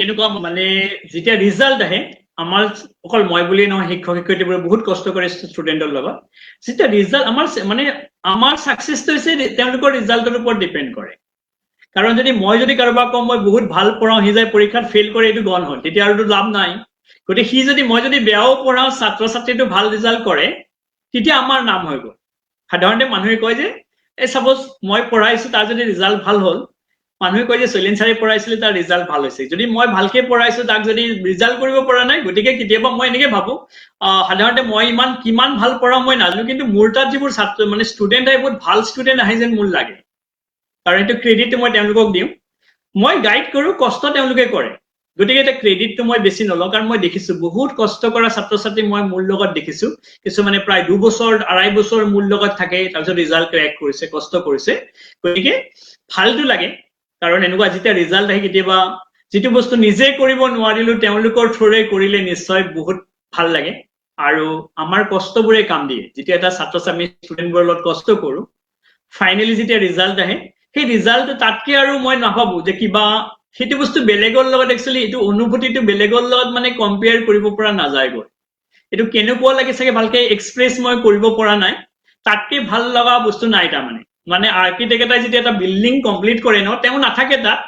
কেনেকুৱা মানে যেতিয়া ৰিজাল্ট আহে আমাৰ অকল মই বুলিয়ে নহয় শিক্ষক শিক্ষয়িত্ৰীবোৰে বহুত কষ্ট কৰে ষ্টুডেণ্টৰ লগত যেতিয়া ৰিজাল্ট আমাৰ ছাকচেছটো হৈছে তেওঁলোকৰ ৰিজাল্টৰ ওপৰত ডিপেণ্ড কৰে কাৰণ মই যদি কাৰোবাক কওঁ মই বহুত ভাল পঢ়াওঁ সি যায় পৰীক্ষাত ফেইল কৰে এইটো গণ হ'ল তেতিয়া আৰু লাভ নাই গতিকে মই যদি বেয়াও পঢ়াওঁ ছাত্ৰ ছাত্ৰীটো ভাল ৰিজাল্ট কৰে তেতিয়া আমাৰ নাম হৈ গ'ল সাধাৰণতে মানুহে কয় যে এই সাপোজ মই পঢ়াইছো তাৰ যদি ৰিজাল্ট ভাল হ'ল মানুহে কয় যে শৈলেন ছাৰে পঢ়াইছিলে তাৰ ৰিজাল্ট ভাল হৈছে যদি মই ভালকে পঢ়াইছো তাক যদি ৰিজাল্ট কৰিব পৰা নাই গতিকে কেতিয়াবা মই এনেকে ভাবো সাধাৰণতে মই কিমান ভাল পঢ়াওঁ মই নাজানো কিন্তু মোৰ তাত যিবোৰ ছাত্ৰ মানে ষ্টুডেণ্ট আহে বহুত ভাল ষ্টুডেণ্ট আহে যেন মোৰ লাগে কাৰণ এইটো ক্ৰেডিটটো মই তেওঁলোকক দিওঁ মই গাইড কৰো কষ্ট তেওঁলোকে কৰে গতিকে এটা ক্ৰেডিটটো মই বেছি নলওঁ কাৰণ মই দেখিছো বহুত কষ্ট কৰা ছাত্ৰ ছাত্ৰী মই মোৰ লগত দেখিছো কিছুমানে প্ৰায় 2 বছৰ 2.5 বছৰ মোৰ লগত থাকে তাৰপিছত ৰিজাল্ট ক্ৰেক কৰিছে কষ্ট কৰিছে গতিকে ভালটো লাগে কাৰণ এনেকুৱা যেতিয়া ৰিজাল্ট আহে কেতিয়াবা যিটো বস্তু নিজে কৰিব নোৱাৰিলো তেওঁলোকৰ থ্ৰুৰে কৰিলে নিশ্চয় বহুত ভাল লাগে আৰু আমাৰ কষ্টবোৰে কাম দিয়ে যেতিয়া এটা ছাত্ৰ ছাত্ৰী ষ্টুডেণ্টবোৰৰ লগত কষ্ট কৰো ফাইনেলি যেতিয়া ৰিজাল্ট আহে সেই ৰিজাল্টটো তাতকে আৰু মই নাভাবো যে কিবা সেইটো বস্তু বেলেগৰ লগত একচুৱেলি এইটো অনুভূতিটো বেলেগৰ লগত মানে কম্পেয়াৰ কৰিব পৰা নাযায়গৈ এইটো কেনেকুৱা লাগে চাগে ভালকে এক্সপ্ৰেছ মই কৰিব পৰা নাই তাতকে ভাল লগা বস্তু নাই তাৰমানে মানে আৰ্কিটেক্ট এটাই যেতিয়া এটা বিল্ডিং কমপ্লিট কৰে ন তেওঁ নাথাকে তাত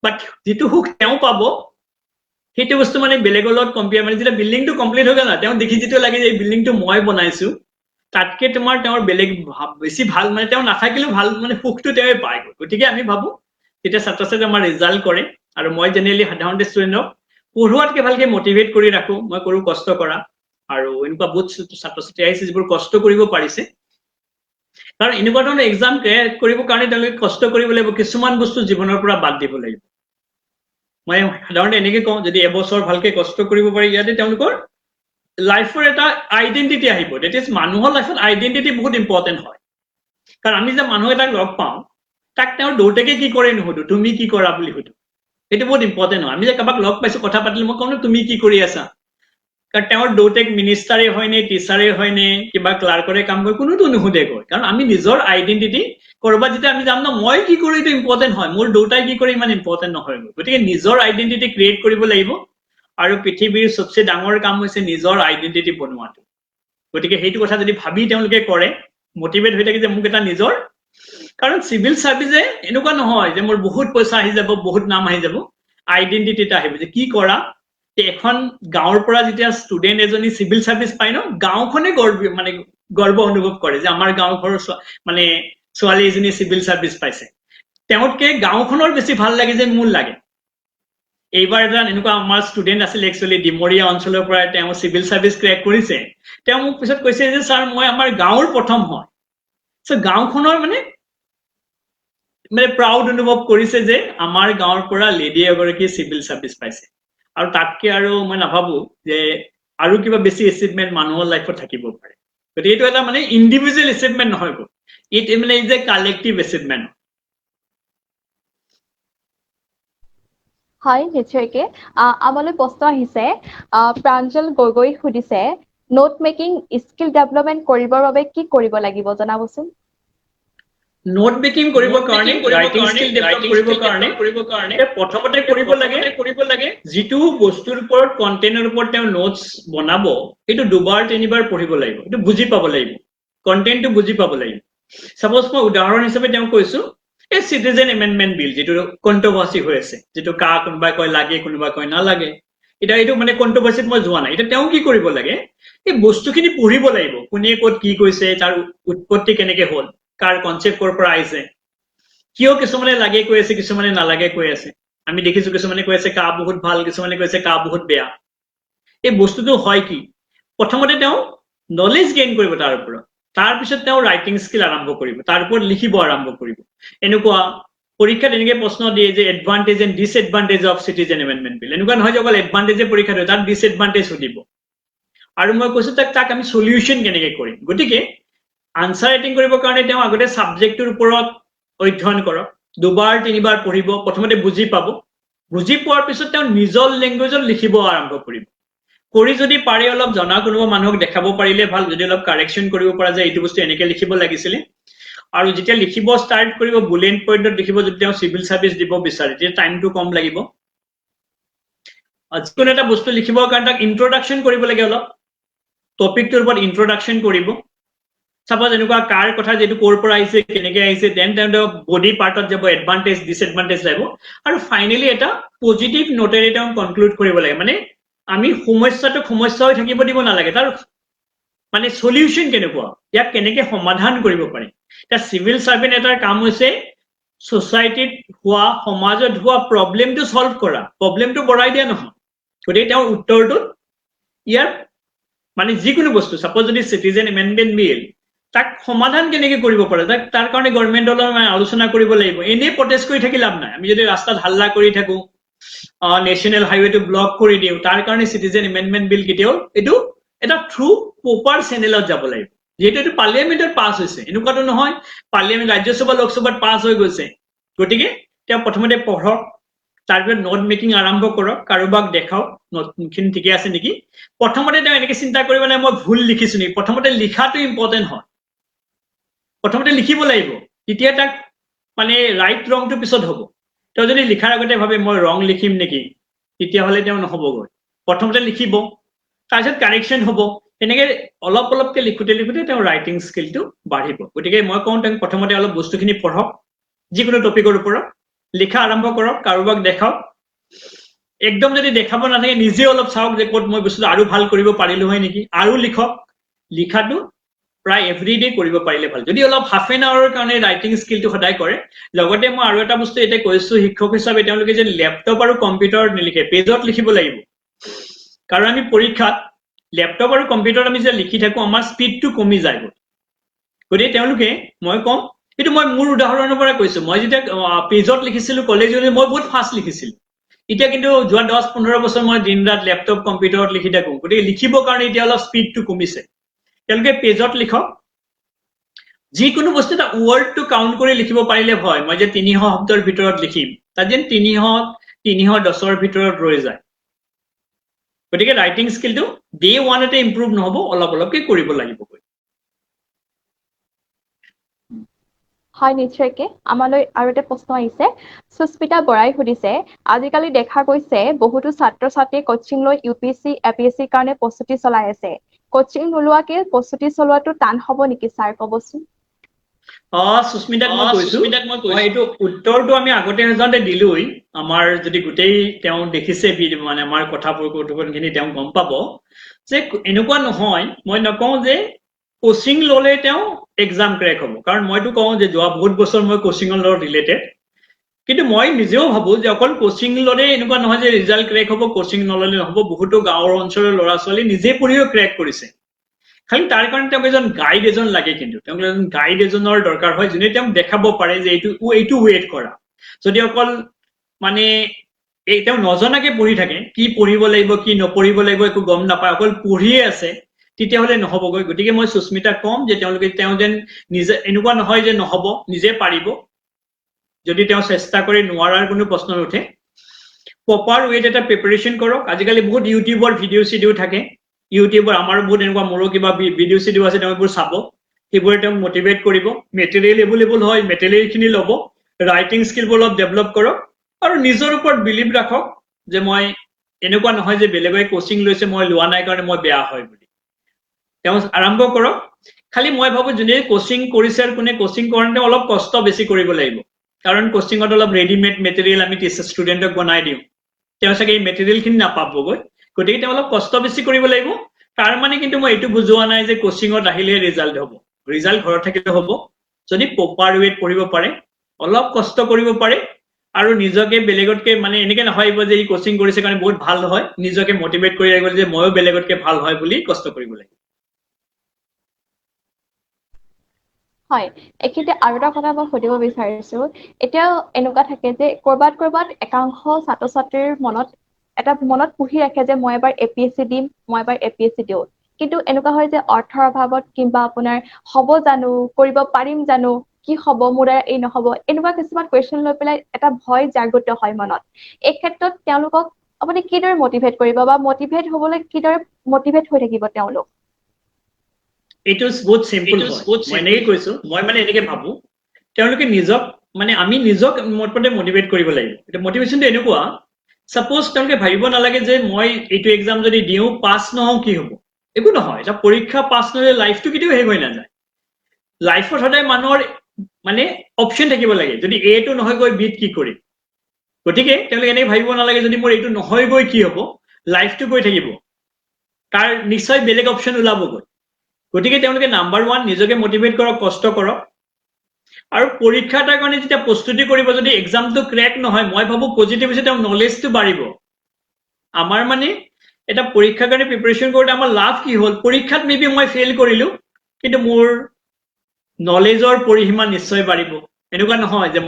বাট যিটো সুখ তেওঁ পাব সেইটো বস্তু মানে বেলেগৰ লগত কম্পেয়াৰ মানে যেতিয়া বিল্ডিংটো কমপ্লিট হৈ গ'ল না তেওঁ দেখি যিটো লাগে যে এই বিল্ডিংটো মই বনাইছো তাতকে তেওঁৰ বেলেগ বেছি ভাল মানে তেওঁ নাথাকিলেও ভাল মানে সুখটো তেওঁই পায় গতিকে আমি ভাবো যেতিয়া ছাত্ৰ ছাত্ৰী আমাৰ ৰিজাল্ট কৰে আৰু মই জেনেৰেলি সাধাৰণতে ষ্টুডেণ্টক পঢ়ুৱাতকে ভালকে মটিভেট কৰি ৰাখো মই কৰো কষ্ট কৰা আৰু এনেকুৱা বহুত ছাত্ৰ ছাত্ৰী আহিছে যিবোৰ কষ্ট কৰিব পাৰিছে কাৰণ এনেকুৱা ধৰণৰ এক্সাম ক্ৰেক কৰিবৰ কাৰণে তেওঁলোকে কষ্ট কৰিব লাগিব কিছুমান বস্তু জীৱনৰ পৰা বাদ দিব লাগিব মই সাধাৰণতে এনেকে কওঁ যদি এবছৰ ভালকে কষ্ট কৰিব পাৰি ইয়াতে তেওঁলোকৰ লাইফৰ এটা আইডেন্টিটি আহিব ডেট ইজ মানুহৰ লাইফত আইডেন্টিটি বহুত ইম্পৰ্টেণ্ট হয় কাৰণ আমি যে মানুহ এটাক লগ পাওঁ তাক তেওঁৰ দেউতাকে কি কৰে নুসুধো তুমি কি কৰা বুলি সুধো সেইটো বহুত ইম্পৰ্টেণ্ট হয় আমি যে কাৰোবাক লগ পাইছো কথা পাতিলে মই কওঁ তুমি কি কৰি আছা কাৰণ তেওঁৰ দেউতাক মিনিষ্টাৰে হয় নে টিচাৰে হয় নে কিবা ক্লাৰ্কৰে কাম কৰে কোনোতো নুসুধে কয় কাৰণ আমি নিজৰ আইডেন্টিটি কৰবাত যেতিয়া আমি যাম ন মই কি কৰি এইটো ইম্পৰ্টেণ্ট হয় মোৰ দেউতাই কি কৰে ইমান ইম্পৰ্টেণ্ট নহয় গতিকে নিজৰ আইডেন্টিটি ক্ৰিয়েট কৰিব লাগিব আৰু পৃথিৱীৰ সবচে ডাঙৰ কাম হৈছে নিজৰ আইডেন্টিটি বনোৱাটো গতিকে সেইটো কথা যদি ভাবি তেওঁলোকে কৰে মোটিভেট হৈ থাকে যে মোক এটা নিজৰ কাৰণ সিভিল সাৰ্ভিসে এনেকুৱা নহয় যে মোৰ বহুত পইচা আহি যাব বহুত নাম আহি যাব আইডেন্টিটি এটা আহিব যে কি কৰা এখন গাঁৱৰ পৰা যেতিয়া ষ্টুডেণ্ট এজনী সিভিল সাৰ্ভিস পায় ন গাঁওখনে গৰ্ব অনুভৱ কৰে যে আমাৰ গাঁও ঘৰৰ মানে ছোৱালী এজনী সিভিল সাৰ্ভিস পাইছে তেওঁতকে গাঁওখনৰ বেছি ভাল লাগে যে মোৰ লাগে এইবাৰ এটা এনেকুৱা আমাৰ ষ্টুডেণ্ট আছিল একচুৱেলি ডিমৰীয়া অঞ্চলৰ পৰা তেওঁ সিভিল সাৰ্ভিস ক্ৰেক কৰিছে তেওঁ মোক পিছত কৈছে যে ছাৰ মই আমাৰ গাঁৱৰ প্ৰথম হয় সো গাঁওখনৰ মানে প্ৰাউড অনুভৱ কৰিছে যে আমাৰ গাঁৱৰ পৰা লেডি এগৰাকী সিভিল সাৰ্ভিস পাইছে আৰু তাতকে আৰু মই নাভাবো যে আৰু কিবা বেছি এচিভমেন্ট মানুহৰ লাইফত থাকিব পাৰে গতিকে এইটো এটা মানে ইণ্ডিভিজুৱেল এচিভমেন্ট নহয় ইট মানে ইজ এ কালেক্টিভ এচিভমেন্ট হয় নিশ্চয়কৈ আমালৈ প্ৰশ্ন আহিছে প্ৰাঞ্জল গগৈ সুধিছে নোট মেকিং স্কিল ডেভেলপমেণ্ট কৰিবৰ বাবে কি কৰিব লাগিব জনাবচোন নোট মেকিং কৰিবৰ কাৰণে ৰাইটিং স্কিল ডেভেলপ কৰিবৰ কাৰণে প্ৰথমতে কৰিব লাগে যিটো বস্তুৰ ওপৰত কন্টেন্টৰ ওপৰত তেওঁ নোটছ বনাব এইটো 2-বাৰ 3-বাৰ পঢ়িব লাগিব এইটো বুজি পাব লাগিব কন্টেন্টটো বুজি পাব লাগিব সাপোজ মই উদাহৰণ হিচাপে তেওঁ কৈছো এই সিটিজেন এমেন্ডমেন্ট বিল যেটো কন্ট্ৰভাৰ্সি হৈ আছে যেটো কোনোবাই কয় লাগে কোনোবাই কয় নালাগে এটা এইটো মানে কন্ট্ৰভাৰ্সিত মই যোৱা নাই এটা তেওঁ কি কৰিব লাগে এই বস্তুখিনি পঢ়িব লাগিব কোনে ক'ত কি কৈছে তাৰ উৎপত্তি কেনেকে হ'ল কাৰ কনসেপ্ট কৰ পৰা আহিছে কিয় কিছুমানে লাগে কৈ আছে কিছুমানে নালাগে কৈ আছে আমি দেখিছো কিছুমানে কৈ আছে কা বহুত ভাল কিছুমানে কৈছে কা বহুত বেয়া এই বস্তুটো হয় কি প্ৰথমতে তেওঁ নলেজ গেইন কৰিব তাৰ ওপৰত, তাৰপিছত তেওঁ ৰাইটিং স্কিল আৰম্ভ কৰিব, তাৰ ওপৰত লিখিব আৰম্ভ কৰিব। এনেকুৱা পৰীক্ষাত এনেকে প্ৰশ্ন দিয়ে যে advantage and disadvantage of citizen amendment bill, এনেকুৱা নহয় যে অকল এডভান্টেজে পৰীক্ষা দিয়ে, তাত ডিসএডভান্টেজ সুধিব। আৰু মই কৈছো তাক আমি সলিউশন কেনেকে কৰিম। গতিকে আনসাৰ ৰাইটিং কৰিবৰ কাৰণে তেওঁ আগতে সাবজেক্টৰ ওপৰত অধ্যয়ন কৰক, 2-বাৰ 3-বাৰ পঢ়িব, প্ৰথমতে বুজি পাব, বুজি পোৱাৰ পিছত তেওঁ নিজৰ লেংগুৱেজত লিখিব আৰম্ভ কৰিব। কৰি যদি পাৰে অলপ জনা কোনোবা মানুহক দেখাব পাৰিলে ভাল, যদি অলপ কাৰেকশ্যন কৰিব পৰা যায় এইটো বস্তু এনেকে লিখিব লাগিছিলে। আৰু যেতিয়া লিখিব ষ্টাৰ্ট কৰিব বুলেট পইণ্টত লিখিব, যদি তেওঁ সিভিল সাৰ্ভিস দিব বিচাৰে তেতিয়া টাইমটো কম লাগিব। যিকোনো এটা বস্তু লিখিবৰ কাৰণে তাক ইন্ট্ৰডাকশ্যন কৰিব লাগে, অলপ টপিকটোৰ ওপৰত ইন্ট্ৰডাকশ্যন কৰিব। সাপোজ এনেকুৱা কাৰ কথা যেটো ক'ৰ পৰা আহিছে কেনেকে আহিছে, দেন তেওঁ বডি পাৰ্টত যাব, এডভান্টেজ ডিসএডভান্টেজ যাব, আৰু ফাইনালি এটা পজিটিভ নোটেৰে তেওঁ কনক্লুড কৰিব লাগে। মানে আমি সমস্যাটোক সমস্যা হৈ থাকিব দিব নালাগে, তাৰ মানে সলিউশন কেনেকুৱা, ইয়াক কেনেকে সমাধান কৰিব পাৰি। এটা সিভিল সাৰ্ভেন্ট এটাৰ কাম হৈছে সোসাইটিত হোৱা, সমাজত হোৱা প্ৰবলেমটো সলভ কৰা, প্ৰবলেমটো বঢ়াই দিয়া নহয়। গতিকে তেওঁৰ উত্তৰটো ইয়াৰ মানে যিকোনো বস্তু, সাপোজ যদি সিটিজেন এমেণ্ডমেণ্ট বিল, তাক সমাধান কেনেকে কৰিব পাৰে, তাৰ কাৰণে গভৰ্ণমেণ্টৰ লগত আলোচনা কৰিব লাগিব। এনেই প্ৰটেষ্ট কৰি থাকি লাভ নাই। আমি যদি ৰাস্তাত হাল্লা কৰি থাকো, নেশ্যনেল হাইৱেটো ব্লক কৰি দিওঁ, তাৰ কাৰণে সিটিজেন এমেণ্ডমেণ্ট বিল কেতিয়াও এইটো এটা থ্ৰু প্ৰপাৰ চেনেলত যাব লাগিব। যেহেতু এইটো পাৰ্লিয়ামেণ্টত পাছ হৈছে, এনেকুৱাটো নহয় পাৰ্লিয়ামেণ্ট ৰাজ্যসভা লোকসভাত পাছ হৈ গৈছে। গতিকে তেওঁ প্ৰথমতে পঢ়ক, তাৰপিছত নোট মেকিং আৰম্ভ কৰক, কাৰোবাক দেখাওক নোটখিনি ঠিকে আছে নেকি। প্ৰথমতে তেওঁ এনেকে চিন্তা কৰিব নাই মই ভুল লিখিছো নেকি, প্ৰথমতে লিখাটো ইম্পৰ্টেণ্ট হয়। প্ৰথমতে লিখিব লাগিব, তেতিয়া তাক মানে ৰাইট ৰংটো পিছত হ'ব। তেওঁ যদি লিখাৰ আগতে ভাবে মই ৰং লিখিম নেকি, তেতিয়াহ'লে তেওঁ নহ'বগৈ। প্ৰথমতে লিখিব, তাৰপিছত কাৰেকশ্যন হ'ব, এনেকে অলপ অলপকে লিখোতে লিখোতে তেওঁ ৰাইটিং স্কিলটো বাঢ়িব। গতিকে মই কওঁ তেওঁক প্ৰথমতে অলপ বস্তুখিনি পঢ়ক, যিকোনো টপিকৰ ওপৰত লিখা আৰম্ভ কৰক, কাৰোবাক দেখাওক। একদম যদি দেখাব নাথাকে নিজে অলপ চাওক যে ক'ত মই বস্তুটো আৰু ভাল কৰিব পাৰিলো হয় নেকি, আৰু লিখক। লিখাটো প্ৰায় এভৰিডে কৰিব পাৰিলে ভাল। যদি অলপ হাফ এন আৱাৰৰ কাৰণে ৰাইটিং স্কিলটো সদায় কৰে। লগতে মই আৰু এটা বস্তু এতিয়া কৈছো, শিক্ষক হিচাপে তেওঁলোকে যে লেপটপ আৰু কম্পিউটাৰত নিলিখে, পেজত লিখিব লাগিব। কাৰণ আমি পৰীক্ষাত লেপটপ আৰু কম্পিউটাৰত আমি যে লিখি থাকো, আমাৰ স্পীডটো কমি যায়। গতিকে তেওঁলোকে, মই কম এইটো মই মোৰ উদাহৰণৰ পৰা কৈছো, মই যেতিয়া পেজত লিখিছিলো কলেজলৈ, মই বহুত ফাষ্ট লিখিছিলো। এতিয়া কিন্তু যোৱা 10-15 বছৰ মই দিন ৰাত লেপটপ কম্পিউটাৰত লিখি থাকো। গতিকে লিখিবৰ কাৰণে এতিয়া অলপ স্পীডটো কমিছে। তেওঁলোকে পেজত লিখক, যিকোনো বস্তু এটা ৱৰ্ডটো কাউণ্ট কৰি লিখিব পাৰিলে হয়। মই যে 300 শব্দৰ ভিতৰত লিখিম, তাত যেন 310ৰ ভিতৰত ৰৈ যায়। গতিকে ৰাইটিং স্কিলটো ডে ওৱানতে ইম্প্ৰুভ নহ'ব, অলপ অলপকে কৰিব লাগিব। হয়, নিশ্চয়কে। আমালৈ আৰু এটা প্ৰশ্ন আহিছে। সুস্মিতা বৰাই সুধিছে, আজিকালি দেখা গৈছে বহুতো ছাত্ৰ ছাত্ৰীয়ে কোচিং লৈ UPSC APSC কাৰণে প্ৰস্তুতি চলাই আছে। কোচিং নোলোৱাকে প্ৰস্তুতি চলোৱাটো টান হ'ব নেকি ছাৰ, ক'বচোন। সুস্মিতাক মই কৈছো, এইটো উত্তৰটো আমি আগতে যাওঁতে দিলোই। আমাৰ যদি গোটেই তেওঁ দেখিছে মানে আমাৰ কথাখিনি তেওঁ গম পাব যে এনেকুৱা নহয়, মই নকওঁ যে কোচিং ললে তেওঁ এক্সাম ক্ৰেক হ'ব। কাৰণ মইতো কওঁ যে যোৱা বহুত বছৰ মই কোচিঙৰ লগত ৰিলেটেড। কিন্তু মই নিজেও ভাবো যে অকল কোচিং ললে এনেকুৱা নহয় যে ৰিজাল্ট ক্ৰেক হ'ব, কোচিং নললে নহ'ব। বহুতো গাঁৱৰ অঞ্চলৰ ল'ৰা ছোৱালী নিজে পঢ়িও ক্ৰেক কৰিছে। খালি তাৰ কাৰণে তেওঁক এজন গাইড এজন লাগে, কিন্তু তেওঁক এজন গাইড এজনৰ দৰকাৰ হয়, যোনে তেওঁক দেখাব পাৰে যে এইটো ৱেইট কৰা। যদি অকল মানে তেওঁ নজনাকে পঢ়ি থাকে, কি পঢ়িব লাগিব কি নপঢ়িব লাগিব একো গম নাপায়, অকল পঢ়িয়ে আছে, তেতিয়াহ'লে নহ'বগৈ। গতিকে মই সুস্মিতাক কম যে তেওঁ যেন নিজে, এনেকুৱা নহয় যে নহ'ব, নিজে পাৰিব। যদি তেওঁ চেষ্টা কৰি নোৱাৰাৰ কোনো প্ৰশ্ন নুঠে, প্ৰপাৰ ৱেত এটা প্ৰিপাৰেশ্যন কৰক। আজিকালি বহুত ইউটিউবৰ ভিডিঅ' চিডিঅ' থাকে, ইউটিউবৰ আমাৰো বহুত এনেকুৱা মোৰো কিবা ভিডিঅ' চিডিঅ' আছে, তেওঁ এইবোৰ চাব, সেইবোৰে তেওঁক মটিভেট কৰিব। মেটেৰিয়েল এভেইলেবল হয়, মেটেৰিয়েলখিনি ল'ব, ৰাইটিং স্কিলবোৰ অলপ ডেভেলপ কৰক, আৰু নিজৰ ওপৰত বিলিভ ৰাখক যে মই এনেকুৱা নহয় যে বেলেগে কোচিং লৈছে মই লোৱা নাই কাৰণে মই বেয়া হয় বুলি। তেওঁ আৰম্ভ কৰক। খালি মই ভাবো যোনে কোচিং কৰিছে আৰু কোনে কোচিং কৰোঁতে অলপ কষ্ট বেছি কৰিব লাগিব। কাৰণ কোচিঙত অলপ ৰেডিমেড মেটেৰিয়েল আমি ষ্টুডেণ্টক বনাই দিওঁ, তেওঁ চাগে এই মেটেৰিয়েলখিনি নাপাবগৈ। গতিকে তেওঁ অলপ কষ্ট বেছি কৰিব লাগিব। তাৰ মানে কিন্তু মই এইটো বুজোৱা নাই যে কোচিঙত আহিলে ৰিজাল্ট হ'ব। ৰিজাল্ট ঘৰত থাকিলে হ'ব, যদি প্ৰপাৰ ৱেত পঢ়িব পাৰে, অলপ কষ্ট কৰিব পাৰে, আৰু নিজকে বেলেগতকে মানে এনেকে নাভাবিব যে ই কোচিং কৰিছে কাৰণে বহুত ভাল হয়। নিজকে মটিভেট কৰি ৰাখিব যে ময়ো বেলেগতকে ভাল হয় বুলি কষ্ট কৰিব লাগিব। হয়, এইখিনিতে আৰু এটা কথা মই সুধিব বিচাৰিছো। এতিয়াও এনেকুৱা থাকে যে কৰবাত একাংশ ছাত্ৰ ছাত্ৰীৰ মনত পুহি ৰাখে যে মই এবাৰ APSC দিম, মই এবাৰ APSC দিওঁ। কিন্তু এনেকুৱা হয় যে অৰ্থৰ অভাৱত কিংবা আপোনাৰ হ'ব জানো, কৰিব পাৰিম জানো, কি হ'ব, মোৰ দ্বাৰা এই নহ'ব, এনেকুৱা কিছুমান কুৱেশ্যন লৈ পেলাই এটা ভয় জাগ্ৰত হয় মনত। এই ক্ষেত্ৰত তেওঁলোকক আপুনি কিদৰে মটিভেট কৰিব বা মটিভেট হ'বলৈ কিদৰে মটিভেট হৈ থাকিব তেওঁলোক? এইটো বহুত চিম্পল হয়। মই এনেকৈ কৈছো, মই মানে এনেকে ভাবো তেওঁলোকে নিজক আমি নিজক মতে মটিভেট কৰিব লাগিব। এতিয়া মটিভেশ্যনটো এনেকুৱা, সাপোজ তেওঁলোকে ভাবিব নালাগে যে মই এইটো এক্সাম যদি দিওঁ পাছ নহওঁ কি হ'ব। একো নহয়, এটা পৰীক্ষা পাছ নহলে লাইফটো কেতিয়াও শেষ হৈ নাযায়। লাইফত সদায় মানুহৰ অপশ্যন থাকিব লাগে, যদি এটো নহয় গৈ বিত কি কৰিম। গতিকে তেওঁলোকে এনেকৈ ভাবিব নালাগে যদি মোৰ এইটো নহয় গৈ কি হ'ব, লাইফটো গৈ থাকিব, তাৰ নিশ্চয় বেলেগ অপশ্যন ওলাবগৈ। গতিকে তেওঁলোকে নাম্বাৰ 1 নিজকে মটিভেট কৰক, কষ্ট কৰক। আৰু পৰীক্ষা এটাৰ কাৰণে যেতিয়া প্ৰস্তুতি কৰিব, যদি এক্সামটো ক্ৰেক নহয়, মই ভাবো পজিটিভ হৈছে তেওঁৰ নলেজটো বাঢ়িব। আমাৰ এটা পৰীক্ষাৰ কাৰণে প্ৰিপাৰেশ্যন কৰোঁতে আমাৰ লাভ কি হ'ল, পৰীক্ষাত মেবি মই ফেইল কৰিলো, কিন্তু মোৰ নলেজৰ পৰিসীমা নিশ্চয় বাঢ়িব। এনেকুৱা নহয় যে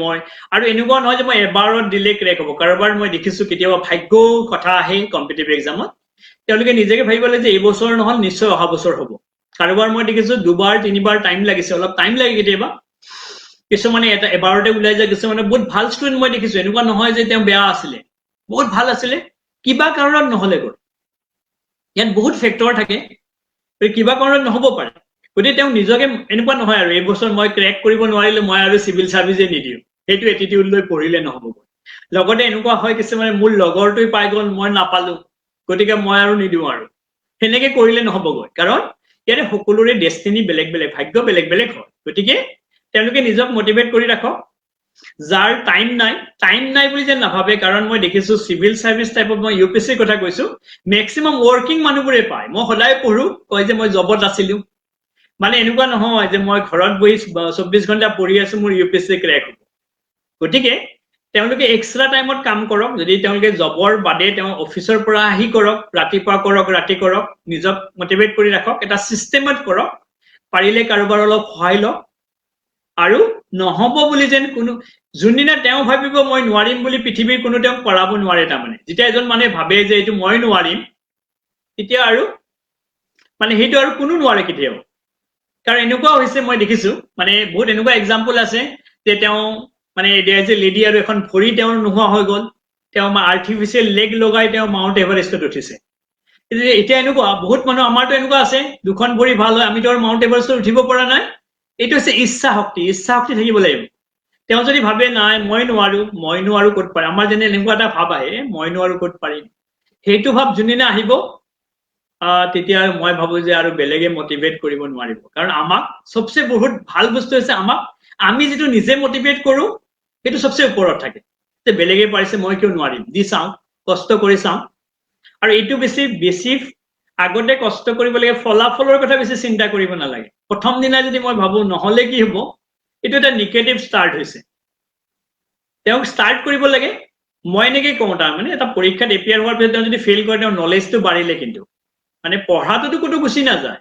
এনেকুৱা নহয় যে মই এবাৰত দিলে ক্ৰেক হ'ব। কাৰোবাৰ মই দেখিছো কেতিয়াবা ভাগ্যও কথা আহে কম্পিটিটিভ এক্সামত, তেওঁলোকে নিজকে ভাবিব লাগে যে এইবছৰ নহ'ল নিশ্চয় অহা বছৰ হ'ব। কাৰোবাৰ মই দেখিছো 2বাৰ 3বাৰ টাইম লাগিছে, অলপ টাইম লাগে কেতিয়াবা। কিছুমানে এবাৰতে ওলাই যায়, কিছুমানে বহুত ভাল ষ্টুডেণ্ট মই দেখিছো, এনেকুৱা নহয় যে তেওঁ বেয়া আছিলে, বহুত ভাল আছিলে, কিবা কাৰণত নহ'লেগৈ। ইয়াত বহুত ফেক্টৰ থাকে, কিবা কাৰণত নহ'ব পাৰে। গতিকে তেওঁ নিজকে এনেকুৱা নহয় আৰু এইবছৰ মই ক্ৰেক কৰিব নোৱাৰিলে মই আৰু চিভিল চাৰ্ভিচে নিদিওঁ, সেইটো এটিটিউড লৈ পঢ়িলে নহ'ব। লগতে এনেকুৱা হয় কিছুমানে মোৰ লগৰটোৱে পাই গ'ল মই নাপালো, গতিকে মই আৰু নিদিওঁ আৰু, সেনেকে কৰিলে নহ'বগৈ। কাৰণ ইয়াতে সকলোৰে ডেষ্টিনি বেলেগ বেলেগ, ভাগ্য বেলেগ বেলেগ হয়। গতিকে তেওঁলোকে নিজক মটিভেট কৰি ৰাখক। যাৰ টাইম নাই বুলি যেন নাভাবে, কাৰণ মই দেখিছো চিভিল চাৰ্ভিচ টাইপত, মই UPSCৰ কথা কৈছো, মেক্সিমাম ৱৰ্কিং মানুহবোৰে পায়। মই সদায় পঢ়ো, কয় যে মই জবত আছিলো। এনেকুৱা নহয় যে মই ঘৰত বহি 24 ঘণ্টা পঢ়ি আছো মোৰ UPSC ক্ৰেক হ'ব। গতিকে তেওঁলোকে এক্সট্ৰা টাইমত কাম কৰক। যদি তেওঁলোকে জবৰ বাদে তেওঁ অফিচৰ পৰা আহি কৰক, ৰাতিপুৱা কৰক, ৰাতি কৰক, নিজক মটিভেট কৰি ৰাখক, এটা চিষ্টেমত কৰক, পাৰিলে কাৰোবাৰ অলপ সহায় লওক। আৰু নহ'ব বুলি যেন যোনদিনা তেওঁ ভাবিব মই নোৱাৰিম বুলি, পৃথিৱীৰ কোনো তেওঁক কৰাব নোৱাৰে। যেতিয়া এজন মানুহে ভাবে যে এইটো মই নোৱাৰিম, তেতিয়া আৰু সেইটো আৰু কোনো নোৱাৰে কেতিয়াও। কাৰণ এনেকুৱাও হৈছে মই দেখিছো, বহুত এনেকুৱা এক্সাম্পল আছে যে তেওঁ লেডি আৰু এখন ভৰি তেওঁৰ নোহোৱা হৈ গ'ল, তেওঁ আৰ্টিফিচিয়েল লেগ লগাই তেওঁ মাউণ্ট এভাৰেষ্টত উঠিছে। এতিয়া এনেকুৱা বহুত মানুহ আমাৰতো এনেকুৱা আছে, দুখন ভৰি ভাল হয়, আমিতো আৰু মাউণ্ট এভাৰেষ্টত উঠিব পৰা নাই। এইটো হৈছে ইচ্ছা শক্তি থাকিব লাগিব। তেওঁ যদি ভাবে নাই মই নোৱাৰো ক'ত পাৰিম, আমাৰ যেনে এনেকুৱা এটা ভাৱ আহে মই নোৱাৰো ক'ত পাৰিম, সেইটো ভাৱ যোনদিনা আহিব তেতিয়া মই ভাবো যে আৰু বেলেগে মটিভেট কৰিব নোৱাৰিব। কাৰণ আমাক সবচে বহুত ভাল বস্তু হৈছে আমি যিটো নিজে মটিভেট কৰো সেইটো সবচে ওপৰত থাকে, যে বেলেগে পাৰিছে মই কিয় নোৱাৰিম, দি চাওঁ, কষ্ট কৰি চাওঁ। আৰু এইটো বেছি আগতে কষ্ট কৰিব লাগে, ফলাফলৰ কথা বেছি চিন্তা কৰিব নালাগে। প্ৰথম দিনা যদি মই ভাবো নহ'লে কি হ'ব, এইটো এটা নিগেটিভ ষ্টাৰ্ট হৈছে। তেওঁক ষ্টাৰ্ট কৰিব লাগে। মই এনেকৈ কওঁ, এটা পৰীক্ষাত এপিয়াৰ হোৱাৰ পিছত তেওঁ যদি ফেইল কৰে, তেওঁৰ নলেজটো বাঢ়িলে, কিন্তু পঢ়াটোতো ক'তো গুচি নাযায়।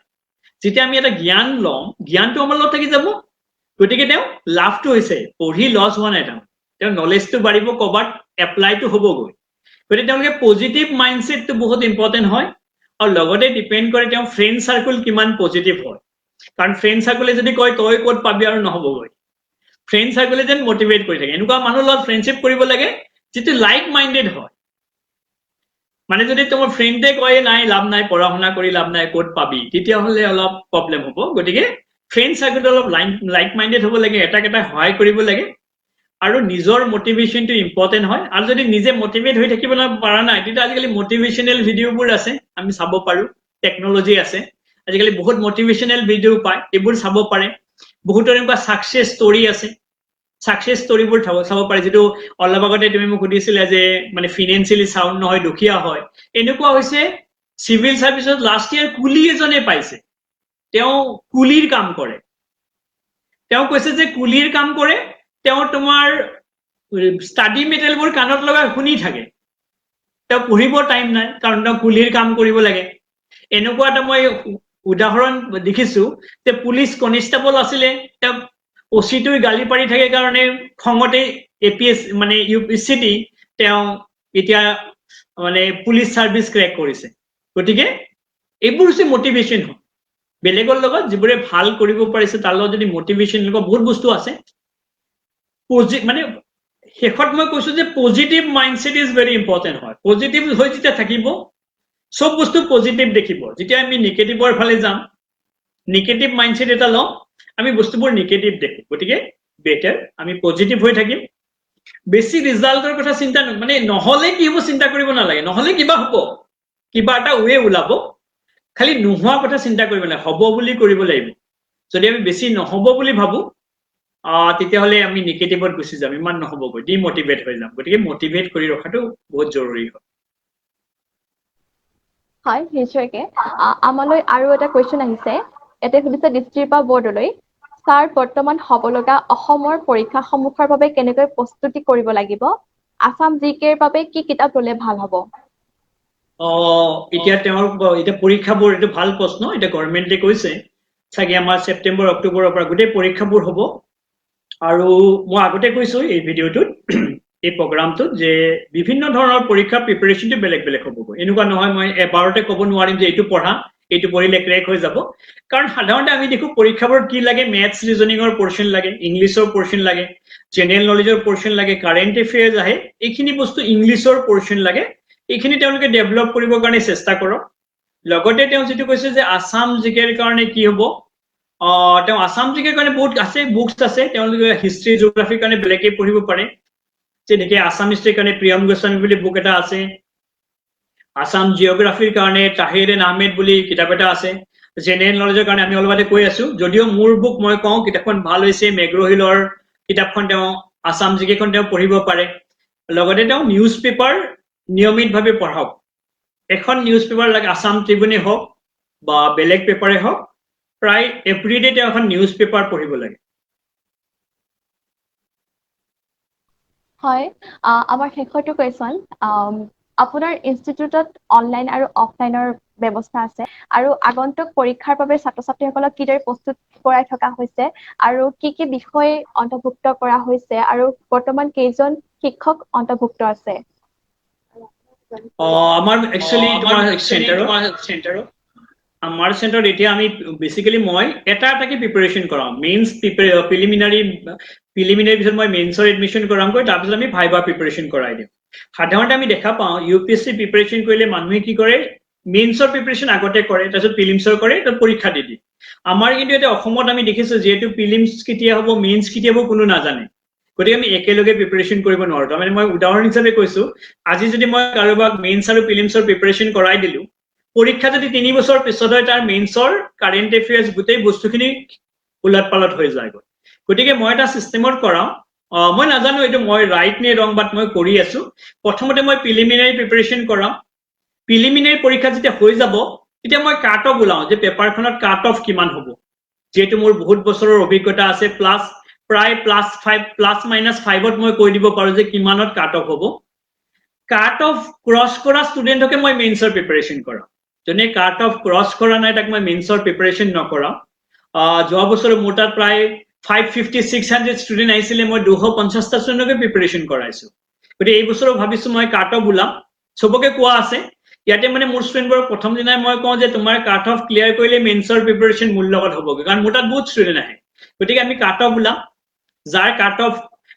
যেতিয়া আমি এটা জ্ঞান লওঁ, জ্ঞানটো আমাৰ লগত থাকি যাব। গতিকে তেওঁ লাভটো হৈছে, পঢ়ি লছ হোৱা নাই, তেওঁৰ নলেজটো বাঢ়িব, ক'ৰবাত এপ্লাইটো হ'বগৈ। গতিকে তেওঁলোকে পজিটিভ মাইণ্ডছেটটো বহুত ইম্পৰ্টেণ্ট হয়। আৰু লগতে ডিপেণ্ড কৰে তেওঁ ফ্ৰেণ্ড চাৰ্কুল কিমান পজিটিভ হয়। কাৰণ ফ্ৰেণ্ড চাৰ্কুলে যদি কয় তই ক'ত পাবি আৰু নহ'বগৈ, ফ্ৰেণ্ড চাৰ্কুলে যেন মটিভেট কৰি থাকে। এনেকুৱা মানুহৰ লগত ফ্ৰেণ্ডশ্বিপ কৰিব লাগে যিটো লাইক মাইণ্ডেড হয়। যদি তোমাৰ ফ্ৰেণ্ডে কয় নাই লাভ নাই, পঢ়া শুনা কৰি লাভ নাই, ক'ত পাবি, তেতিয়াহ'লে অলপ প্ৰব্লেম হ'ব। গতিকে ফ্ৰেণ্ড চাৰ্কুলটো অলপ লাইক মাইণ্ডেড হ'ব লাগে, এটাক সহায় কৰিব লাগে। আৰু নিজৰ মটিভেশ্যনটো ইম্পৰ্টেণ্ট হয়। আৰু যদি নিজে মটিভেট হৈ থাকিব পৰা নাই, তেতিয়া আজিকালি মটিভেশ্যনেল ভিডিঅ'বোৰ আছে, আমি চাব পাৰোঁ, টেকনলজি আছে, আজিকালি বহুত মটিভেশ্যনেল ভিডিঅ' পায়, এইবোৰ চাব পাৰে। বহুতৰ এনেকুৱা ছাকচেছ ষ্টৰি আছে, ছাকচেছ ষ্টৰিবোৰ চাব পাৰে। যিটো অলপ আগতে তুমি মোক সুধিছিলা যে ফিনেন্সিয়েলি চাউণ্ড নহয়, দুখীয়া হয়, এনেকুৱা হৈছে চিভিল চাৰ্ভিচত লাষ্ট ইয়াৰ কুলি এজনে পাইছে, তেওঁ কুলিৰ কাম কৰে। তেওঁ কৈছে যে কুলিৰ কাম কৰে, তেওঁ তোমাৰ ষ্টাডি মেটেৰিয়েলবোৰ কাণত লগাই শুনি থাকে, তেওঁ পঢ়িব টাইম নাই, কাৰণ তেওঁ কুলিৰ কাম কৰিব লাগে। এনেকুৱা এটা মই উদাহৰণ দেখিছো যে পুলিচ কনিষ্টেবল আছিলে, তেওঁ অচিটোই গালি পাৰি থাকে কাৰণে খঙতে APS মানে UPSC দি তেওঁ এতিয়া মানে পুলিচ সাৰ্ভিস ক্ৰেক কৰিছে গতিকে এইবোৰ হৈছে মোটিভেশন হয় বেলেগৰ লগত যিবোৰে ভাল কৰিব পাৰিছে তাৰ লগত যদি মোটিভেশন লগত বহুত বস্তু আছে মানে শেষত মই কৈছো যে positive mindset is very important হয় পজিটিভ হৈ যেতিয়া থাকিব সব বস্তু পজিটিভ দেখিব যেতিয়া আমি নেগেটিভৰ ফালে যাম নেগেটিভ মাইন্ডসেট এটা লওঁ আমি বস্তুবোৰ নেগেটিভ দেখো গতিকে বেটাৰ আমি পজিটিভ হৈ থাকিম বেছি ৰিজাল্টৰ কথা চিন্তা মানে নহলে কি হ'ব চিন্তা কৰিব নালাগে নহলে কিবা হ'ব কিবা এটা ওয়ে ওলাব খালি নোহোৱা কথা চিন্তা কৰিব নালাগে হ'ব বুলি কৰিব লাগিব যদি আমি বেছি নহব বুলি ভাবো তেতিয়াহলে আমি নেগেটিভত গুচি যাম ইমান নহবগৈ ডিমোটিভেট হৈ যাম গতিকে মোটিভেট কৰি ৰখাটো বহুত জৰুৰী হয় হয় নিশ্চয়কৈ আমালৈ আৰু এটা কোৱেশ্চন আহিছে এতে সুধিছে দৃষ্টিৰপা বৰ্ডলৈ স্যাৰ বৰ্তমান হ'ব লগা অসমৰ পৰীক্ষা সমূহৰ বাবে কেনেকৈ প্ৰস্তুতি কৰিব লাগিব আসাম জিকেৰ বাবে কি কিতাপ ল'লে ভাল হ'ব এতিয়া পৰীক্ষাবোৰ এইটো ভাল প্ৰশ্ন এটা গভৰ্ণমেণ্টে কৈছে চাগে আমাৰ ছেপ্টেম্বৰ অক্টোবৰৰ পৰা গোটেই পৰীক্ষাবোৰ হ'ব আৰু মই আগতে কৈছো এই ভিডিঅ'টোত এই প্ৰগ্ৰামটোত যে বিভিন্ন ধৰণৰ পৰীক্ষা প্ৰিপাৰেচনটো বেলেগ বেলেগ হ'ব এনেকুৱা নহয় মই এবাৰতে ক'ব নোৱাৰিম যে এইটো পঢ়া এইটো পঢ়িলে ক্ৰেক হৈ যাব কাৰণ সাধাৰণতে আমি দেখো পৰীক্ষাবোৰত কি লাগে মেথছ ৰিজনিঙৰ পৰ্চন লাগে ইংলিছৰ পৰ্চন লাগে জেনেৰেল নলেজৰ পৰ্চন লাগে কাৰেণ্ট এফেয়াৰ্ছ আহে এইখিনি বস্তু ইংলিছৰ পৰ্চন লাগে এইখিনি তেওঁলোকে ডেভেলপ কৰিবৰ কাৰণে চেষ্টা কৰক লগতে তেওঁ যেটো কৈছে যে আসাম জিকেৰ কাৰণে কি হ'ব তেওঁ আসাম জিকেৰ কাৰণে বহুত আছে বুকস আছে তেওঁলোকে হিষ্ট্ৰী জিওগ্ৰাফিৰ কাৰণে বেলেগে পঢ়িব পাৰে যেনেকৈ আসাম হিষ্ট্ৰীৰ কাৰণে প্ৰিয়ম গোস্বামী বুলি বুক এটা আছে আসাম জিওগ্ৰাফিৰ কাৰণে তাহিৰ আহমেদ বুলি কিতাপ এটা আছে জেনেৰেল নলেজৰ কাৰণে আমি অলপতে কৈ আছো যদিও মোৰ বুক মই কওঁ কিতাপখন ভাল হৈছে মেগ্ৰহিলৰ কিতাপখন তেওঁ আসাম জিকেখন তেওঁ পঢ়িব পাৰে লগতে তেওঁ নিউজ পেপাৰ নিয়মিতভাৱে পঢ়াওক এখন নিউজ পেপাৰ লাগে আসাম ট্ৰিবিউনে হওক বা বেলেগ পেপাৰে হওক প্ৰায় এভৰিডে তেওঁ এখন নিউজ পেপাৰ পঢ়িব লাগে হয় আমাৰ শেষৰটো কোৱেশ্চন আপোনাৰ ইনষ্টিটিউটত অনলাইন আৰু অফলাইনৰ ব্যৱস্থা আছে আৰু আগন্তুক পৰীক্ষাৰ বাবে ছাত্ৰ ছাত্ৰীসকলক কিদৰে প্ৰস্তুত কৰাই থকা হৈছে আৰু কি বিষয় অন্তৰ্ভুক্ত কৰা হৈছে আৰু বৰ্তমান কেইজন শিক্ষক অন্তৰ্ভুক্ত আছে আমাৰ একচুয়ালি তোমাৰ চেণ্টাৰত আমাৰ চেণ্টাৰত এতিয়া আমি বেসিক্যালি মই এটাকে প্ৰিপাৰেচন কৰাম মেইনছ প্ৰিলিমিনাৰী পিছত মই মেইনছৰ এডমিশন কৰামগৈ তাৰপিছত আমি ভাইভা প্ৰিপাৰেচন কৰাই দিম সাধাৰণতে আমি দেখা পাওঁ UPSC প্ৰিপাৰেচন কৰিলে মানুহে কি কৰে মেইনছৰ প্ৰিপাৰেচন আগতে কৰে তাৰপিছত প্ৰিলিমছৰ কৰে তাৰ পৰীক্ষা দি দিয়ে আমাৰ কিন্তু এটা অসমত আমি দেখিছো যেহেতু প্ৰিলিমছ কেতিয়া হ'ব মেইনছ কেতিয়া হ'ব কোনো নাজানে গতিকে আমি একেলগে প্ৰিপাৰেচন কৰিব নোৱাৰো তাৰমানে মই উদাহৰণ হিচাপে কৈছো আজি যদি মই কাৰোবাক মেইনছ আৰু প্ৰিলিমছৰ প্ৰিপাৰেচন কৰাই দিলো পৰীক্ষা যদি 3 বছৰ পিছত হয় তাৰ মেইনছৰ কাৰেণ্ট এফেয়াৰ্ছ গোটেই বস্তুখিনি উলট পালট হৈ যায় গতিকে মই এটা সিস্টেমত কৰাম মই নাজানো এইটো মই ৰাইট নে ৰং বাট মই কৰি আছো প্ৰথমতে মই প্ৰিলিমিনাৰী প্ৰিপাৰেচন কৰাম প্ৰিলিমিনাৰী পৰীক্ষা যেতিয়া হৈ যাব তেতিয়া মই কাট অফ ওলাও যে পেপাৰখনত কাট অফ কিমান হ'ব যেহেতু মোৰ বহুত বছৰৰ অভিজ্ঞতা আছে প্লাস প্ৰায় +5 মই কৈ দিব পাৰো যে কিমানত কাট অফ হ'ব কাট অফ ক্ৰছ কৰা ষ্টুডেণ্টকে মই মেইনছৰ প্ৰিপাৰেচন কৰাম যোনে কাট অফ ক্ৰছ কৰা নাই তাক মই মেইনছৰ প্ৰিপাৰেচন নকৰাম যোৱা বছৰ মোৰ তাত প্ৰায় 550-600 ষ্টুডেণ্ট আহিছিলে মই 250টা ষ্টুডেণ্টকে প্ৰিপাৰেচন কৰাইছো গতিকে এই বছৰ ভাবিছো মই কাট অফ ওলাম সবকে কোৱা আছে ইয়াতে মানে মোৰ ষ্টুডেণ্টবোৰক প্ৰথম দিনাই মই কওঁ যে তোমাৰ কাট অফ ক্লিয়াৰ কৰিলে মেইনছৰ প্ৰিপাৰেচন মোৰ লগত হ'বগৈ কাৰণ মোৰ তাত বহুত ষ্টুডেণ্ট আহে গতিকে আমি কাট অফ ওলাম যাৰ কাট অফ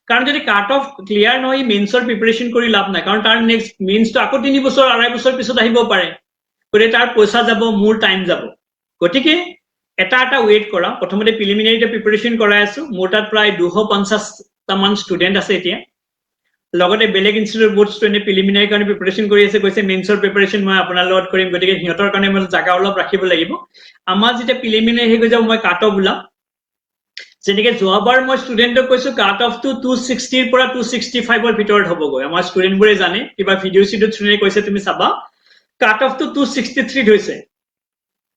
কাৰণ যদি কাট অফ ক্লিয়াৰ নহয় মেইনছৰ প্ৰিপাৰেচন কৰি লাভ নাই কাৰণ তাৰ নেক্সট মেইনছটো আকৌ 3 বছৰ 2.5 বছৰ পিছত আহিব পাৰে গতিকে তাৰ পইচা যাব মোৰ টাইম যাব গতিকে এটা ৱেইট কৰা প্ৰথমতে প্ৰিলিমিনাৰীতে প্ৰিপাৰেচন কৰাই আছো মোৰ তাত প্ৰায় 250টা মান ষ্টুডেণ্ট আছে এতিয়া লগতে বেলেগ ইনষ্টিটিউট বহুত ষ্টুডেণ্টে প্ৰিলিমিনাৰী কাৰণে প্ৰিপাৰেচন কৰি আছে কৈছে মেইনছৰ প্ৰিপাৰেচন মই আপোনাৰ লগত কৰিম গতিকে সিহঁতৰ কাৰণে মই জাগা অলপ ৰাখিব লাগিব আমাৰ যেতিয়া প্ৰিলিমিনাৰী হৈ যাব মই কাট অফ ওলাম যেনেকৈ যোৱাবাৰ মই ষ্টুডেণ্টক কৈছো কাট অফটো 260 পৰা 265 ভিতৰত হ'বগৈ আমাৰ ষ্টুডেণ্টবোৰে জানে কিবা ভিডিঅ' ষ্টুডেণ্টে কৈছে তুমি চাবা কাট অফটো 263 হৈছে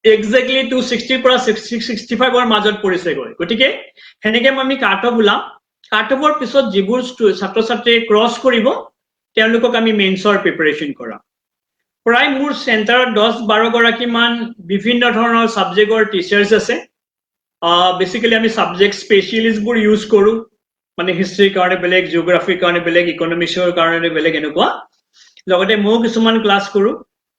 এক্সাক্টলি 260 পৰা 65 মাজত পৰিছেগৈ গতিকে হেনেকে আমি কাট অফ ওলাম কাট অফৰ পিছত যিবোৰ ছাত্ৰ ছাত্ৰীয়ে ক্ৰছ কৰিব তেওঁলোকক আমি মেইনছৰ প্ৰিপাৰেচন কৰাম প্ৰায় মোৰ চেণ্টাৰত 10-12 গৰাকী মান বিভিন্ন ধৰণৰ সাবজেক্টৰ টিচাৰ্ছ আছে বেসিক্যালি আমি সাবজেক্ট স্পেশালিষ্টবোৰ ইউজ কৰোঁ মানে হিষ্ট্ৰীৰ কাৰণে বেলেগ জিঅ'গ্ৰাফিৰ কাৰণে বেলেগ ইকনমিক্সৰ কাৰণে বেলেগ এনেকুৱা লগতে ময়ো কিছুমান ক্লাছ কৰোঁ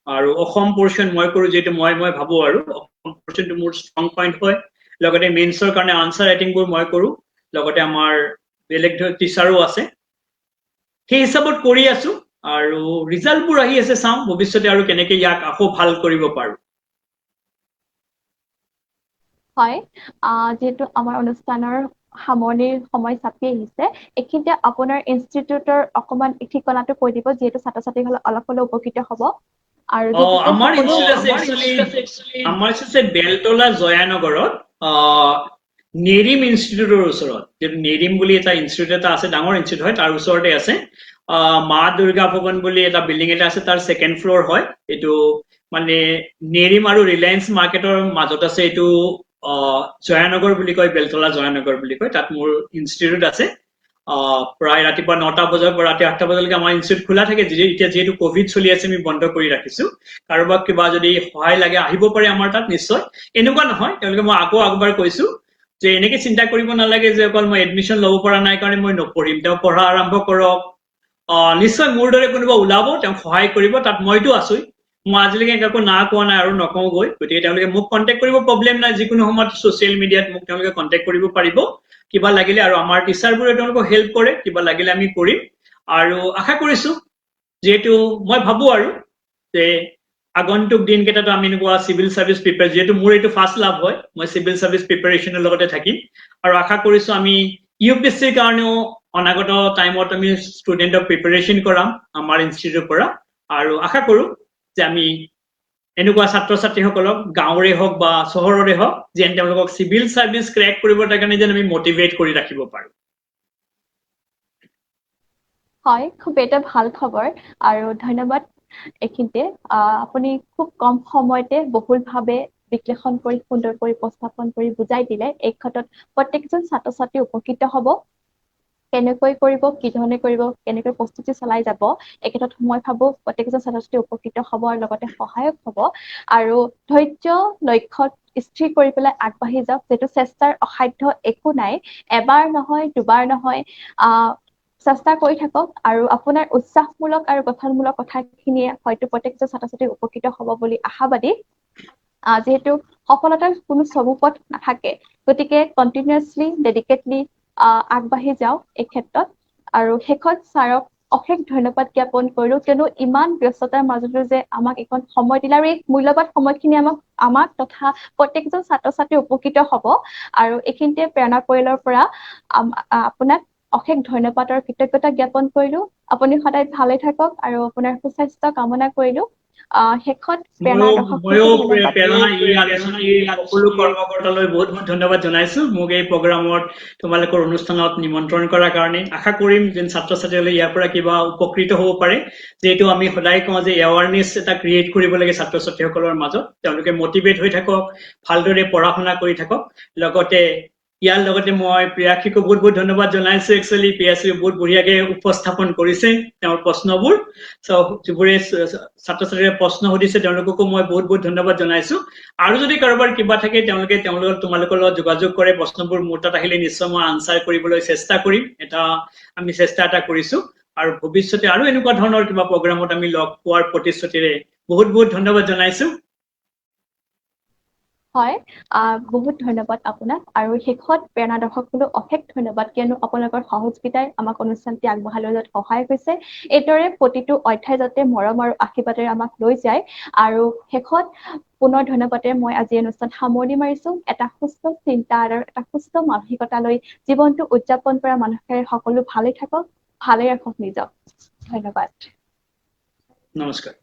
আৰু অসম পৰ্চন মই কৰোঁ যিহেতু মই ভাবোঁ আৰু অসম পৰ্চনটো মোৰ ষ্ট্ৰং পইণ্ট হয় লগতে মেইনছৰ কাৰণে আনচাৰ ৰাইটিংবোৰ মই কৰোঁ লগতে আমাৰ বেলেগ টিচাৰো আছে সেই হিচাপত কৰি আছো আৰু ৰিজাল্টবোৰ আহি আছে চাওঁ ভৱিষ্যতে আৰু কেনেকৈ ইয়াক আকৌ ভাল কৰিব পাৰোঁ হয় যেহেতু আমাৰ অনুষ্ঠানৰ সামৰণিৰ সময় চাপি আহিছে এইখিনিতে আপোনাৰ ইনষ্টিটিউটৰ অকমান ঠিকনাটো কৈ দিব যিহেতু ছাত্ৰ ছাত্ৰীসকলে অলপ হ'লেও উপকৃত হ'ব আৰু আমাৰ ইনষ্টিটিউট আছে একচুৱেলি আমাৰ আছে বেলতলা জয়ানগৰত নেৰিম ইনষ্টিটিউটৰ ওচৰত যিটো নেৰিম বুলি এটা ইনষ্টিটিউট এটা আছে ডাঙৰ ইনষ্টিটিউট হয় তাৰ ওচৰতে আছে মা দুৰ্গা ভৱন বুলি এটা বিল্ডিং এটা আছে তাৰ ছেকেণ্ড ফ্ল'ৰ হয় এইটো মানে নেৰিম আৰু ৰিলায়েন্স মাৰ্কেটৰ মাজত আছে এইটো জয়ানগৰ বুলি কয় বেলতলা জয়ানগৰ বুলি কয় তাত মোৰ ইনষ্টিটিউট আছে প্ৰায় ৰাতিপুৱা 9টা বজাৰ পৰা ৰাতি 8টা বজালৈকে আমাৰ ইনষ্টিটিউট খোলা থাকে এতিয়া যিহেতু কোভিড চলি আছে আমি বন্ধ কৰি ৰাখিছো কাৰোবাক কিবা যদি সহায় লাগে আহিব পাৰে আমাৰ তাত নিশ্চয় এনেকুৱা নহয় তেওঁলোকে মই আকৌ একবাৰ কৈছো যে এনেকে চিন্তা কৰিব নালাগে যে অকল মই এডমিশ্যন ল'ব পৰা নাই কাৰণে মই নপঢ়িম তেওঁ পঢ়া আৰম্ভ কৰক নিশ্চয় মোৰ দৰে কোনোবা ওলাব তেওঁক সহায় কৰিব তাত মইতো আছো মই আজিলৈকে একো না কোৱা নাই আৰু নকওঁগৈ গতিকে তেওঁলোকে মোক কণ্টেক্ট কৰিব প্ৰব্লেম নাই যিকোনো সময়ত ছ'চিয়েল মিডিয়াত মোক তেওঁলোকে কণ্টেক্ট কৰিব পাৰিব কিবা লাগিলে আৰু আমাৰ টিচাৰবোৰে তেওঁলোকক হেল্প কৰে কিবা লাগিলে আমি কৰিম আৰু আশা কৰিছো যেহেতু মই ভাবো আৰু যে আগন্তুক দিনকেইটাতো আমি এনেকুৱা চিভিল চাৰ্ভিচ প্ৰিপেয়াৰ যিহেতু মোৰ এইটো ফাৰ্ষ্ট লাভ হয় মই চিভিল চাৰ্ভিচ প্ৰিপেয়াৰেশ্যনৰ লগতে থাকিম আৰু আশা কৰিছো আমি ইউপিএছচিৰ কাৰণেও অনাগত টাইমত আমি ষ্টুডেণ্টক প্ৰিপেয়াৰেশ্যন কৰাম আমাৰ ইনষ্টিটিউটৰ পৰা আৰু আশা কৰো যে আমি এনেকুৱা ছাত্ৰ ছাত্ৰীসকলক গাঁৱৰে হওক বা চহৰৰে হওক যেন তেওঁলোকক চিভিল চাৰ্ভিচ ক্ৰেক কৰিবৰ কাৰণে যেন আমি মটিভেট কৰি ৰাখিব পাৰো হয় খুব এটা ভাল খবৰ আৰু ধন্যবাদ এইখিনিতে আপুনি খুব কম সময়তে বহুলভাৱে বিশ্লেষণ কৰি সুন্দৰ কৰি উপস্থাপন কৰি বুজাই দিলে এই ক্ষেত্ৰত প্ৰত্যেকজন ছাত্ৰ ছাত্ৰী উপকৃত হ'ব কেনেকৈ কৰিব কি ধৰণে কৰিব কেনেকৈ প্ৰস্তুতি চলাই যাব এই ক্ষেত্ৰত মই ভাবো প্ৰত্যেকজন ছাত্ৰ ছাত্ৰী উপকৃত হ'ব আৰু লগতে সহায়ক হ'ব আৰু ধৈৰ্য লক্ষ্যত স্থিৰ কৰি পেলাই আগবাঢ়ি যাওক যিটো চেষ্টাৰ অসাধ্য একো নাই এবাৰ নহয় দুবাৰ নহয় চেষ্টা কৰি থাকক আৰু আপোনাৰ উৎসাহমূলক আৰু গঠনমূলক কথাখিনিয়ে হয়তো প্ৰত্যেকজন ছাত্ৰ ছাত্ৰী উপকৃত হ'ব বুলি আশাবাদী যিহেতু সফলতাৰ কোনো চমুপথ নাথাকে গতিকে কণ্টিনিউৱাছলি ডেডিকেটলি আগবাঢ়ি যাওক এই ক্ষেত্ৰত আৰু শেষত ছাৰক অশেষ ধন্যবাদ জ্ঞাপন কৰিলো কিয়নো ইমান ব্যস্ততাৰ মাজতো যে আমাক এখন সময় দিলে আৰু এই মূল্যৱান সময়খিনি আমাক তথা প্ৰত্যেকজন ছাত্ৰ ছাত্ৰী উপকৃত হ'ব আৰু এইখিনিতে প্ৰেৰণা পৰিয়ালৰ পৰা আপোনাক অশেষ ধন্যবাদ আৰু কৃতজ্ঞতা জ্ঞাপন কৰিলো আপুনি সদায় ভালে থাকক আৰু আপোনাৰ সুস্বাস্থ্য কামনা কৰিলো শেষত সকলো কৰ্মকৰ্তালৈ বহুত বহুত ধন্যবাদ জনাইছো মোক এই প্ৰগ্ৰামত তোমালোকৰ অনুষ্ঠানত নিমন্ত্ৰণ কৰাৰ কাৰণে আশা কৰিম যেন ছাত্ৰ ছাত্ৰীসকলে ইয়াৰ পৰা কিবা উপকৃত হ'ব পাৰে যিহেতু আমি সদায় কওঁ যে এৱাৰনেছ এটা ক্ৰিয়েট কৰিব লাগে ছাত্ৰ ছাত্ৰীসকলৰ মাজত তেওঁলোকে মটিভেট হৈ থাকক ভালদৰে পঢ়া শুনা কৰি থাকক লগতে ইয়াৰ লগতে মই প্ৰিয়াক্ষীকো বহুত বহুত ধন্যবাদ জনাইছো একচুৱেলি প্ৰিয়াক্ষীয়ে বহুত বঢ়িয়াকে উপস্থাপন কৰিছে তেওঁৰ প্ৰশ্নবোৰ যিবোৰে ছাত্ৰ ছাত্ৰীয়ে প্ৰশ্ন সুধিছে তেওঁলোককো মই বহুত বহুত ধন্যবাদ জনাইছো আৰু যদি কাৰোবাৰ কিবা থাকে তোমালোকৰ লগত যোগাযোগ কৰে প্ৰশ্নবোৰ মোৰ তাত আহিলে নিশ্চয় মই আনচাৰ কৰিবলৈ চেষ্টা কৰিম আমি চেষ্টা এটা কৰিছো আৰু ভৱিষ্যতে আৰু এনেকুৱা ধৰণৰ কিবা প্ৰগ্ৰামত আমি লগ পোৱাৰ প্ৰতিশ্ৰুতিৰে বহুত বহুত ধন্যবাদ জনাইছো হয় বহুত ধন্যবাদ আপোনাক আৰু শেষত প্ৰেৰণা দৰ্শকসকলক অশেষ ধন্যবাদ কিয়নো আপোনালোকৰ সহযোগিতাই আমাক অনুষ্ঠানটি আগবঢ়াই লৈ যোৱাত সহায় হৈছে এইদৰে প্ৰতিটো অধ্যায় যাতে মৰম আৰু আশীৰ্বাদেৰে আমাক লৈ যায় আৰু শেষত পুনৰ ধন্যবাদেৰে মই আজি অনুষ্ঠান সামৰণি মাৰিছো এটা সুস্থ চিন্তা আৰু এটা সুস্থ মানসিকতা লৈ জীৱনটো উদযাপন কৰা মানুহে সকলো ভালে থাকক ভালে ৰাখক নিজক ধন্যবাদ নমস্কাৰ